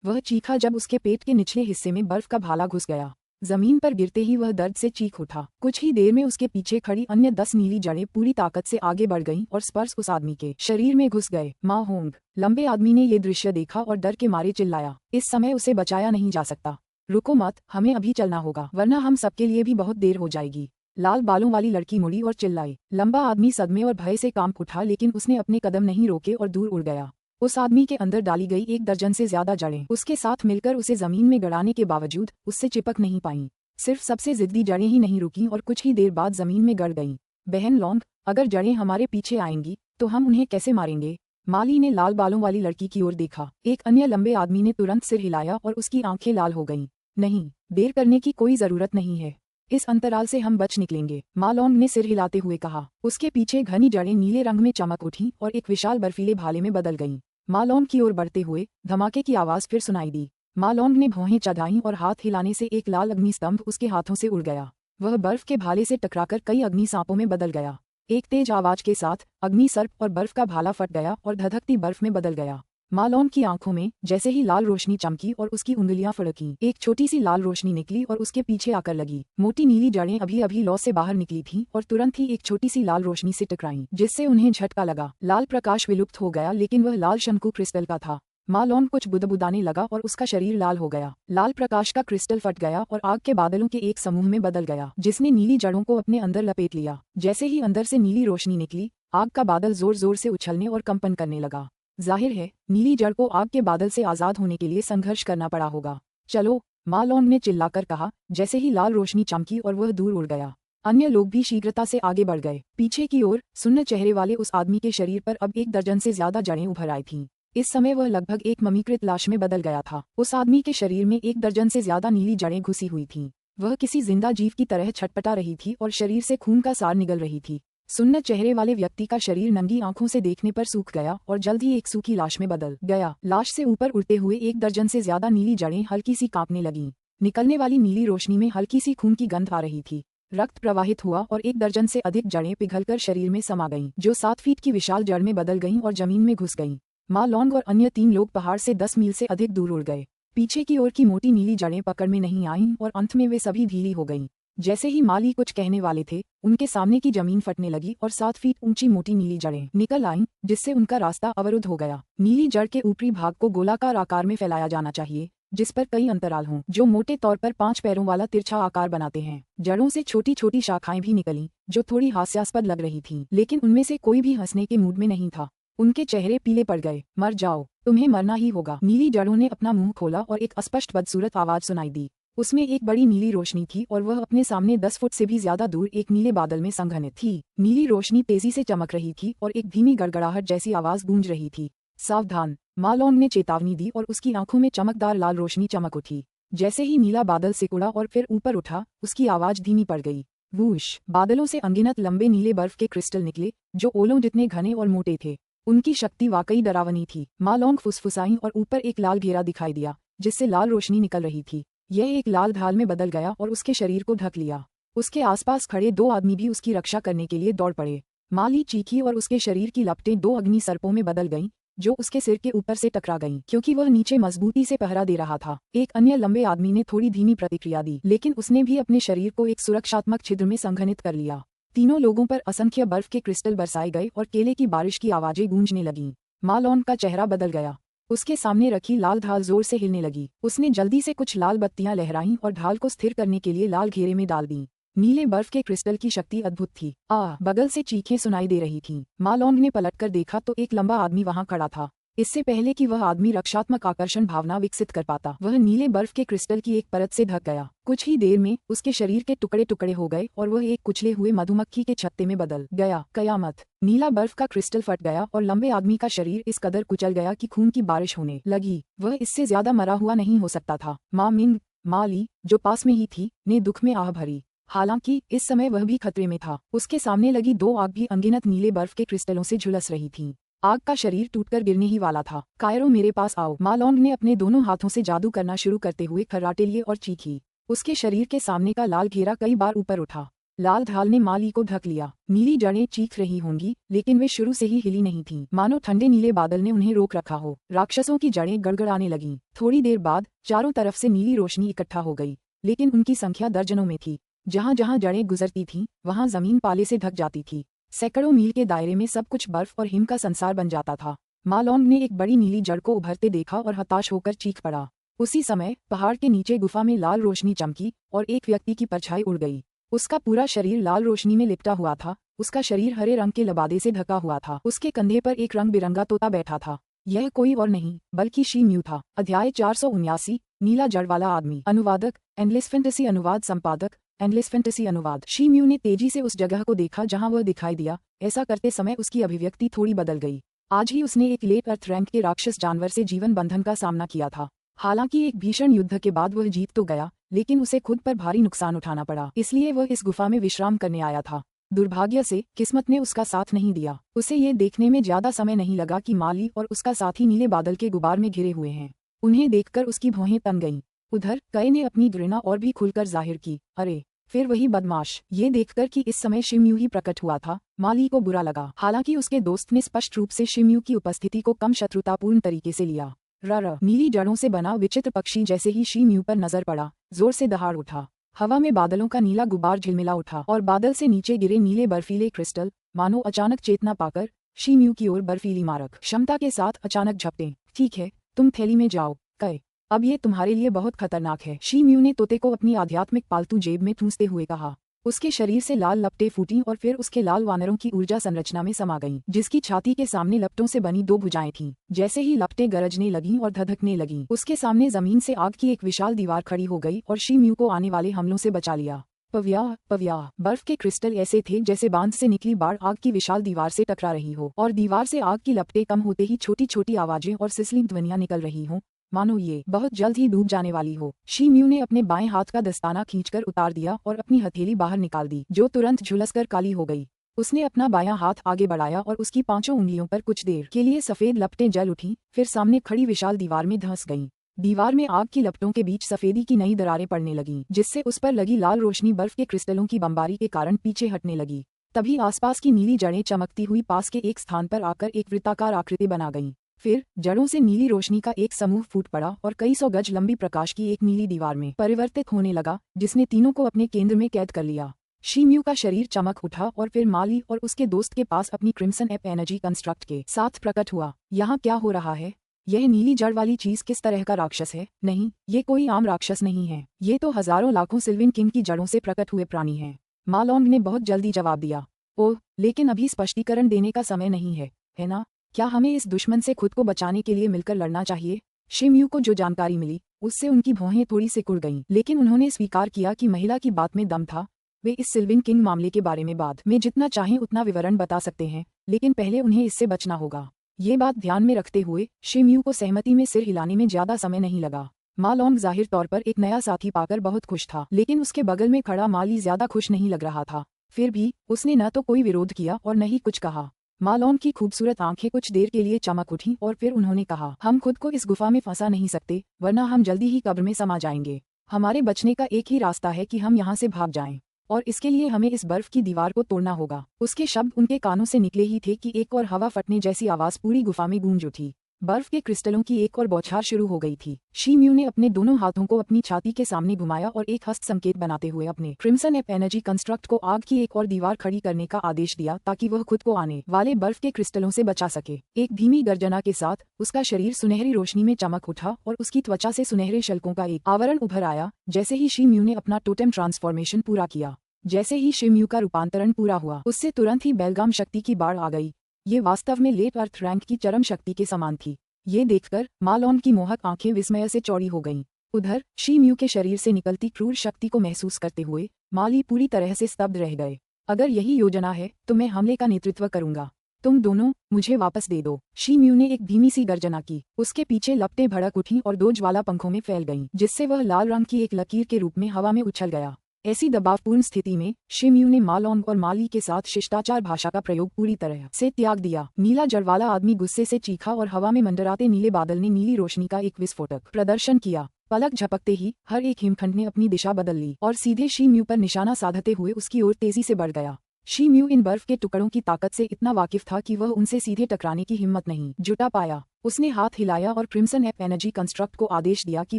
वह चीखा जब उसके पेट के निचले हिस्से में बर्फ का भाला घुस गया। जमीन पर गिरते ही वह दर्द से चीख उठा। कुछ ही देर में उसके पीछे खड़ी अन्य 10 नीली जड़ें पूरी ताकत से आगे बढ़ गईं और स्पर्श उस आदमी के शरीर में घुस गए। माँ होंग। लंबे आदमी ने ये दृश्य देखा और डर के मारे चिल्लाया, इस समय उसे बचाया नहीं जा सकता। रुको मत, हमें अभी चलना होगा, वरना हम सबके लिए भी बहुत देर हो जाएगी। लाल बालों वाली लड़की मुड़ी और चिल्लाई। लंबा आदमी सदमे और भय से कांप उठा, लेकिन उसने अपने कदम नहीं रोके और दूर उड़ गया। उस आदमी के अंदर डाली गई 1 दर्जन से ज्यादा जड़ें उसके साथ मिलकर उसे जमीन में गड़ाने के बावजूद उससे चिपक नहीं पाईं। सिर्फ सबसे जिद्दी जड़ें ही नहीं रुकीं और कुछ ही देर बाद जमीन में गड़ गईं। बहन लौंग, अगर जड़ें हमारे पीछे आएंगी तो हम उन्हें कैसे मारेंगे? माली ने लाल बालों वाली लड़की की ओर देखा। एक अन्य लंबे आदमी ने तुरंत सिर हिलाया और उसकी आंखें लाल हो गईं। नहीं, देर करने की कोई जरूरत नहीं है, इस अंतराल से हम बच निकलेंगे, माँ लौंग ने सिर हिलाते हुए कहा। उसके पीछे घनी जड़ें नीले रंग में चमक उठीं और एक विशाल बर्फीले भाले में बदल गईं। माँ लौंग की ओर बढ़ते हुए धमाके की आवाज फिर सुनाई दी। माँ लौंग ने भौहें चढ़ाईं और हाथ हिलाने से एक लाल अग्निस्तंभ उसके हाथों से उड़ गया। वह बर्फ के भाले से टकराकर कई अग्नि सांपों में बदल गया। एक तेज आवाज के साथ अग्नि सर्प और बर्फ का भाला फट गया और धधकती बर्फ में बदल गया। माँ लौंग की आंखों में जैसे ही लाल रोशनी चमकी और उसकी उंगलियां फड़कीं, एक छोटी सी लाल रोशनी निकली और उसके पीछे आकर लगी। मोटी नीली जड़ें अभी अभी लौ से बाहर निकली थीं और तुरंत ही एक छोटी सी लाल रोशनी से टकराईं, जिससे उन्हें झटका लगा। लाल प्रकाश विलुप्त हो गया, लेकिन वह लाल शंकु क्रिस्टल का था। माँ लौंग कुछ बुदबुदाने लगा और उसका शरीर लाल हो गया। लाल प्रकाश का क्रिस्टल फट गया और आग के बादलों के एक समूह में बदल गया, जिसने नीली जड़ों को अपने अंदर लपेट लिया। जैसे ही अंदर से नीली रोशनी निकली, आग का बादल जोर जोर से उछलने और कंपन करने लगा। जाहिर है, नीली जड़ को आग के बादल से आजाद होने के लिए संघर्ष करना पड़ा होगा। चलो, माँ लौंग ने चिल्लाकर कहा, जैसे ही लाल रोशनी चमकी और वह दूर उड़ गया। अन्य लोग भी शीघ्रता से आगे बढ़ गए। पीछे की ओर सुन्न चेहरे वाले उस आदमी के शरीर पर अब 1 दर्जन से ज्यादा जड़ें उभर आई थीं। इस समय वह लगभग एक ममीकृत लाश में बदल गया था। उस आदमी के शरीर में 1 दर्जन से ज्यादा नीली जड़ें घुसी हुई थीं। वह किसी जिंदा जीव की तरह छटपटा रही थी और शरीर से खून का सार निगल रही थी। सुन्न चेहरे वाले व्यक्ति का शरीर नंगी आंखों से देखने पर सूख गया और जल्द ही एक सूखी लाश में बदल गया। लाश से ऊपर उड़ते हुए 1 दर्जन से ज्यादा नीली जड़ें हल्की सी कांपने लगीं। निकलने वाली नीली रोशनी में हल्की सी खून की गंध आ रही थी। रक्त प्रवाहित हुआ और 1 दर्जन से अधिक जड़ें पिघलकर शरीर में समा गईं, जो 7 फीट की विशाल जड़ में बदल गईं और जमीन में घुस गईं। माँ लौंग और अन्य 3 लोग पहाड़ से 10 मील से अधिक दूर उड़ गए। पीछे की ओर की मोटी नीली जड़ें पकड़ में नहीं आईं और अंत में वे सभी ढीली हो गईं। जैसे ही माली कुछ कहने वाले थे, उनके सामने की जमीन फटने लगी और 7 फीट ऊंची मोटी नीली जड़ें निकल आईं, जिससे उनका रास्ता अवरुद्ध हो गया। नीली जड़ के ऊपरी भाग को गोलाकार आकार में फैलाया जाना चाहिए, जिस पर कई अंतराल हों, जो मोटे तौर पर 5 पैरों वाला तिरछा आकार बनाते हैं। जड़ों से छोटी छोटी शाखाएं भी निकलीं, जो थोड़ी हास्यास्पद लग रही थीं, लेकिन उनमें से कोई भी हंसने के मूड में नहीं था। उनके चेहरे पीले पड़ गए। मर जाओ, तुम्हें मरना ही होगा। नीली जड़ों ने अपना मुंह खोला और एक अस्पष्ट बदसूरत आवाज सुनाई दी। उसमें एक बड़ी नीली रोशनी थी और वह अपने सामने 10 फुट से भी ज्यादा दूर एक नीले बादल में संघनित थी। नीली रोशनी तेजी से चमक रही थी और एक धीमी गड़गड़ाहट जैसी आवाज गूंज रही थी। सावधान, माँ लौंग ने चेतावनी दी और उसकी आंखों में चमकदार लाल रोशनी चमक उठी। जैसे ही नीला बादल सिकुड़ा और फिर ऊपर उठा, उसकी आवाज धीमी पड़ गई। वूश, बादलों से अनगिनत लंबे नीले बर्फ के क्रिस्टल निकले, जो ओलों जितने घने और मोटे थे। उनकी शक्ति वाकई डरावनी थी। माँ लौंग फुसफुसाईं और ऊपर एक लाल घेरा दिखाई दिया, जिससे लाल रोशनी निकल रही थी। यह एक लाल ढाल में बदल गया और उसके शरीर को ढक लिया। उसके आसपास खड़े 2 आदमी भी उसकी रक्षा करने के लिए दौड़ पड़े। माली चीखी और उसके शरीर की लपटें 2 अग्नि सर्पों में बदल गईं, जो उसके सिर के ऊपर से टकरा गईं, क्योंकि वह नीचे मजबूती से पहरा दे रहा था। एक अन्य लंबे आदमी ने थोड़ी धीमी प्रतिक्रिया दी, लेकिन उसने भी अपने शरीर को एक सुरक्षात्मक छिद्र में संघनित कर लिया। तीनों लोगों पर असंख्य बर्फ के क्रिस्टल बरसाए गए और केले की बारिश की आवाजें गूंजने लगीं। माँ लौंग का चेहरा बदल गया। उसके सामने रखी लाल ढाल जोर से हिलने लगी। उसने जल्दी से कुछ लाल बत्तियां लहराईं और ढाल को स्थिर करने के लिए लाल घेरे में डाल दी। नीले बर्फ के क्रिस्टल की शक्ति अद्भुत थी। बगल से चीखें सुनाई दे रही थीं। माँ लौंग ने पलटकर देखा तो एक लंबा आदमी वहां खड़ा था। इससे पहले कि वह आदमी रक्षात्मक आकर्षण भावना विकसित कर पाता, वह नीले बर्फ के क्रिस्टल की एक परत से ढक गया। कुछ ही देर में उसके शरीर के टुकड़े टुकड़े हो गए और वह एक कुचले हुए मधुमक्खी के छत्ते में बदल गया। कयामत। नीला बर्फ का क्रिस्टल फट गया और लंबे आदमी का शरीर इस कदर कुचल गया कि खून की बारिश होने लगी। वह इससे ज्यादा मरा हुआ नहीं हो सकता था। माँ मिंग, माँ ली, जो पास में ही थी, ने दुख में आह भरी। हालांकि इस समय वह भी खतरे में था। उसके सामने लगी दो आग भी अनगिनत नीले बर्फ के क्रिस्टलों से झुलस रही थीं। आग का शरीर टूटकर गिरने ही वाला था। कायरो, मेरे पास आओ। माँ लॉन्ग ने अपने दोनों हाथों से जादू करना शुरू करते हुए खर्राटे लिए और चीखी। उसके शरीर के सामने का लाल घेरा कई बार ऊपर उठा। लाल ढाल ने माँ ली को ढक लिया। नीली जड़ें चीख रही होंगी, लेकिन वे शुरू से ही हिली नहीं थीं, मानो ठंडे नीले बादल ने उन्हें रोक रखा हो। राक्षसों की जड़ें गड़गड़ाने लगीं। थोड़ी देर बाद चारों तरफ से नीली रोशनी इकट्ठा हो गई, लेकिन उनकी संख्या दर्जनों में थी। जहाँ जहाँ जड़ें गुजरती थीं, वहाँ जमीन पाले से ढक जाती थी। सैकड़ों मील के दायरे में सब कुछ बर्फ और हिम का संसार बन जाता था। माँ लॉन्ग ने एक बड़ी नीली जड़ को उभरते देखा और हताश होकर चीख पड़ा। उसी समय पहाड़ के नीचे गुफा में लाल रोशनी चमकी और एक व्यक्ति की परछाई उड़ गई। उसका पूरा शरीर लाल रोशनी में लिपटा हुआ था। उसका शरीर हरे रंग के लबादे से ढका हुआ था। उसके कंधे पर एक रंग बिरंगा तोता बैठा था। यह कोई और नहीं बल्कि शी म्यू था। अध्याय 479, नीला जड़ वाला आदमी। अनुवादक, एंडलेस फैंटेसी अनुवाद संपादक, एंडलेस फैंटेसी अनुवाद। शी म्यू ने तेजी से उस जगह को देखा जहां वह दिखाई दिया। ऐसा करते समय उसकी अभिव्यक्ति थोड़ी बदल गई। आज ही उसने एक लेट अर्थ रैंक के राक्षस जानवर से जीवन बंधन का सामना किया था। हालांकि एक भीषण युद्ध के बाद वह जीत तो गया, लेकिन उसे खुद पर भारी नुकसान उठाना पड़ा। इसलिए वह इस गुफा में विश्राम करने आया था। दुर्भाग्य से किस्मत ने उसका साथ नहीं दिया। उसे ये देखने में ज्यादा समय नहीं लगा कि माली और उसका साथी नीले बादल के गुबार में घिरे हुए हैं। उन्हें देखकर उसकी भौहें तन गईं। उधर कई ने अपनी घृणा और भी खुलकर जाहिर की। अरे फिर वही बदमाश। ये देखकर कि इस समय शिम्यू ही प्रकट हुआ था, माली को बुरा लगा। हालांकि उसके दोस्त ने स्पष्ट रूप से शिम्यू की उपस्थिति को कम शत्रुतापूर्ण तरीके से लिया। नीली जड़ों से बना विचित्र पक्षी जैसे ही शिम्यू पर नजर पड़ा, जोर से दहाड़ उठा। हवा में बादलों का नीला गुबार झिलमिला उठा और बादल से नीचे गिरे नीले बर्फीले क्रिस्टल मानो अचानक चेतना पाकर शिम्यू की ओर बर्फीली मारक क्षमता के साथ अचानक झपटे। ठीक है, तुम थैली में जाओ, कहे। अब ये तुम्हारे लिए बहुत खतरनाक है। शिम्यू ने तोते को अपनी आध्यात्मिक पालतू जेब में ठूंसते हुए कहा। उसके शरीर से लाल लपटें फूटीं और फिर उसके लाल वानरों की ऊर्जा संरचना में समा गईं, जिसकी छाती के सामने लपटों से बनी दो भुजाएं थीं। जैसे ही लपटें गरजने लगीं और धधकने लगीं, उसके सामने जमीन से आग की एक विशाल दीवार खड़ी हो गई और शिम्यू को आने वाले हमलों से बचा लिया। पव्या बर्फ के क्रिस्टल ऐसे थे जैसे बांध से निकली बाढ़ आग की विशाल दीवार से टकरा रही हो, और दीवार से आग की लपटें कम होते ही छोटी छोटी आवाजें और सिसलिंग ध्वनियां निकल रही हों, मानो ये बहुत जल्द ही डूब जाने वाली हो। शिम्यू ने अपने बाएं हाथ का दस्ताना खींचकर उतार दिया और अपनी हथेली बाहर निकाल दी, जो तुरंत झुलसकर काली हो गई। उसने अपना बायां हाथ आगे बढ़ाया और उसकी पांचों उंगलियों पर कुछ देर के लिए सफेद लपटें जल उठीं, फिर सामने खड़ी विशाल दीवार में धंस गईं। दीवार में आग की लपटों के बीच सफेदी की नई दरारें पड़ने लगीं, जिससे उस पर लगी लाल रोशनी बर्फ के क्रिस्टलों की बमबारी के कारण पीछे हटने लगी। तभी आसपास की नीली जड़ें चमकती हुई पास के एक स्थान पर आकर एक वृत्ताकार आकृति बना गईं। फिर जड़ों से नीली रोशनी का एक समूह फूट पड़ा और कई सौ गज लंबी प्रकाश की एक नीली दीवार में परिवर्तित होने लगा, जिसने तीनों को अपने केंद्र में कैद कर लिया। शिम्यू का शरीर चमक उठा और फिर माली और उसके दोस्त के पास अपनी क्रिम्सन एप एनर्जी कंस्ट्रक्ट के साथ प्रकट हुआ। यहाँ क्या हो रहा है? यह नीली जड़ वाली चीज किस तरह का राक्षस है? नहीं, ये कोई आम राक्षस नहीं है। ये तो हजारों लाखों सिल्विन किंग की जड़ों से प्रकट हुए प्राणी हैं। माँ लॉन्ग ने बहुत जल्दी जवाब दिया। ओह, लेकिन अभी स्पष्टीकरण देने का समय नहीं है ना? क्या हमें इस दुश्मन से खुद को बचाने के लिए मिलकर लड़ना चाहिए? शिम्यू को जो जानकारी मिली उससे उनकी भौहें थोड़ी सिकुड़ गईं, लेकिन उन्होंने स्वीकार किया कि महिला की बात में दम था। वे इस सिल्विन किंग मामले के बारे में बाद में जितना चाहें उतना विवरण बता सकते हैं, लेकिन पहले उन्हें इससे बचना होगा। ये बात ध्यान में रखते हुए शिम्यू को सहमति में सिर हिलाने में ज्यादा समय नहीं लगा। माँ लॉन्ग जाहिर तौर पर एक नया साथी पाकर बहुत खुश था, लेकिन उसके बगल में खड़ा माली ज्यादा खुश नहीं लग रहा था। फिर भी उसने न तो कोई विरोध किया और न ही कुछ कहा। माँ लॉन्ग की खूबसूरत आंखें कुछ देर के लिए चमक उठीं और फिर उन्होंने कहा, हम खुद को इस गुफा में फंसा नहीं सकते, वरना हम जल्दी ही कब्र में समा जाएंगे। हमारे बचने का एक ही रास्ता है कि हम यहाँ से भाग जाएं, और इसके लिए हमें इस बर्फ की दीवार को तोड़ना होगा। उसके शब्द उनके कानों से निकले ही थे कि एक और हवा फटने जैसी आवाज पूरी गुफा में गूंज उठी। बर्फ के क्रिस्टलों की एक और बौछार शुरू हो गई थी। शिम्यू ने अपने दोनों हाथों को अपनी छाती के सामने घुमाया और एक हस्त संकेत बनाते हुए अपने क्रिम्सन एप एनर्जी कंस्ट्रक्ट को आग की एक और दीवार खड़ी करने का आदेश दिया, ताकि वह खुद को आने वाले बर्फ के क्रिस्टलों से बचा सके। एक धीमी गर्जना के साथ उसका शरीर सुनहरी रोशनी में चमक उठा और उसकी त्वचा से सुनहरे शल्कों का एक आवरण उभर आया। जैसे ही शिम्यू ने अपना टोटेम ट्रांसफॉर्मेशन पूरा किया, जैसे ही शिम्यू का रूपांतरण पूरा हुआ, उससे तुरंत ही बेलगाम शक्ति की बाढ़ आ गई। ये वास्तव में लेट अर्थ रैंक की चरम शक्ति के समान थी। ये देखकर मालॉन की मोहक आंखें विस्मय से चौड़ी हो गईं। उधर शी म्यू के शरीर से निकलती क्रूर शक्ति को महसूस करते हुए माली पूरी तरह से स्तब्ध रह गए। अगर यही योजना है तो मैं हमले का नेतृत्व करूंगा। तुम दोनों मुझे वापस दे दो। शी म्यू ने एक धीमी सी गर्जना की। उसके पीछे लपटें भड़क उठीं और 2 ज्वाला पंखों में फैल गईं, जिससे वह लाल रंग की एक लकीर के रूप में हवा में उछल गया। ऐसी दबावपूर्ण स्थिति में शी म्यू ने मालॉन्ग और माली के साथ शिष्टाचार भाषा का प्रयोग पूरी तरह से त्याग दिया। नीला जड़ वाला आदमी गुस्से से चीखा और हवा में मंडराते नीले बादल ने नीली रोशनी का एक विस्फोटक प्रदर्शन किया। पलक झपकते ही हर एक हिमखंड ने अपनी दिशा बदल ली और सीधे शी म्यू पर निशाना साधते हुए उसकी ओर तेजी से बढ़ गया। शी म्यू इन बर्फ के टुकड़ों की ताकत से इतना वाकिफ था कि वह उनसे सीधे टकराने की हिम्मत नहीं जुटा पाया। उसने हाथ हिलाया और क्रिम्सन एप एनर्जी कंस्ट्रक्ट को आदेश दिया कि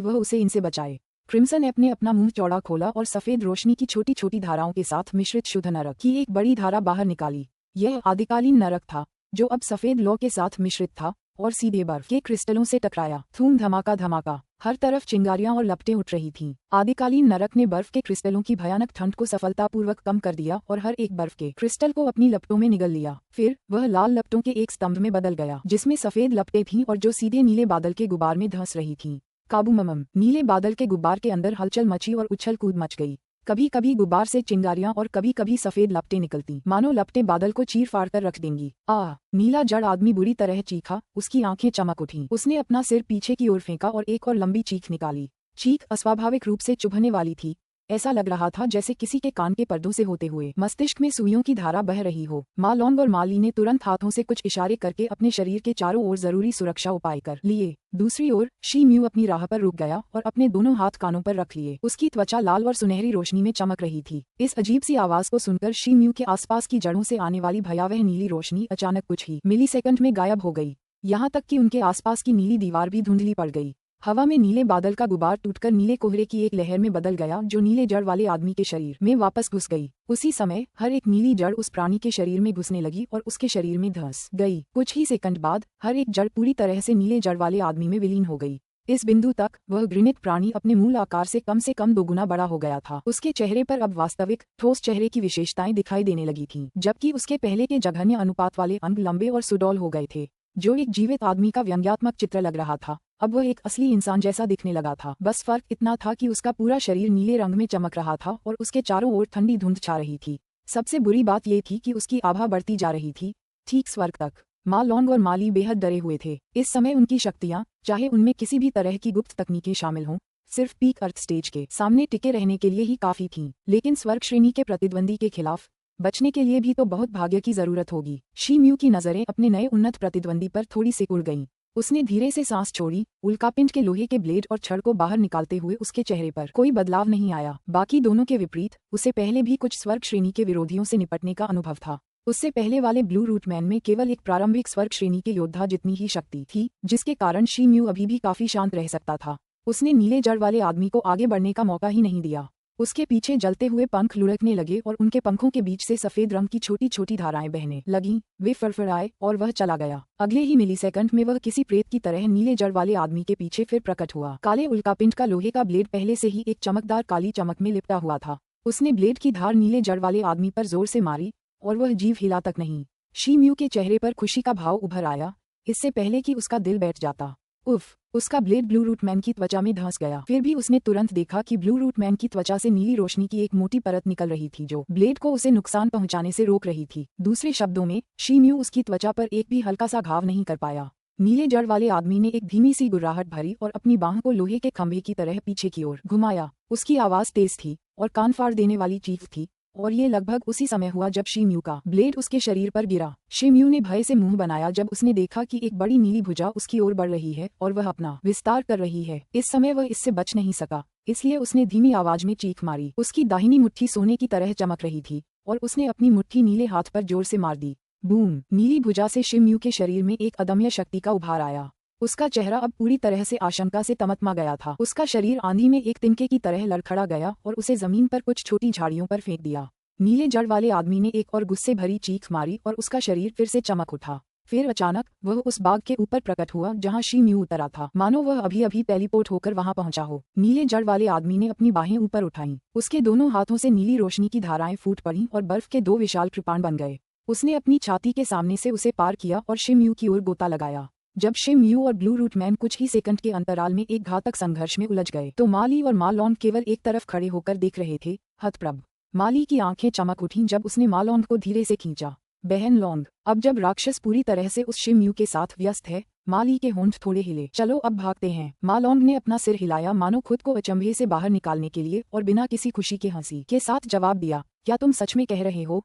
वह उसे इनसे बचाए। क्रिम्सन एप ने अपना मुंह चौड़ा खोला और सफेद रोशनी की छोटी छोटी धाराओं के साथ मिश्रित शुद्ध नरक की एक बड़ी धारा बाहर निकाली। यह आदिकालीन नरक था जो अब सफेद लौ के साथ मिश्रित था और सीधे बर्फ के क्रिस्टलों से टकराया। धूम धमाका धमाका, हर तरफ चिंगारियां और लपटें उठ रही थीं। आदिकालीन नरक ने बर्फ के क्रिस्टलों की भयानक ठंड को सफलतापूर्वक कम कर दिया और हर एक बर्फ के क्रिस्टल को अपनी लपटों में निगल लिया। फिर वह लाल लपटों के एक स्तंभ में बदल गया जिसमें सफेद लपटें थीं और जो सीधे नीले बादल के गुब्बार में धंस रही थीं। काबूमम, नीले बादल के गुब्बार के अंदर हलचल मची और उछल कूद मच गई। कभी कभी गुब्बार से चिंगारियां और कभी कभी सफेद लपटें निकलती, मानो लपटें बादल को चीर फाड़ कर रख देंगी। नीला जड़ आदमी बुरी तरह चीखा, उसकी आंखें चमक उठीं। उसने अपना सिर पीछे की ओर फेंका और एक और लंबी चीख निकाली। चीख अस्वाभाविक रूप से चुभने वाली थी। ऐसा लग रहा था जैसे किसी के कान के पर्दों से होते हुए मस्तिष्क में सुइयों की धारा बह रही हो। मालॉन्ग और माली ने तुरंत हाथों से कुछ इशारे करके अपने शरीर के चारों ओर जरूरी सुरक्षा उपाय कर लिए। दूसरी ओर शी म्यू अपनी राह पर रुक गया और अपने दोनों हाथ कानों पर रख लिए। उसकी त्वचा लाल और सुनहरी रोशनी में चमक रही थी। इस अजीब सी आवाज को सुनकर शी म्यू के आसपास की जड़ों से आने वाली भयावह नीली रोशनी अचानक कुछ ही मिलीसेकंड में गायब हो गई। यहाँ तक कि उनके आसपास की नीली दीवार भी धुंधली पड़ गई। हवा में नीले बादल का गुबार टूटकर नीले कोहरे की एक लहर में बदल गया जो नीले जड़ वाले आदमी के शरीर में वापस घुस गई। उसी समय हर एक नीली जड़ उस प्राणी के शरीर में घुसने लगी और उसके शरीर में धंस गई। कुछ ही सेकंड बाद हर एक जड़ पूरी तरह से नीले जड़ वाले आदमी में विलीन हो गई। इस बिंदु तक वह घृणित प्राणी अपने मूल आकार से कम 2 गुना बड़ा हो गया था। उसके चेहरे पर अब वास्तविक ठोस चेहरे की विशेषताएं दिखाई देने लगी थीं, जबकि उसके पहले के जघन्य अनुपात वाले अंग लंबे और सुडौल हो गए थे। जो एक जीवित आदमी का व्यंग्यात्मक चित्र लग रहा था, अब वह एक असली इंसान जैसा दिखने लगा था। बस फर्क इतना था कि उसका पूरा शरीर नीले रंग में चमक रहा था और उसके चारों ओर ठंडी धुंध छा रही थी। सबसे बुरी बात यह थी कि उसकी आभा बढ़ती जा रही थी, ठीक स्वर्ग तक। मालॉन्ग और माली बेहद डरे हुए थे। इस समय उनकी शक्तियां, चाहे उनमें किसी भी तरह की गुप्त तकनीकें शामिल हों, सिर्फ पीक अर्थ स्टेज के सामने टिके रहने के लिए ही काफी थीं। लेकिन स्वर्ग श्रेणी के प्रतिद्वंदी के खिलाफ बचने के लिए भी तो बहुत भाग्य की जरूरत होगी। शी म्यू की नजरें अपने नए उन्नत प्रतिद्वंदी पर थोड़ी सी उड़ गईं। उसने धीरे से सांस छोड़ी। उल्कापिंड के लोहे के ब्लेड और छड़ को बाहर निकालते हुए उसके चेहरे पर कोई बदलाव नहीं आया। बाकी दोनों के विपरीत उसे पहले भी कुछ स्वर्ग श्रेणी के विरोधियों से निपटने का अनुभव था। उससे पहले वाले ब्लू रूट मैन में केवल एक प्रारंभिक स्वर्ग श्रेणी के योद्धा जितनी ही शक्ति थी, जिसके कारण शी म्यू अभी भी काफी शांत रह सकता था। उसने नीले जड़ वाले आदमी को आगे बढ़ने का मौका ही नहीं दिया। उसके पीछे जलते हुए पंख लुढ़कने लगे और उनके पंखों के बीच से सफेद रंग की छोटी छोटी धाराएं बहने लगीं। वे फड़फड़ाए और वह चला गया। अगले ही मिलीसेकंड में वह किसी प्रेत की तरह नीले जड़ वाले आदमी के पीछे फिर प्रकट हुआ। काले उल्कापिंड का लोहे का ब्लेड पहले से ही एक चमकदार काली चमक में लिपटा हुआ था। उसने ब्लेड की धार नीले जड़ वाले आदमी पर जोर से मारी और वह जीव हिला तक नहीं। शी म्यू के चेहरे पर खुशी का भाव उभर आया, इससे पहले कि उसका दिल बैठ जाता। उफ! उसका ब्लेड ब्लू रूट मैन की त्वचा में धंस गया। फिर भी उसने तुरंत देखा कि ब्लू रूट मैन की त्वचा से नीली रोशनी की एक मोटी परत निकल रही थी जो ब्लेड को उसे नुकसान पहुंचाने से रोक रही थी। दूसरे शब्दों में, शी म्यू उसकी त्वचा पर एक भी हल्का सा घाव नहीं कर पाया। नीले जड़ वाले आदमी ने एक धीमी सी गुर्राहट भरी और अपनी बाह को लोहे के खंभे की तरह पीछे की ओर घुमाया। उसकी आवाज तेज थी और कान फाड़ देने वाली चीख थी, और ये लगभग उसी समय हुआ जब शी म्यू का ब्लेड उसके शरीर पर गिरा। शी म्यू ने भय से मुंह बनाया जब उसने देखा कि एक बड़ी नीली भुजा उसकी ओर बढ़ रही है और वह अपना विस्तार कर रही है। इस समय वह इससे बच नहीं सका, इसलिए उसने धीमी आवाज में चीख मारी। उसकी दाहिनी मुट्ठी सोने की तरह चमक रही थी और उसने अपनी मुट्ठी नीले हाथ पर जोर से मार दी। बूम! नीली भुजा से शी म्यू के शरीर में एक अदम्य शक्ति का उभार आया। उसका चेहरा अब पूरी तरह से आशंका से तमतमा गया था। उसका शरीर आंधी में एक तिनके की तरह लड़खड़ा गया और उसे जमीन पर कुछ छोटी झाड़ियों पर फेंक दिया। नीले जड़ वाले आदमी ने एक और गुस्से भरी चीख मारी और उसका शरीर फिर से चमक उठा। फिर अचानक वह उस बाग के ऊपर प्रकट हुआ जहां शी म्यू उतरा था, मानो वह अभी अभी टेलीपोर्ट होकर वहां पहुंचा हो। नीले जड़ वाले आदमी ने अपनी बाहें ऊपर उठाईं। उसके दोनों हाथों से नीली रोशनी की धाराएं फूट पड़ीं और बर्फ के 2 विशाल कृपाण बन गए। उसने अपनी छाती के सामने से उसे पार किया और शी म्यू की ओर गोता लगाया। जब शिमयू और ब्लू रूट मैन कुछ ही सेकंड के अंतराल में एक घातक संघर्ष में उलझ गए तो माली और मा लॉन्ग केवल एक तरफ खड़े होकर देख रहे थे। हतप्रभ माली की आंखें चमक उठीं जब उसने मा लॉन्ग को धीरे से खींचा। बहन लॉन्ग, अब जब राक्षस पूरी तरह से उस शिमयू के साथ व्यस्त है। माली के होंठ थोड़े हिले। चलो अब भागते हैं। मा लॉन्ग ने अपना सिर हिलाया मानो खुद को अचंभे से बाहर निकालने के लिए और बिना किसी खुशी के हंसी के साथ जवाब दिया, क्या तुम सच में कह रहे हो?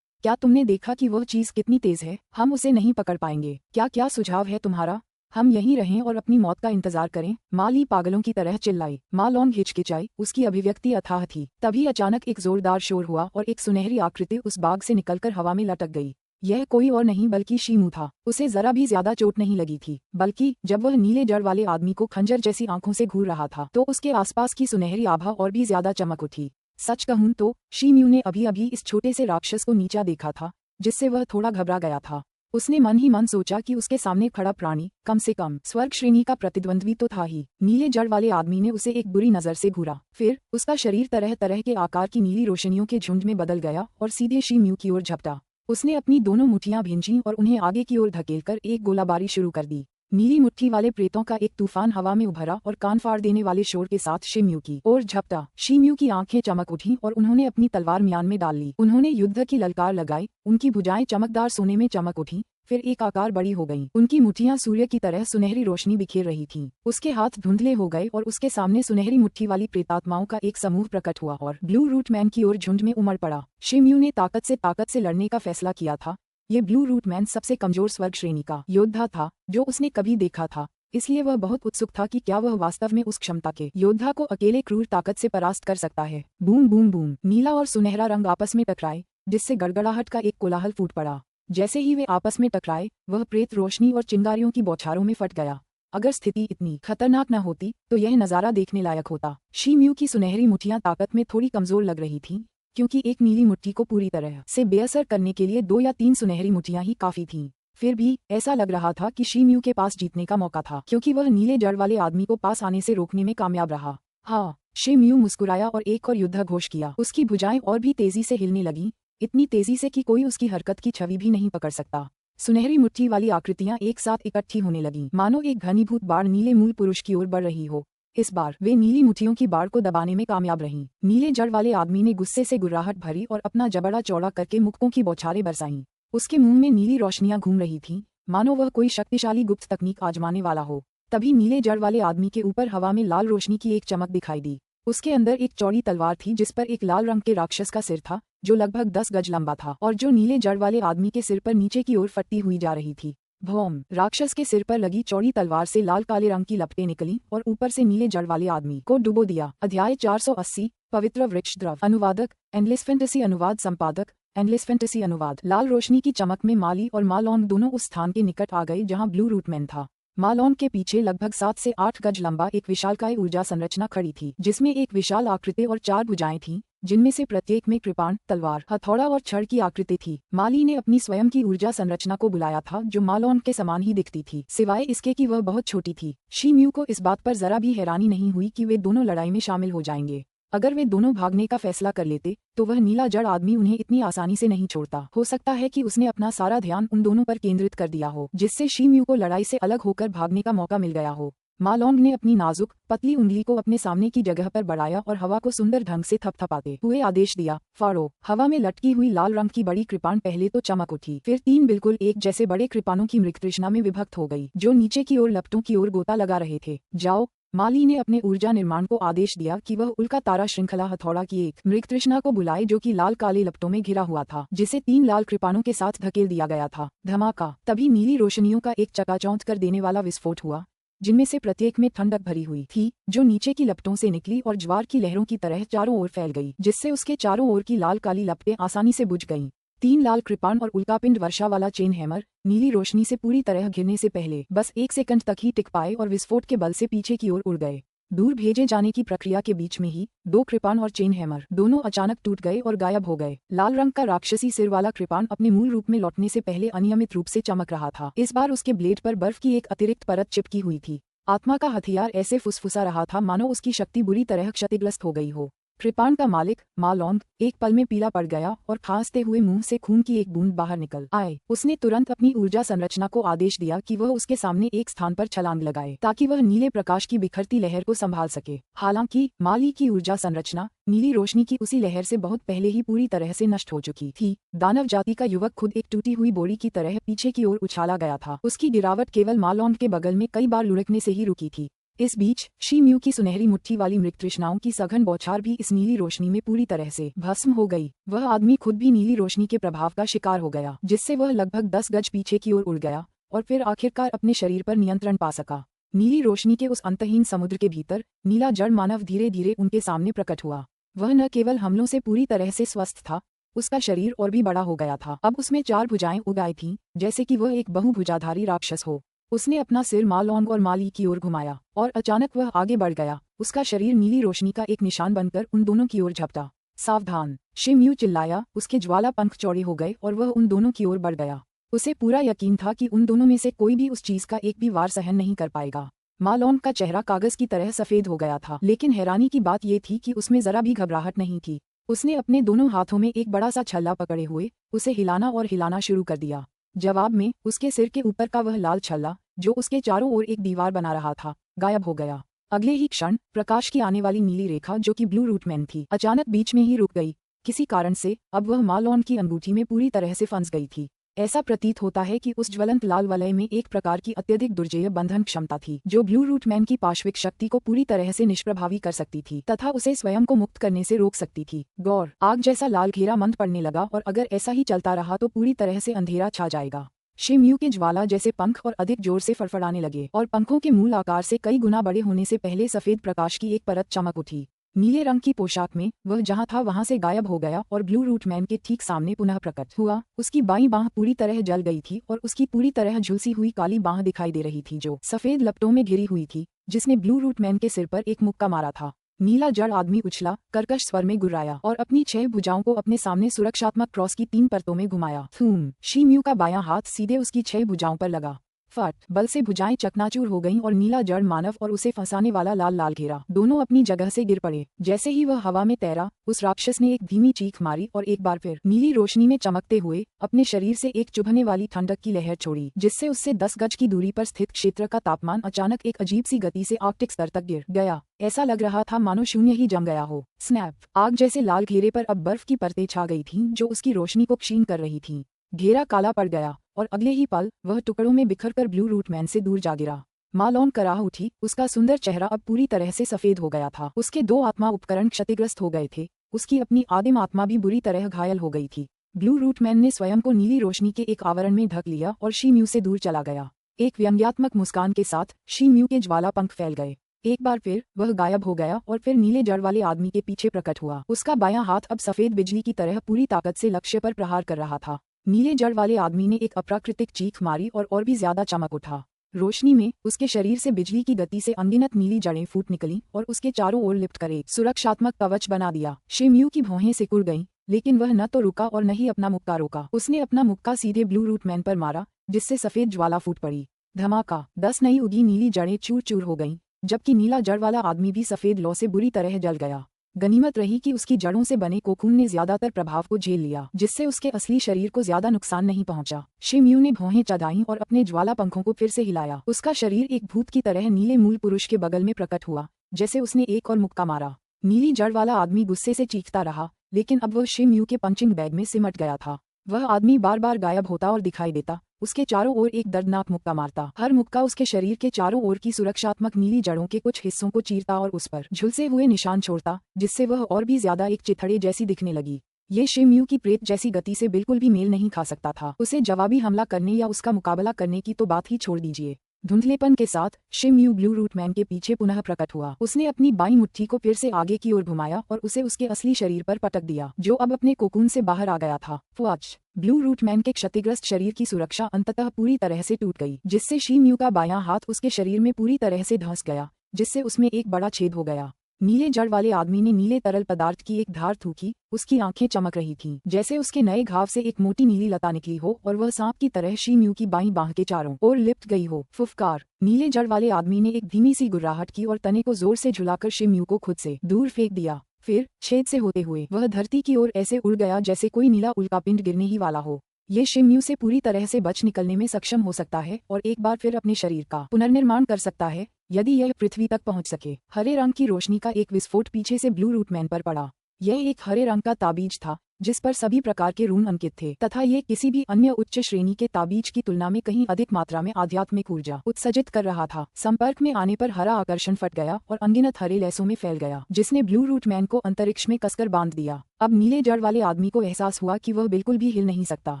क्या तुमने देखा कि वह चीज कितनी तेज है? हम उसे नहीं पकड़ पाएंगे। क्या सुझाव है तुम्हारा? हम यहीं रहें और अपनी मौत का इंतजार करें? माली पागलों की तरह चिल्लाई। मा लॉन्ग हिचकिचाई, उसकी अभिव्यक्ति अथाह थी। तभी अचानक एक जोरदार शोर हुआ और एक सुनहरी आकृति उस बाग से निकलकर हवा में लटक गई। यह कोई और नहीं बल्कि शीमू था। उसे जरा भी ज्यादा चोट नहीं लगी थी, बल्कि जब वह नीले जड़ वाले आदमी को खंजर जैसी आंखों से घूर रहा था तो उसके आसपास की सुनहरी आभा और भी ज्यादा चमक उठी। सच कहूं तो शीमू ने अभी अभी इस छोटे से राक्षस को नीचा देखा था, जिससे वह थोड़ा घबरा गया था। उसने मन ही मन सोचा कि उसके सामने खड़ा प्राणी कम से कम स्वर्ग श्रेणी का प्रतिद्वंद्वी तो था ही। नीले जड़ वाले आदमी ने उसे एक बुरी नजर से घूरा, फिर उसका शरीर तरह तरह के आकार की नीली रोशनियों के झुंड में बदल गया और सीधे शीमू की ओर झपटा। उसने अपनी दोनों मुट्ठियां भींची और उन्हें आगे की ओर धकेलकर एक गोलाबारी शुरू कर दी। नीली मुट्ठी वाले प्रेतों का एक तूफान हवा में उभरा और कान फाड़ देने वाले शोर के साथ शिमयू की ओर झपटा। शिमयू की आंखें चमक उठीं और उन्होंने अपनी तलवार म्यान में डाल ली। उन्होंने युद्ध की ललकार लगाई। उनकी भुजाएं चमकदार सोने में चमक उठीं, फिर एक आकार बड़ी हो गईं। उनकी मुट्ठियां सूर्य की तरह सुनहरी रोशनी बिखेर रही थीं। उसके हाथ धुंधले हो गए और उसके सामने सुनहरी मुट्ठी वाली प्रेतात्माओं का एक समूह प्रकट हुआ और ब्लू रूट मैन की ओर झुंड में उमड़ पड़ा। शिमयू ने ताकत से लड़ने का फैसला किया था। ये ब्लू रूट मैन सबसे कमजोर स्वर्ग श्रेणी का योद्धा था जो उसने कभी देखा था, इसलिए वह बहुत उत्सुक था कि क्या वह वास्तव में उस क्षमता के योद्धा को अकेले क्रूर ताकत से परास्त कर सकता है। बूम बूम बूम, नीला और सुनहरा रंग आपस में टकराए, जिससे गड़गड़ाहट का एक कोलाहल फूट पड़ा। जैसे ही वे आपस में टकराए, वह प्रेत रोशनी और चिंगारियों की बौछारों में फट गया। अगर स्थिति इतनी खतरनाक न होती तो यह नजारा देखने लायक होता। शिमयू की सुनहरी मुट्ठियां ताकत में थोड़ी कमजोर लग रही थीं, क्योंकि एक नीली मुट्ठी को पूरी तरह से बेअसर करने के लिए 2 या 3 सुनहरी मुट्ठियां ही काफी थीं। फिर भी ऐसा लग रहा था कि शिमयू के पास जीतने का मौका था, क्योंकि वह नीले जड़ वाले आदमी को पास आने से रोकने में कामयाब रहा। हाँ, शिमयू मुस्कुराया और एक और युद्ध घोष किया। उसकी भुजाएं और भी तेजी से हिलने लगीं, इतनी तेजी से कि कोई उसकी हरकत की छवि भी नहीं पकड़ सकता। सुनहरी मुट्ठी वाली आकृतियां एक साथ इकट्ठी होने लगीं, मानो एक घनीभूत बाढ़ नीले मूल पुरुष की ओर बढ़ रही हो। इस बार वे नीली मुट्ठियों की बाढ़ को दबाने में कामयाब रहीं। नीले जड़ वाले आदमी ने गुस्से से गुर्राहट भरी और अपना जबड़ा चौड़ा करके मुक्कों की बौछारें बरसाईं। उसके मुंह में नीली रोशनियां घूम रही थीं, मानो वह कोई शक्तिशाली गुप्त तकनीक आजमाने वाला हो। तभी नीले जड़ वाले आदमी के ऊपर हवा में लाल रोशनी की एक चमक दिखाई दी। उसके अंदर एक चौड़ी तलवार थी जिस पर एक लाल रंग के राक्षस का सिर था, जो लगभग 10 गज लंबा था और जो नीले जड़ वाले आदमी के सिर पर नीचे की ओर फटती हुई जा रही थी। भौम, राक्षस के सिर पर लगी चौड़ी तलवार से लाल काले रंग की लपटें निकलीं और ऊपर से नीले जड़ वाले आदमी को डुबो दिया। अध्याय 480, पवित्र वृक्ष द्रव। अनुवादक एंडलेस फैंटेसी अनुवाद संपादक एंडलेस फैंटेसी अनुवाद। लाल रोशनी की चमक में माली और मा लॉन्ग दोनों उस स्थान के निकट आ गए जहां ब्लू रूट मैन था। मा लॉन्ग के पीछे लगभग 7 से 8 गज लंबा एक विशालकाय ऊर्जा संरचना खड़ी थी, जिसमें एक विशाल आकृति और 4 भुजाएं थीं, जिनमें से प्रत्येक में कृपाण, तलवार, हथौड़ा और छड़ की आकृति थी। माली ने अपनी स्वयं की ऊर्जा संरचना को बुलाया था, जो मा लॉन्ग के समान ही दिखती थी, सिवाय इसके कि वह बहुत छोटी थी। शिमयू को इस बात पर जरा भी हैरानी नहीं हुई कि वे दोनों लड़ाई में शामिल हो जाएंगे। अगर वे दोनों भागने का फैसला कर लेते तो वह नीला जड़ आदमी उन्हें इतनी आसानी से नहीं छोड़ता। हो सकता है कि उसने अपना सारा ध्यान उन दोनों पर केंद्रित कर दिया हो, जिससे शिमयू को लड़ाई से अलग होकर भागने का मौका मिल गया हो। मा लॉन्ग ने अपनी नाजुक पतली उंगली को अपने सामने की जगह पर बढ़ाया और हवा को सुंदर ढंग से थपथपाते हुए आदेश दिया, फाड़ो। हवा में लटकी हुई लाल रंग की बड़ी कृपाण पहले तो चमक उठी, फिर 3 बिल्कुल एक जैसे बड़े कृपाणों की मृगतृष्णा में विभक्त हो गई, जो नीचे की ओर लपटों की ओर गोता लगा रहे थे। जाओ, माली ने अपने ऊर्जा निर्माण को आदेश दिया कि वह उल्का तारा श्रृंखला हथौड़ा की एक मृगतृष्णा को बुलाए, जो कि लाल काले लपटों में घिरा हुआ था, जिसे 3 लाल कृपाणों के साथ धकेल दिया गया था। धमाका! तभी नीली रोशनियों का एक चकाचौंध कर देने वाला विस्फोट हुआ, जिनमें से प्रत्येक में ठंडक भरी हुई थी, जो नीचे की लपटों से निकली और ज्वार की लहरों की तरह चारों ओर फैल गई, जिससे उसके चारों ओर की लाल काली लपटें आसानी से बुझ गईं। 3 लाल कृपाण और उल्कापिंड वर्षा वाला चेन हैमर नीली रोशनी से पूरी तरह घिरने से पहले बस 1 सेकंड तक ही टिक पाए और विस्फोट के बल से पीछे की ओर उड़ गए। दूर भेजे जाने की प्रक्रिया के बीच में ही 2 कृपाण और चेन हैमर दोनों अचानक टूट गए और गायब हो गए। लाल रंग का राक्षसी सिर वाला कृपाण अपने मूल रूप में लौटने से पहले अनियमित रूप से चमक रहा था। इस बार उसके ब्लेड पर बर्फ की एक अतिरिक्त परत चिपकी हुई थी। आत्मा का हथियार ऐसे फुसफुसा रहा था मानो उसकी शक्ति बुरी तरह क्षतिग्रस्त हो गई हो। कृपाण का मालिक मा लॉन्ग एक पल में पीला पड़ गया और खांसते हुए मुंह से खून की एक बूंद बाहर निकल आए। उसने तुरंत अपनी ऊर्जा संरचना को आदेश दिया कि वह उसके सामने एक स्थान पर छलांग लगाए ताकि वह नीले प्रकाश की बिखरती लहर को संभाल सके। हालांकि माली की ऊर्जा संरचना नीली रोशनी की उसी लहर से बहुत पहले ही पूरी तरह से नष्ट हो चुकी थी। दानव जाति का युवक खुद एक टूटी हुई बोरी की तरह पीछे की ओर उछाला गया था। उसकी गिरावट केवल मा लॉन्ग के बगल में कई बार लुढ़कने से ही रुकी थी। इस बीच शी म्यू की सुनहरी मुट्ठी वाली मृग तृष्णाओं की सघन बौछार भी इस नीली रोशनी में पूरी तरह से भस्म हो गई। वह आदमी खुद भी नीली रोशनी के प्रभाव का शिकार हो गया, जिससे वह लगभग 10 गज पीछे की ओर उड़ गया और फिर आखिरकार अपने शरीर पर नियंत्रण पा सका। नीली रोशनी के उस अंतहीन समुद्र के भीतर नीला जड़ मानव धीरे धीरे उनके सामने प्रकट हुआ। वह न केवल हमलों से पूरी तरह से स्वस्थ था, उसका शरीर और भी बड़ा हो गया था। अब उसमें 4 भुजाएं उग आई थीं, जैसे कि वह एक बहुभुजाधारी राक्षस हो। उसने अपना सिर मा लॉन्ग और माली की ओर घुमाया और अचानक वह आगे बढ़ गया। उसका शरीर नीली रोशनी का एक निशान बनकर उन दोनों की ओर झपटा। सावधान! शी म्यू चिल्लाया। उसके ज्वाला पंख चौड़े हो गए और वह उन दोनों की ओर बढ़ गया। उसे पूरा यकीन था कि उन दोनों में से कोई भी उस चीज का एक भी वार सहन नहीं कर पाएगा। मा लॉन्ग का चेहरा कागज की तरह सफेद हो गया था, लेकिन हैरानी की बात यह थी कि उसमें जरा भी घबराहट नहीं थी। उसने अपने दोनों हाथों में एक बड़ा सा छल्ला पकड़े हुए उसे हिलाना और हिलाना शुरू कर दिया। जवाब में उसके सिर के ऊपर का वह लाल छल्ला, जो उसके चारों ओर एक दीवार बना रहा था, गायब हो गया। अगले ही क्षण प्रकाश की आने वाली नीली रेखा, जो कि ब्लू रूटमैन थी, अचानक बीच में ही रुक गई। किसी कारण से अब वह मा लॉन्ग की अंगूठी में पूरी तरह से फंस गई थी। ऐसा प्रतीत होता है कि उस ज्वलंत लाल वलय में एक प्रकार की अत्यधिक दुर्जेय बंधन क्षमता थी, जो ब्लू रूटमैन की पाश्विक शक्ति को पूरी तरह से निष्प्रभावी कर सकती थी तथा उसे स्वयं को मुक्त करने से रोक सकती थी। गौर! आग जैसा लाल घेरा मंद पड़ने लगा और अगर ऐसा ही चलता रहा तो पूरी तरह से अंधेरा छा जाएगा। शी म्यू के ज्वाला जैसे पंख और अधिक जोर से फड़फड़ाने लगे और पंखों के मूल आकार से कई गुना बड़े होने से पहले सफेद प्रकाश की एक परत चमक उठी। नीले रंग की पोशाक में वह जहां था वहां से गायब हो गया और ब्लू रूटमैन के ठीक सामने पुनः प्रकट हुआ। उसकी बाईं बांह पूरी तरह जल गई थी और उसकी पूरी तरह झुलसी हुई काली बांह दिखाई दे रही थी, जो सफेद लपटों में घिरी हुई थी, जिसने ब्लू रूटमैन के सिर पर एक मुक्का मारा था। नीला जड़ आदमी उछला, कर्कश स्वर में गुर्राया और अपनी 6 भुजाओं को अपने सामने सुरक्षात्मक क्रॉस की 3 परतों में घुमाया। थूम! शी म्यू का बायां हाथ सीधे उसकी 6 भुजाओं पर लगा। फट! बल से भुजाएं चकनाचूर हो गईं और नीला जड़ मानव और उसे फंसाने वाला लाल लाल घेरा दोनों अपनी जगह से गिर पड़े। जैसे ही वह हवा में तैरा, उस राक्षस ने एक धीमी चीख मारी और एक बार फिर नीली रोशनी में चमकते हुए अपने शरीर से एक चुभने वाली ठंडक की लहर छोड़ी, जिससे उससे 10 गज की दूरी पर स्थित क्षेत्र का तापमान अचानक एक अजीब सी गति से आर्कटिक स्तर तक गिर गया। ऐसा लग रहा था मानो शून्य ही जम गया हो। स्नैप! आग जैसे लाल घेरे पर अब बर्फ की परतें छा गई थीं, जो उसकी रोशनी को क्षीण कर रही थीं। घेरा काला पड़ गया और अगले ही पल वह टुकड़ों में बिखरकर ब्लू रूटमैन से दूर जा गिरा। मा लॉन्ग कराह उठी। उसका सुंदर चेहरा अब पूरी तरह से सफेद हो गया था। उसके 2 आत्मा उपकरण क्षतिग्रस्त हो गए थे। उसकी अपनी आदिम आत्मा भी बुरी तरह घायल हो गई थी। ब्लू रूटमैन ने स्वयं को नीली रोशनी के एक आवरण में ढक लिया और शी म्यू से दूर चला गया। एक व्यंग्यात्मक मुस्कान के साथ शी म्यू के ज्वाला पंख फैल गए। एक बार फिर वह गायब हो गया और फिर नीले जड़ वाले आदमी के पीछे प्रकट हुआ। उसका बायां हाथ अब सफेद बिजली की तरह पूरी ताकत से लक्ष्य पर प्रहार कर रहा था। नीले जड़ वाले आदमी ने एक अप्राकृतिक चीख मारी और भी ज्यादा चमक उठा। रोशनी में उसके शरीर से बिजली की गति से अनगिनत नीली जड़ें फूट निकलीं और उसके चारों ओर लिपट कर एक सुरक्षात्मक कवच बना दिया। शी म्यू की भौहें सिकुड़ गईं, लेकिन वह न तो रुका और न ही अपना मुक्का रोका। उसने अपना मुक्का सीधे ब्लू रूटमैन पर मारा, जिससे सफेद ज्वाला फूट पड़ी। धमाका! 10 नई उगी नीली जड़ें चूर चूर हो गईं, जबकि नीला जड़ वाला आदमी भी सफेद लौ से बुरी तरह जल गया। गनीमत रही कि उसकी जड़ों से बने कोकून ने ज्यादातर प्रभाव को झेल लिया, जिससे उसके असली शरीर को ज्यादा नुकसान नहीं पहुंचा। शी म्यू ने भौहें चढ़ाईं और अपने ज्वाला पंखों को फिर से हिलाया। उसका शरीर एक भूत की तरह नीले मूल पुरुष के बगल में प्रकट हुआ, जैसे उसने एक और मुक्का मारा। नीली जड़ वाला आदमी गुस्से से चीखता रहा, लेकिन अब वह शी म्यू के पंचिंग बैग में सिमट गया था। वह आदमी बार बार गायब होता और दिखाई देता, उसके चारों ओर एक दर्दनाक मुक्का मारता। हर मुक्का उसके शरीर के चारों ओर की सुरक्षात्मक नीली जड़ों के कुछ हिस्सों को चीरता और उस पर झुलसे हुए निशान छोड़ता, जिससे वह और भी ज्यादा एक चिथड़े जैसी दिखने लगी। ये शी म्यू की प्रेत जैसी गति से बिल्कुल भी मेल नहीं खा सकता था। उसे जवाबी हमला करने या उसका मुकाबला करने की तो बात ही छोड़ दीजिए। धुंधलेपन के साथ शी म्यू ब्लू रूटमैन के पीछे पुनः प्रकट हुआ। उसने अपनी बाईं मुट्ठी को फिर से आगे की ओर घुमाया और उसे उसके असली शरीर पर पटक दिया, जो अब अपने कोकून से बाहर आ गया था। फ्वाच! ब्लू रूटमैन के क्षतिग्रस्त शरीर की सुरक्षा अंततः पूरी तरह से टूट गई, जिससे शी म्यू का बायां हाथ उसके शरीर में पूरी तरह से धंस गया, जिससे उसमें एक बड़ा छेद हो गया। नीले जड़ वाले आदमी ने नीले तरल पदार्थ की एक धार थूकी। उसकी आंखें चमक रही थीं, जैसे उसके नए घाव से एक मोटी नीली लता निकली हो और वह सांप की तरह शी म्यू की बाईं बांह के चारों ओर लिपट गई हो। फुफकार! नीले जड़ वाले आदमी ने एक धीमी सी गुर्राहट की और तने को जोर से झुलाकर शी म्यू को खुद से दूर फेंक दिया। फिर छेद से होते हुए वह धरती की ओर ऐसे उड़ गया जैसे कोई नीला उल्कापिंड गिरने ही वाला हो। ये शिम्यू से पूरी तरह से बच निकलने में सक्षम हो सकता है और एक बार फिर अपने शरीर का पुनर्निर्माण कर सकता है यदि यह पृथ्वी तक पहुंच सके। हरे रंग की रोशनी का एक विस्फोट पीछे से ब्लू रूट मैन पर पड़ा। यह एक हरे रंग का ताबीज था जिस पर सभी प्रकार के रून अंकित थे तथा ये किसी भी अन्य उच्च श्रेणी के ताबीज की तुलना में कहीं अधिक मात्रा में आध्यात्मिक ऊर्जा उत्सर्जित कर रहा था। संपर्क में आने पर हरा आकर्षण फट गया और अनगिनत हरे लहसों में फैल गया जिसने ब्लू रूट मैन को अंतरिक्ष में कसकर बांध दिया। अब नीले जड़ वाले आदमी को एहसास हुआ कि वह बिल्कुल भी हिल नहीं सकता।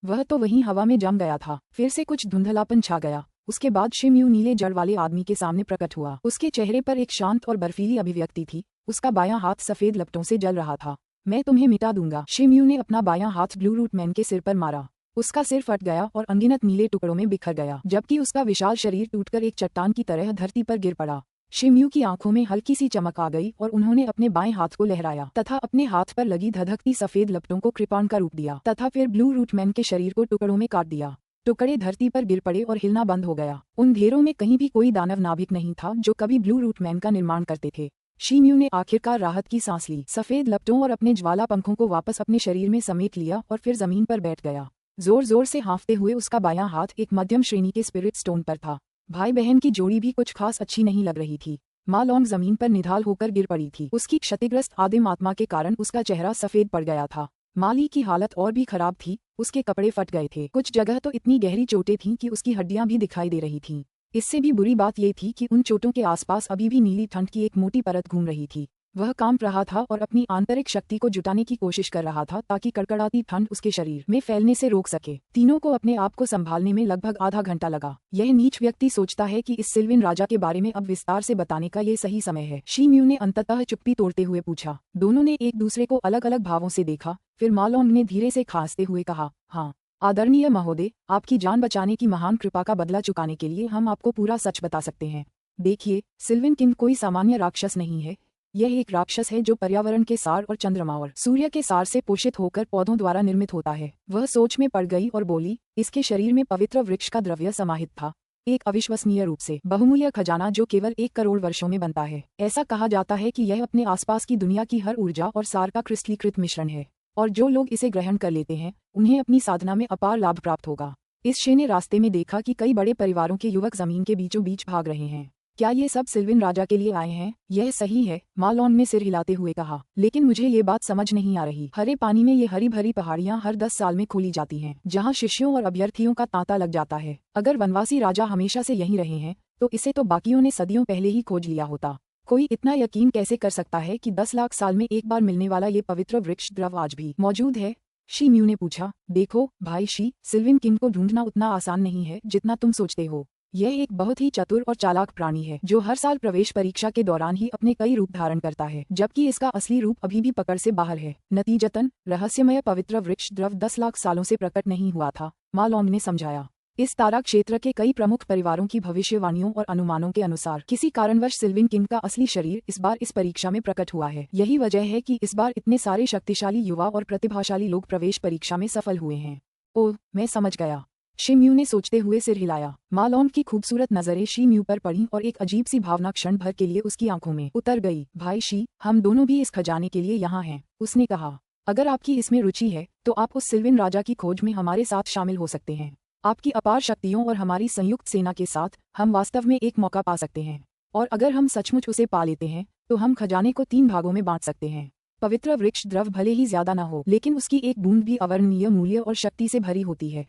वह तो वहीं हवा में जम गया था। फिर से कुछ धुंधलापन छा गया। उसके बाद शिम्यू नीले जड़ वाले आदमी के सामने प्रकट हुआ। उसके चेहरे पर एक शांत और बर्फीली अभिव्यक्ति थी। उसका बायां हाथ सफेद लपटों से जल रहा था। मैं तुम्हें मिटा दूंगा। शिम्यू ने अपना बायां हाथ ब्लू रूट मैन के सिर पर मारा। उसका सिर फट गया और अनगिनत नीले टुकड़ों में बिखर गया जबकि उसका विशाल शरीर टूटकर एक चट्टान की तरह धरती पर गिर पड़ा। शिम्यू की आंखों में हल्की सी चमक आ गई और उन्होंने अपने बाएं हाथ को लहराया तथा अपने हाथ पर लगी धधकती सफेद लपटों को कृपाण का रूप दिया तथा फिर ब्लू रूट मैन के शरीर को टुकड़ों में काट दिया। टुकड़े धरती पर गिर पड़े और हिलना बंद हो गया। उन ढेरों में कहीं भी कोई दानव नाभिक नहीं था जो कभी ब्लू रूट मैन का निर्माण करते थे। शिम्यू ने आखिरकार राहत की सांस ली, सफेद लपटों और अपने ज्वाला पंखों को वापस अपने शरीर में समेट लिया और फिर जमीन पर बैठ गया। जोर जोर से हाँफते हुए उसका बायां हाथ एक मध्यम श्रेणी के स्पिरिट स्टोन पर था। भाई बहन की जोड़ी भी कुछ खास अच्छी नहीं लग रही थी। माँ लॉन्ग जमीन पर निढाल होकर गिर पड़ी थी। उसकी क्षतिग्रस्त आदिम आत्मा के कारण उसका चेहरा सफेद पड़ गया था। माली की हालत और भी खराब थी। उसके कपड़े फट गए थे। कुछ जगह तो इतनी गहरी चोटें थीं कि उसकी हड्डियां भी दिखाई दे रही थीं। इससे भी बुरी बात ये थी कि उन चोटों के आसपास अभी भी नीली ठंड की एक मोटी परत घूम रही थी। वह कांप रहा था और अपनी आंतरिक शक्ति को जुटाने की कोशिश कर रहा था ताकि कड़कड़ाती ठंड उसके शरीर में फैलने से रोक सके। तीनों को अपने आप को संभालने में लगभग आधा घंटा लगा। यह नीच व्यक्ति सोचता है कि इस सिल्विन राजा के बारे में अब विस्तार से बताने का ये सही समय है। शिम्यू ने अंततः चुप्पी तोड़ते हुए पूछा। दोनों ने एक दूसरे को अलग अलग भावों से देखा। फिर माँ लॉन्ग ने धीरे से खांसते हुए कहा, हाँ आदरणीय महोदय, आपकी जान बचाने की महान कृपा का बदला चुकाने के लिए हम आपको पूरा सच बता सकते हैं। देखिए, सिल्विन किंग कोई सामान्य राक्षस नहीं है। यह एक राक्षस है जो पर्यावरण के सार और चंद्रमा और सूर्य के सार से पोषित होकर पौधों द्वारा निर्मित होता है। वह सोच में पड़ गई और बोली, इसके शरीर में पवित्र वृक्ष का द्रव्य समाहित था, एक अविश्वसनीय रूप से बहुमूल्य खजाना जो केवल 1 करोड़ वर्षों में बनता है। ऐसा कहा जाता है कि यह अपने आसपास की दुनिया की हर ऊर्जा और सार का क्रिस्टलीकृत मिश्रण है और जो लोग इसे ग्रहण कर लेते हैं उन्हें अपनी साधना में अपार लाभ प्राप्त होगा। इस शे ने रास्ते में देखा कि कई बड़े परिवारों के युवक जमीन के बीचों बीच भाग रहे हैं। क्या ये सब सिल्विन राजा के लिए आए हैं? यह सही है, माँ लॉन्ग ने सिर हिलाते हुए कहा, लेकिन मुझे ये बात समझ नहीं आ रही। हरे पानी में ये हरी भरी पहाड़ियाँ हर 10 साल में खोली जाती हैं, जहाँ शिष्यों और अभ्यर्थियों का तांता लग जाता है। अगर वनवासी राजा हमेशा से यहीं रहे हैं तो इसे तो बाकियों ने सदियों पहले ही खोज लिया होता। कोई इतना यकीन कैसे कर सकता है कि 10 लाख साल में एक बार मिलने वाला ये पवित्र वृक्ष द्रव आज भी मौजूद है? शिम्यू ने पूछा। देखो भाई शी, सिल्विन किंग को ढूंढना उतना आसान नहीं है जितना तुम सोचते हो। यह एक बहुत ही चतुर और चालाक प्राणी है जो हर साल प्रवेश परीक्षा के दौरान ही अपने कई रूप धारण करता है, जबकि इसका असली रूप अभी भी पकड़ से बाहर है। नतीजतन रहस्यमय पवित्र वृक्ष द्रव 10 लाख सालों से प्रकट नहीं हुआ था, माँ लॉन्ग ने समझाया। इस तारा क्षेत्र के कई प्रमुख परिवारों की भविष्यवाणियों और अनुमानों के अनुसार किसी कारणवश सिल्विन किंग का असली शरीर इस बार इस परीक्षा में प्रकट हुआ है। यही वजह है कि इस बार इतने सारे शक्तिशाली युवा और प्रतिभाशाली लोग प्रवेश परीक्षा में सफल हुए हैं। ओह, मैं समझ गया, शिम्यू ने सोचते हुए सिर हिलाया। माँ लॉन्ग की खूबसूरत नजरें शिम्यू पर पड़ी और एक अजीब सी भावना क्षण भर के लिए उसकी आंखों में उतर गई। भाई शी, हम दोनों भी इस खजाने के लिए यहाँ हैं, उसने कहा। अगर आपकी इसमें रुचि है तो आप उस सिल्विन राजा की खोज में हमारे साथ शामिल हो सकते हैं। आपकी अपार शक्तियों और हमारी संयुक्त सेना के साथ हम वास्तव में एक मौका पा सकते हैं, और अगर हम सचमुच उसे पा लेते हैं तो हम खजाने को 3 भागों में बांट सकते हैं। पवित्र वृक्ष द्रव भले ही ज्यादा न हो, लेकिन उसकी एक बूंद भी अवर्णनीय मूल्य और शक्ति से भरी होती है।